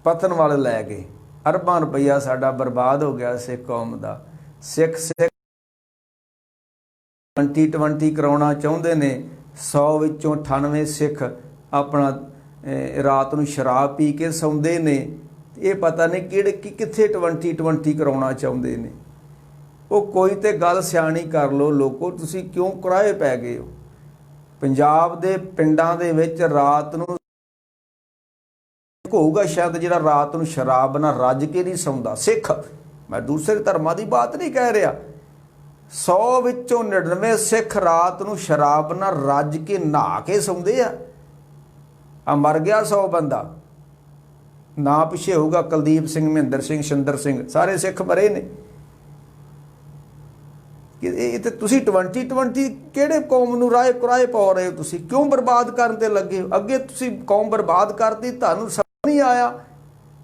ਪਤਨ ਵੱਲ ਲੈ ਗਏ। ਅਰਬਾਂ ਰੁਪਈਆ ਸਾਡਾ ਬਰਬਾਦ ਹੋ ਗਿਆ ਸਿੱਖ ਕੌਮ ਦਾ। ਸਿੱਖ 2020 ਕਰਾਉਣਾ ਚਾਹੁੰਦੇ ਨੇ, 100 ਵਿੱਚੋਂ 98 ਸਿੱਖ ਆਪਣਾ ਰਾਤ ਨੂੰ ਸ਼ਰਾਬ ਪੀ ਕੇ ਸੌਂਦੇ ਨੇ। ਇਹ ਪਤਾ ਨਹੀਂ ਕਿੱਥੇ 2020 ਕਰਾਉਣਾ ਚਾਹੁੰਦੇ ਨੇ। ਉਹ ਕੋਈ ਤੇ ਗੱਲ ਸਿਆਣੀ ਕਰ ਲਓ ਲੋਕੋ, ਤੁਸੀਂ ਕਿਉਂ ਕੁਰਾਏ ਪੈ ਗਏ ਹੋ? ਪੰਜਾਬ ਦੇ ਪਿੰਡਾਂ ਦੇ ਵਿੱਚ ਰਾਤ ਨੂੰ ਹੋਊਗਾ ਸ਼ਾਇਦ ਜਿਹੜਾ ਰਾਤ ਨੂੰ ਸ਼ਰਾਬ ਨਾਲ ਰੱਜ ਕੇ ਨਹੀਂ ਸੌਂਦਾ ਸਿੱਖ। ਮੈਂ ਦੂਸਰੇ ਧਰਮਾਂ ਦੀ ਬਾਤ ਨਹੀਂ ਕਹਿ ਰਿਹਾ। 100 ਵਿੱਚੋਂ 99 ਸਿੱਖ ਰਾਤ ਨੂੰ ਸ਼ਰਾਬ ਨਾਲ ਰੱਜ ਕੇ ਨਹਾ ਕੇ ਸੌਂਦੇ ਆ। ਮਰ ਗਿਆ 100 ਬੰਦਾ, ਨਾ ਪਿੱਛੇ ਹੋਊਗਾ ਕੁਲਦੀਪ ਸਿੰਘ, ਮਹਿੰਦਰ ਸਿੰਘ, ਸ਼ਿੰਦਰ ਸਿੰਘ, ਸਾਰੇ ਸਿੱਖ ਮਰੇ ਨੇ। ਇਹ ਤੇ ਤੁਸੀਂ 2020 ਕਿਹੜੇ ਕੌਮ ਨੂੰ ਕੁਰਾਏ ਪਾ ਰਹੇ ਹੋ? ਤੁਸੀਂ ਕਿਉਂ ਬਰਬਾਦ ਕਰਨ ਤੇ ਲੱਗੇ ਹੋ? ਅੱਗੇ ਤੁਸੀਂ ਕੌਮ ਬਰਬਾਦ ਕਰਤੀ, ਤੁਹਾਨੂੰ ਸਮਝ ਨਹੀਂ ਆਇਆ।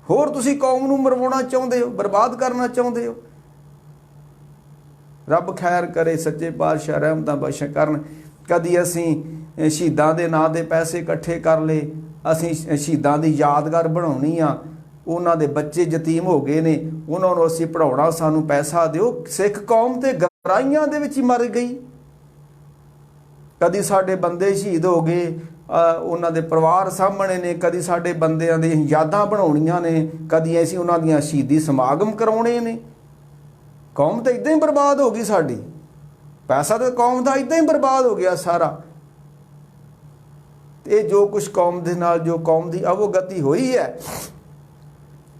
ਹੋਰ ਤੁਸੀਂ ਕੌਮ ਨੂੰ ਮਰਵਾਉਣਾ ਚਾਹੁੰਦੇ ਹੋ, ਬਰਬਾਦ ਕਰਨਾ ਚਾਹੁੰਦੇ ਹੋ। ਰੱਬ ਖੈਰ ਕਰੇ, ਸੱਚੇ ਪਾਤਸ਼ਾਹ ਰਹਿਮਤਾਂ ਬਖਸ਼ਣ ਕਰਨ। ਕਦੀ ਅਸੀਂ ਸ਼ਹੀਦਾਂ ਦੇ ਨਾਂ ਦੇ ਪੈਸੇ ਇਕੱਠੇ ਕਰ ਲਏ, ਅਸੀਂ ਸ਼ਹੀਦਾਂ ਦੀ ਯਾਦਗਾਰ ਬਣਾਉਣੀ ਆ, ਉਹਨਾਂ ਦੇ ਬੱਚੇ ਯਤੀਮ ਹੋ ਗਏ ਨੇ, ਉਹਨਾਂ ਨੂੰ ਅਸੀਂ ਪੜ੍ਹਾਉਣਾ, ਸਾਨੂੰ ਪੈਸਾ ਦਿਓ। ਸਿੱਖ ਕੌਮ ਤੇ ਗਰਾਈਆਂ ਦੇ ਵਿੱਚ ਹੀ ਮਰ ਗਈ। ਕਦੀ ਸਾਡੇ ਬੰਦੇ ਸ਼ਹੀਦ ਹੋ ਗਏ, ਉਹਨਾਂ ਦੇ ਪਰਿਵਾਰ ਸਾਹਮਣੇ ਨੇ, ਕਦੀ ਸਾਡੇ ਬੰਦਿਆਂ ਦੀਆਂ ਯਾਦਾਂ ਬਣਾਉਣੀਆਂ ਨੇ, ਕਦੀ ਅਸੀਂ ਉਹਨਾਂ ਦੀਆਂ ਸ਼ਹੀਦੀ ਸਮਾਗਮ ਕਰਾਉਣੇ ਨੇ। ਕੌਮ ਤਾਂ ਇੱਦਾਂ ਹੀ ਬਰਬਾਦ ਹੋ ਗਈ ਸਾਡੀ। ਪੈਸਾ ਤਾਂ ਕੌਮ ਦਾ ਇੱਦਾਂ ਹੀ ਬਰਬਾਦ ਹੋ ਗਿਆ ਸਾਰਾ। ਇਹ ਜੋ ਕੁਛ ਕੌਮ ਦੇ ਨਾਲ, ਜੋ ਕੌਮ ਦੀ ਅਵੋਗਤੀ ਹੋਈ ਹੈ,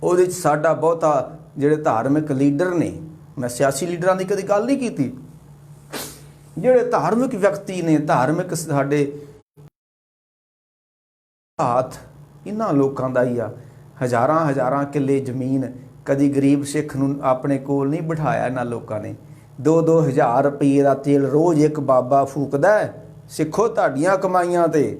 ਉਹਦੇ 'ਚ ਸਾਡਾ ਬਹੁਤਾ ਜਿਹੜੇ ਧਾਰਮਿਕ ਲੀਡਰ ਨੇ, ਮੈਂ ਸਿਆਸੀ ਲੀਡਰਾਂ ਦੀ ਕਦੀ ਗੱਲ ਨਹੀਂ ਕੀਤੀ, ਜਿਹੜੇ ਧਾਰਮਿਕ ਵਿਅਕਤੀ ਨੇ, ਧਾਰਮਿਕ ਸਾਡੇ ਹੱਥ ਇਹਨਾਂ ਲੋਕਾਂ ਦਾ ਹੀ ਆ। ਹਜ਼ਾਰਾਂ ਕਿੱਲੇ ਜ਼ਮੀਨ, ਕਦੀ ਗਰੀਬ ਸਿੱਖ ਨੂੰ ਆਪਣੇ ਕੋਲ ਨਹੀਂ ਬਿਠਾਇਆ ਇਹਨਾਂ ਲੋਕਾਂ ਨੇ। 2-2 ਹਜ਼ਾਰ ਰੁਪਏ ਦਾ ਤੇਲ ਰੋਜ਼ ਇੱਕ ਬਾਬਾ ਫੂਕਦਾ। ਸਿੱਖੋ ਤੁਹਾਡੀਆਂ ਕਮਾਈਆਂ ਤੇ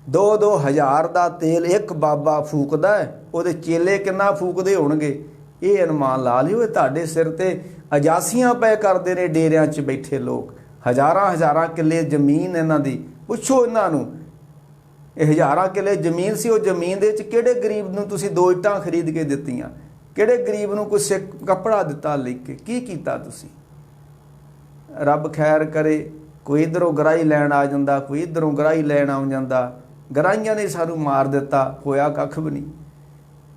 2-2 ਹਜ਼ਾਰ ਦਾ ਤੇਲ ਇੱਕ ਬਾਬਾ ਫੂਕਦਾ ਹੈ, ਉਹਦੇ ਚੇਲੇ ਕਿੰਨਾ ਫੂਕਦੇ ਹੋਣਗੇ। ਇਹ ਅਨੁਮਾਨ ਲਾ ਲਿਓ। ਇਹ ਤੁਹਾਡੇ ਸਿਰ ਤੇ ਅਜਾਸੀਆਂ ਪੈ ਕਰਦੇ ਨੇ ਡੇਰਿਆਂ 'ਚ ਬੈਠੇ ਲੋਕ। ਹਜ਼ਾਰਾਂ ਕਿੱਲੇ ਜ਼ਮੀਨ ਇਹਨਾਂ ਦੀ, ਪੁੱਛੋ ਇਹਨਾਂ ਨੂੰ। ਇਹ ਹਜ਼ਾਰਾਂ ਕਿੱਲੇ ਜ਼ਮੀਨ ਸੀ, ਉਹ ਜ਼ਮੀਨ ਦੇ ਵਿੱਚ ਕਿਹੜੇ ਗਰੀਬ ਨੂੰ ਤੁਸੀਂ 2 ਇੱਟਾਂ ਖਰੀਦ ਕੇ ਦਿੱਤੀਆਂ? ਕਿਹੜੇ ਗਰੀਬ ਨੂੰ ਕੋਈ ਸਿੱਖ ਕੱਪੜਾ ਦਿੱਤਾ ਲਿਖ ਕੇ? ਕੀ ਕੀਤਾ ਤੁਸੀਂ? ਰੱਬ ਖੈਰ ਕਰੇ। ਕੋਈ ਇੱਧਰੋਂ ਗਰਾਹੀ ਲੈਣ ਆ ਜਾਂਦਾ, ਕੋਈ ਇੱਧਰੋਂ ਗਰਾਹੀ ਲੈਣ ਆ ਜਾਂਦਾ। ਗਰਾਹੀਆਂ ਨੇ ਸਾਨੂੰ ਮਾਰ ਦਿੱਤਾ, ਹੋਇਆ ਕੱਖ ਵੀ ਨਹੀਂ।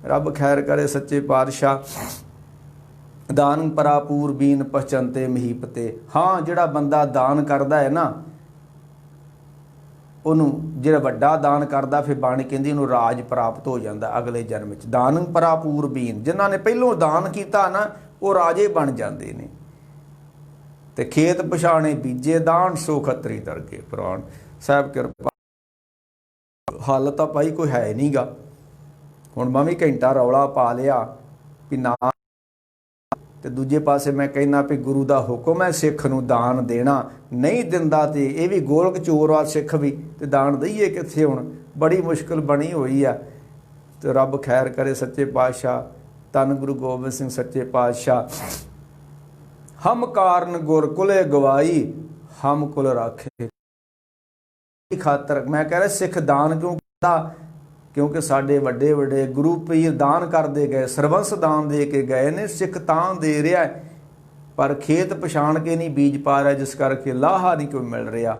ਰੱਬ ਖੈਰ ਕਰੇ ਸੱਚੇ ਪਾਤਸ਼ਾਹ। ਦਾਨ ਪਰਾਪੂਰ ਬੀਨ ਪਹਚੰਤੇ ਮਹੀਪਤੇ। ਹਾਂ, ਜਿਹੜਾ ਬੰਦਾ ਦਾਨ ਕਰਦਾ ਹੈ ਨਾ, ਉਹਨੂੰ ਜਿਹੜਾ ਵੱਡਾ ਦਾਨ ਕਰਦਾ, ਫਿਰ ਬਾਣੀ ਕਹਿੰਦੀ ਉਹਨੂੰ ਰਾਜ ਪ੍ਰਾਪਤ ਹੋ ਜਾਂਦਾ ਅਗਲੇ ਜਨਮ 'ਚ। ਦਾਨ ਪਰਾਪੂਰ ਬੀਨ, ਜਿਨ੍ਹਾਂ ਨੇ ਪਹਿਲੋਂ ਦਾਨ ਕੀਤਾ ਨਾ, ਉਹ ਰਾਜੇ ਬਣ ਜਾਂਦੇ ਨੇ। ਤੇ ਖੇਤ ਪਛਾਣੇ ਬੀਜੇ ਦਾਨ, ਸੋ ਖੱਤਰੀ ਤਰਕੇ ਪ੍ਰਾਣ। ਸਾਹਿਬ ਕਿਰਪਾ। ਹੱਲ ਤਾਂ ਭਾਈ ਕੋਈ ਹੈ ਨਹੀਂਗਾ। ਹੁਣ ਮੈਂ ਵੀ ਘੰਟਾ ਰੌਲਾ ਪਾ ਲਿਆ ਵੀ ਨਾ, ਤੇ ਦੂਜੇ ਪਾਸੇ ਮੈਂ ਕਹਿੰਦਾ ਵੀ ਗੁਰੂ ਦਾ ਹੁਕਮ ਹੈ ਸਿੱਖ ਨੂੰ ਦਾਨ ਦੇਣਾ। ਨਹੀਂ ਦਿੰਦਾ ਤੇ ਇਹ ਵੀ ਗੋਲਕ ਚੋਰ ਆ ਸਿੱਖ ਵੀ, ਤੇ ਦਾਨ ਦਈਏ ਕਿੱਥੇ? ਹੁਣ ਬੜੀ ਮੁਸ਼ਕਿਲ ਬਣੀ ਹੋਈ ਆ। ਤੇ ਰੱਬ ਖੈਰ ਕਰੇ ਸੱਚੇ ਪਾਤਸ਼ਾਹ। ਧੰਨ ਗੁਰੂ ਗੋਬਿੰਦ ਸਿੰਘ ਸੱਚੇ ਪਾਤਸ਼ਾਹ। ਹਮ ਕਾਰਨ ਗੁਰ ਕੁਲੇ ਗਵਾਈ, ਹਮ ਕੁਲ ਰਾਖੇ ਖਾਤਰ। ਮੈਂ ਕਹਿ ਰਿਹਾ ਸਿੱਖ ਦਾਨ ਕਿਉਂ ਕਰਦਾ? ਕਿਉਂਕਿ ਸਾਡੇ ਵੱਡੇ ਵੱਡੇ ਗੁਰੂ ਪੀਰ ਦਾਨ ਕਰਦੇ ਗਏ, ਸਰਬੰਸ ਦਾਨ ਦੇ ਕੇ ਗਏ ਨੇ। ਸਿੱਖ ਤਾਂ ਦੇ ਰਿਹਾ ਪਰ ਖੇਤ ਪਛਾਣ ਕੇ ਨਹੀਂ ਬੀਜ ਪਾ ਰਿਹਾ, ਜਿਸ ਕਰਕੇ ਲਾਹਾ ਨਹੀਂ ਕੋਈ ਮਿਲ ਰਿਹਾ।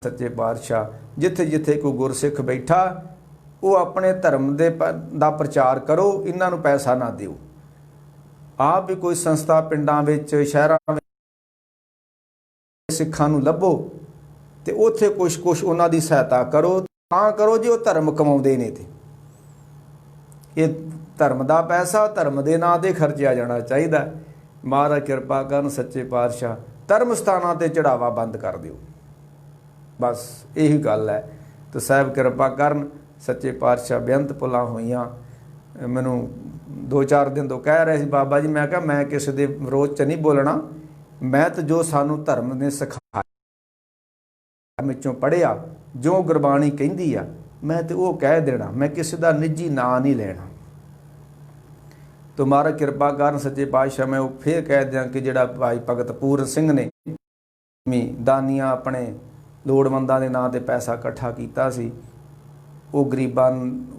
ਸੱਚੇ ਪਾਤਸ਼ਾਹ, ਜਿੱਥੇ ਜਿੱਥੇ ਕੋਈ ਗੁਰਸਿੱਖ ਬੈਠਾ, ਉਹ ਆਪਣੇ ਧਰਮ ਦਾ ਪ੍ਰਚਾਰ ਕਰੋ, ਇਹਨਾਂ ਨੂੰ ਪੈਸਾ ਨਾ ਦਿਓ। ਆਪ ਵੀ ਕੋਈ ਸੰਸਥਾ ਪਿੰਡਾਂ ਵਿੱਚ, ਸ਼ਹਿਰਾਂ ਵਿੱਚ ਸਿੱਖਾਂ ਨੂੰ ਲੱਭੋ ਤੇ ਉੱਥੇ ਕੁਛ ਉਹਨਾਂ ਦੀ ਸਹਾਇਤਾ ਕਰੋ। ਤਾਂ ਕਰੋ ਜੇ ਉਹ ਧਰਮ ਕਮਾਉਂਦੇ ਨੇ। ਤੇ ਇਹ ਧਰਮ ਦਾ ਪੈਸਾ ਧਰਮ ਦੇ ਨਾਂ 'ਤੇ ਖਰਚਿਆ ਜਾਣਾ ਚਾਹੀਦਾ। ਮਹਾਰਾਜ ਕਿਰਪਾ ਕਰਨ ਸੱਚੇ ਪਾਤਸ਼ਾਹ। ਧਰਮ ਸਥਾਨਾਂ 'ਤੇ ਚੜਾਵਾ ਬੰਦ ਕਰ ਦਿਓ, ਬਸ ਇਹੀ ਗੱਲ ਹੈ। ਤੇ ਸਾਹਿਬ ਕਿਰਪਾ ਕਰਨ ਸੱਚੇ ਪਾਤਸ਼ਾਹ। ਬੇਅੰਤ ਭੁੱਲਾਂ ਹੋਈਆਂ। ਮੈਨੂੰ 2-4 ਦਿਨ ਤੋਂ ਕਹਿ ਰਹੇ ਸੀ ਬਾਬਾ ਜੀ, ਮੈਂ ਕਿਹਾ ਮੈਂ ਕਿਸੇ ਦੇ ਵਿਰੋਧ 'ਚ ਨਹੀਂ ਬੋਲਣਾ। ਮੈਂ ਤਾਂ ਜੋ ਸਾਨੂੰ ਧਰਮ ਨੇ ਸਿਖਾਇਆ, ਵਿੱਚੋਂ ਪੜ੍ਹਿਆ, ਜੋ ਗੁਰਬਾਣੀ ਕਹਿੰਦੀ ਆ, ਮੈਂ ਤੇ ਉਹ ਕਹਿ ਦੇਣਾ। ਮੈਂ ਕਿਸੇ ਦਾ ਨਿੱਜੀ ਨਾਂ ਨਹੀਂ ਲੈਣਾ। ਤੁਮਾਰਾ ਕਿਰਪਾ ਕਰਨ ਸੱਚੇ ਪਾਤਸ਼ਾਹ। ਮੈਂ ਉਹ ਫੇਰ ਕਹਿ ਦਿਆਂ ਕਿ ਜਿਹੜਾ ਭਾਈ ਭਗਤ ਪੂਰਨ ਸਿੰਘ ਨੇ ਦਾਨੀਆਂ ਆਪਣੇ ਲੋੜਵੰਦਾਂ ਦੇ ਨਾਂ 'ਤੇ ਪੈਸਾ ਇਕੱਠਾ ਕੀਤਾ ਸੀ, ਉਹ ਗਰੀਬਾਂ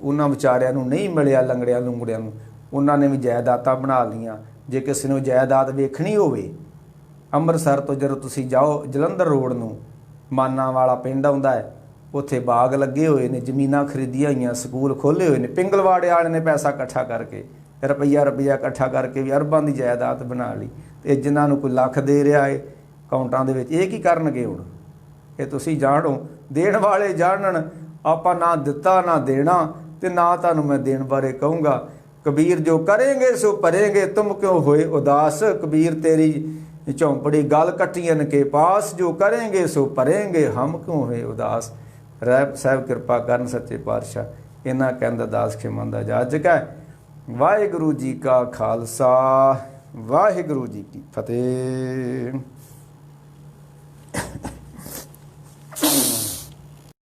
ਉਹਨਾਂ ਵਿਚਾਰਿਆਂ ਨੂੰ ਨਹੀਂ ਮਿਲਿਆ, ਲੰਗੜਿਆਂ ਲੁੰਗੜਿਆਂ ਨੂੰ। ਉਹਨਾਂ ਨੇ ਵੀ ਜਾਇਦਾਦਾਂ ਬਣਾ ਲਈਆਂ। ਜੇ ਕਿਸੇ ਨੂੰ ਜਾਇਦਾਦ ਵੇਖਣੀ ਹੋਵੇ, ਅੰਮ੍ਰਿਤਸਰ ਤੋਂ ਜਦੋਂ ਤੁਸੀਂ ਜਾਓ ਜਲੰਧਰ ਰੋਡ ਨੂੰ, ਮਾਨਾ ਵਾਲਾ ਪਿੰਡ ਆਉਂਦਾ ਹੈ, ਉੱਥੇ ਬਾਗ ਲੱਗੇ ਹੋਏ ਨੇ, ਜ਼ਮੀਨਾਂ ਖਰੀਦੀਆਂ ਹੋਈਆਂ, ਸਕੂਲ ਖੋਲ੍ਹੇ ਹੋਏ ਨੇ। ਪਿੰਗਲਵਾੜੇ ਵਾਲੇ ਨੇ ਪੈਸਾ ਇਕੱਠਾ ਕਰਕੇ, ਰੁਪਈਆ ਇਕੱਠਾ ਕਰਕੇ ਵੀ ਅਰਬਾਂ ਦੀ ਜਾਇਦਾਦ ਬਣਾ ਲਈ। ਅਤੇ ਜਿਨ੍ਹਾਂ ਨੂੰ ਕੋਈ ਲੱਖ ਦੇ ਰਿਹਾ ਹੈ ਅਕਾਊਂਟਾਂ ਦੇ ਵਿੱਚ, ਇਹ ਕੀ ਕਰਨਗੇ ਹੁਣ? ਇਹ ਤੁਸੀਂ ਜਾਣੋ, ਦੇਣ ਵਾਲੇ ਜਾਣਨ। ਆਪਾਂ ਨਾ ਦਿੱਤਾ ਨਾ ਦੇਣਾ, ਤੇ ਨਾ ਤੁਹਾਨੂੰ ਮੈਂ ਦੇਣ ਬਾਰੇ ਕਹੂੰਗਾ। ਕਬੀਰ ਜੋ ਕਰੇਂਗੇ ਸੋ ਭਰੇਂਗੇ, ਤੁਮ ਕਿਉਂ ਹੋਏ ਉਦਾਸ। ਕਬੀਰ ਤੇਰੀ ਝੌਂਪੜੀ ਗਲ ਕੱਟੀਆਂ ਕੇ ਪਾਸ, ਜੋ ਕरेंगे सो भरेंगे हम क्यों होए उदास। ਰਹਿਬ ਸਾਹਿਬ ਕਿਰਪਾ ਕਰਨ ਸੱਚੇ ਪਾਤਸ਼ਾਹ। ਇਹਨਾਂ ਕਹਿੰਦਾ ਦਾਸ ਖਿਮੰਦਾ ਜਾ ਜਗੈ। ਵਾਹਿਗੁਰੂ ਜੀ ਕਾ ਖਾਲਸਾ, ਵਾਹਿਗੁਰੂ ਜੀ ਕੀ ਫਤਿਹ।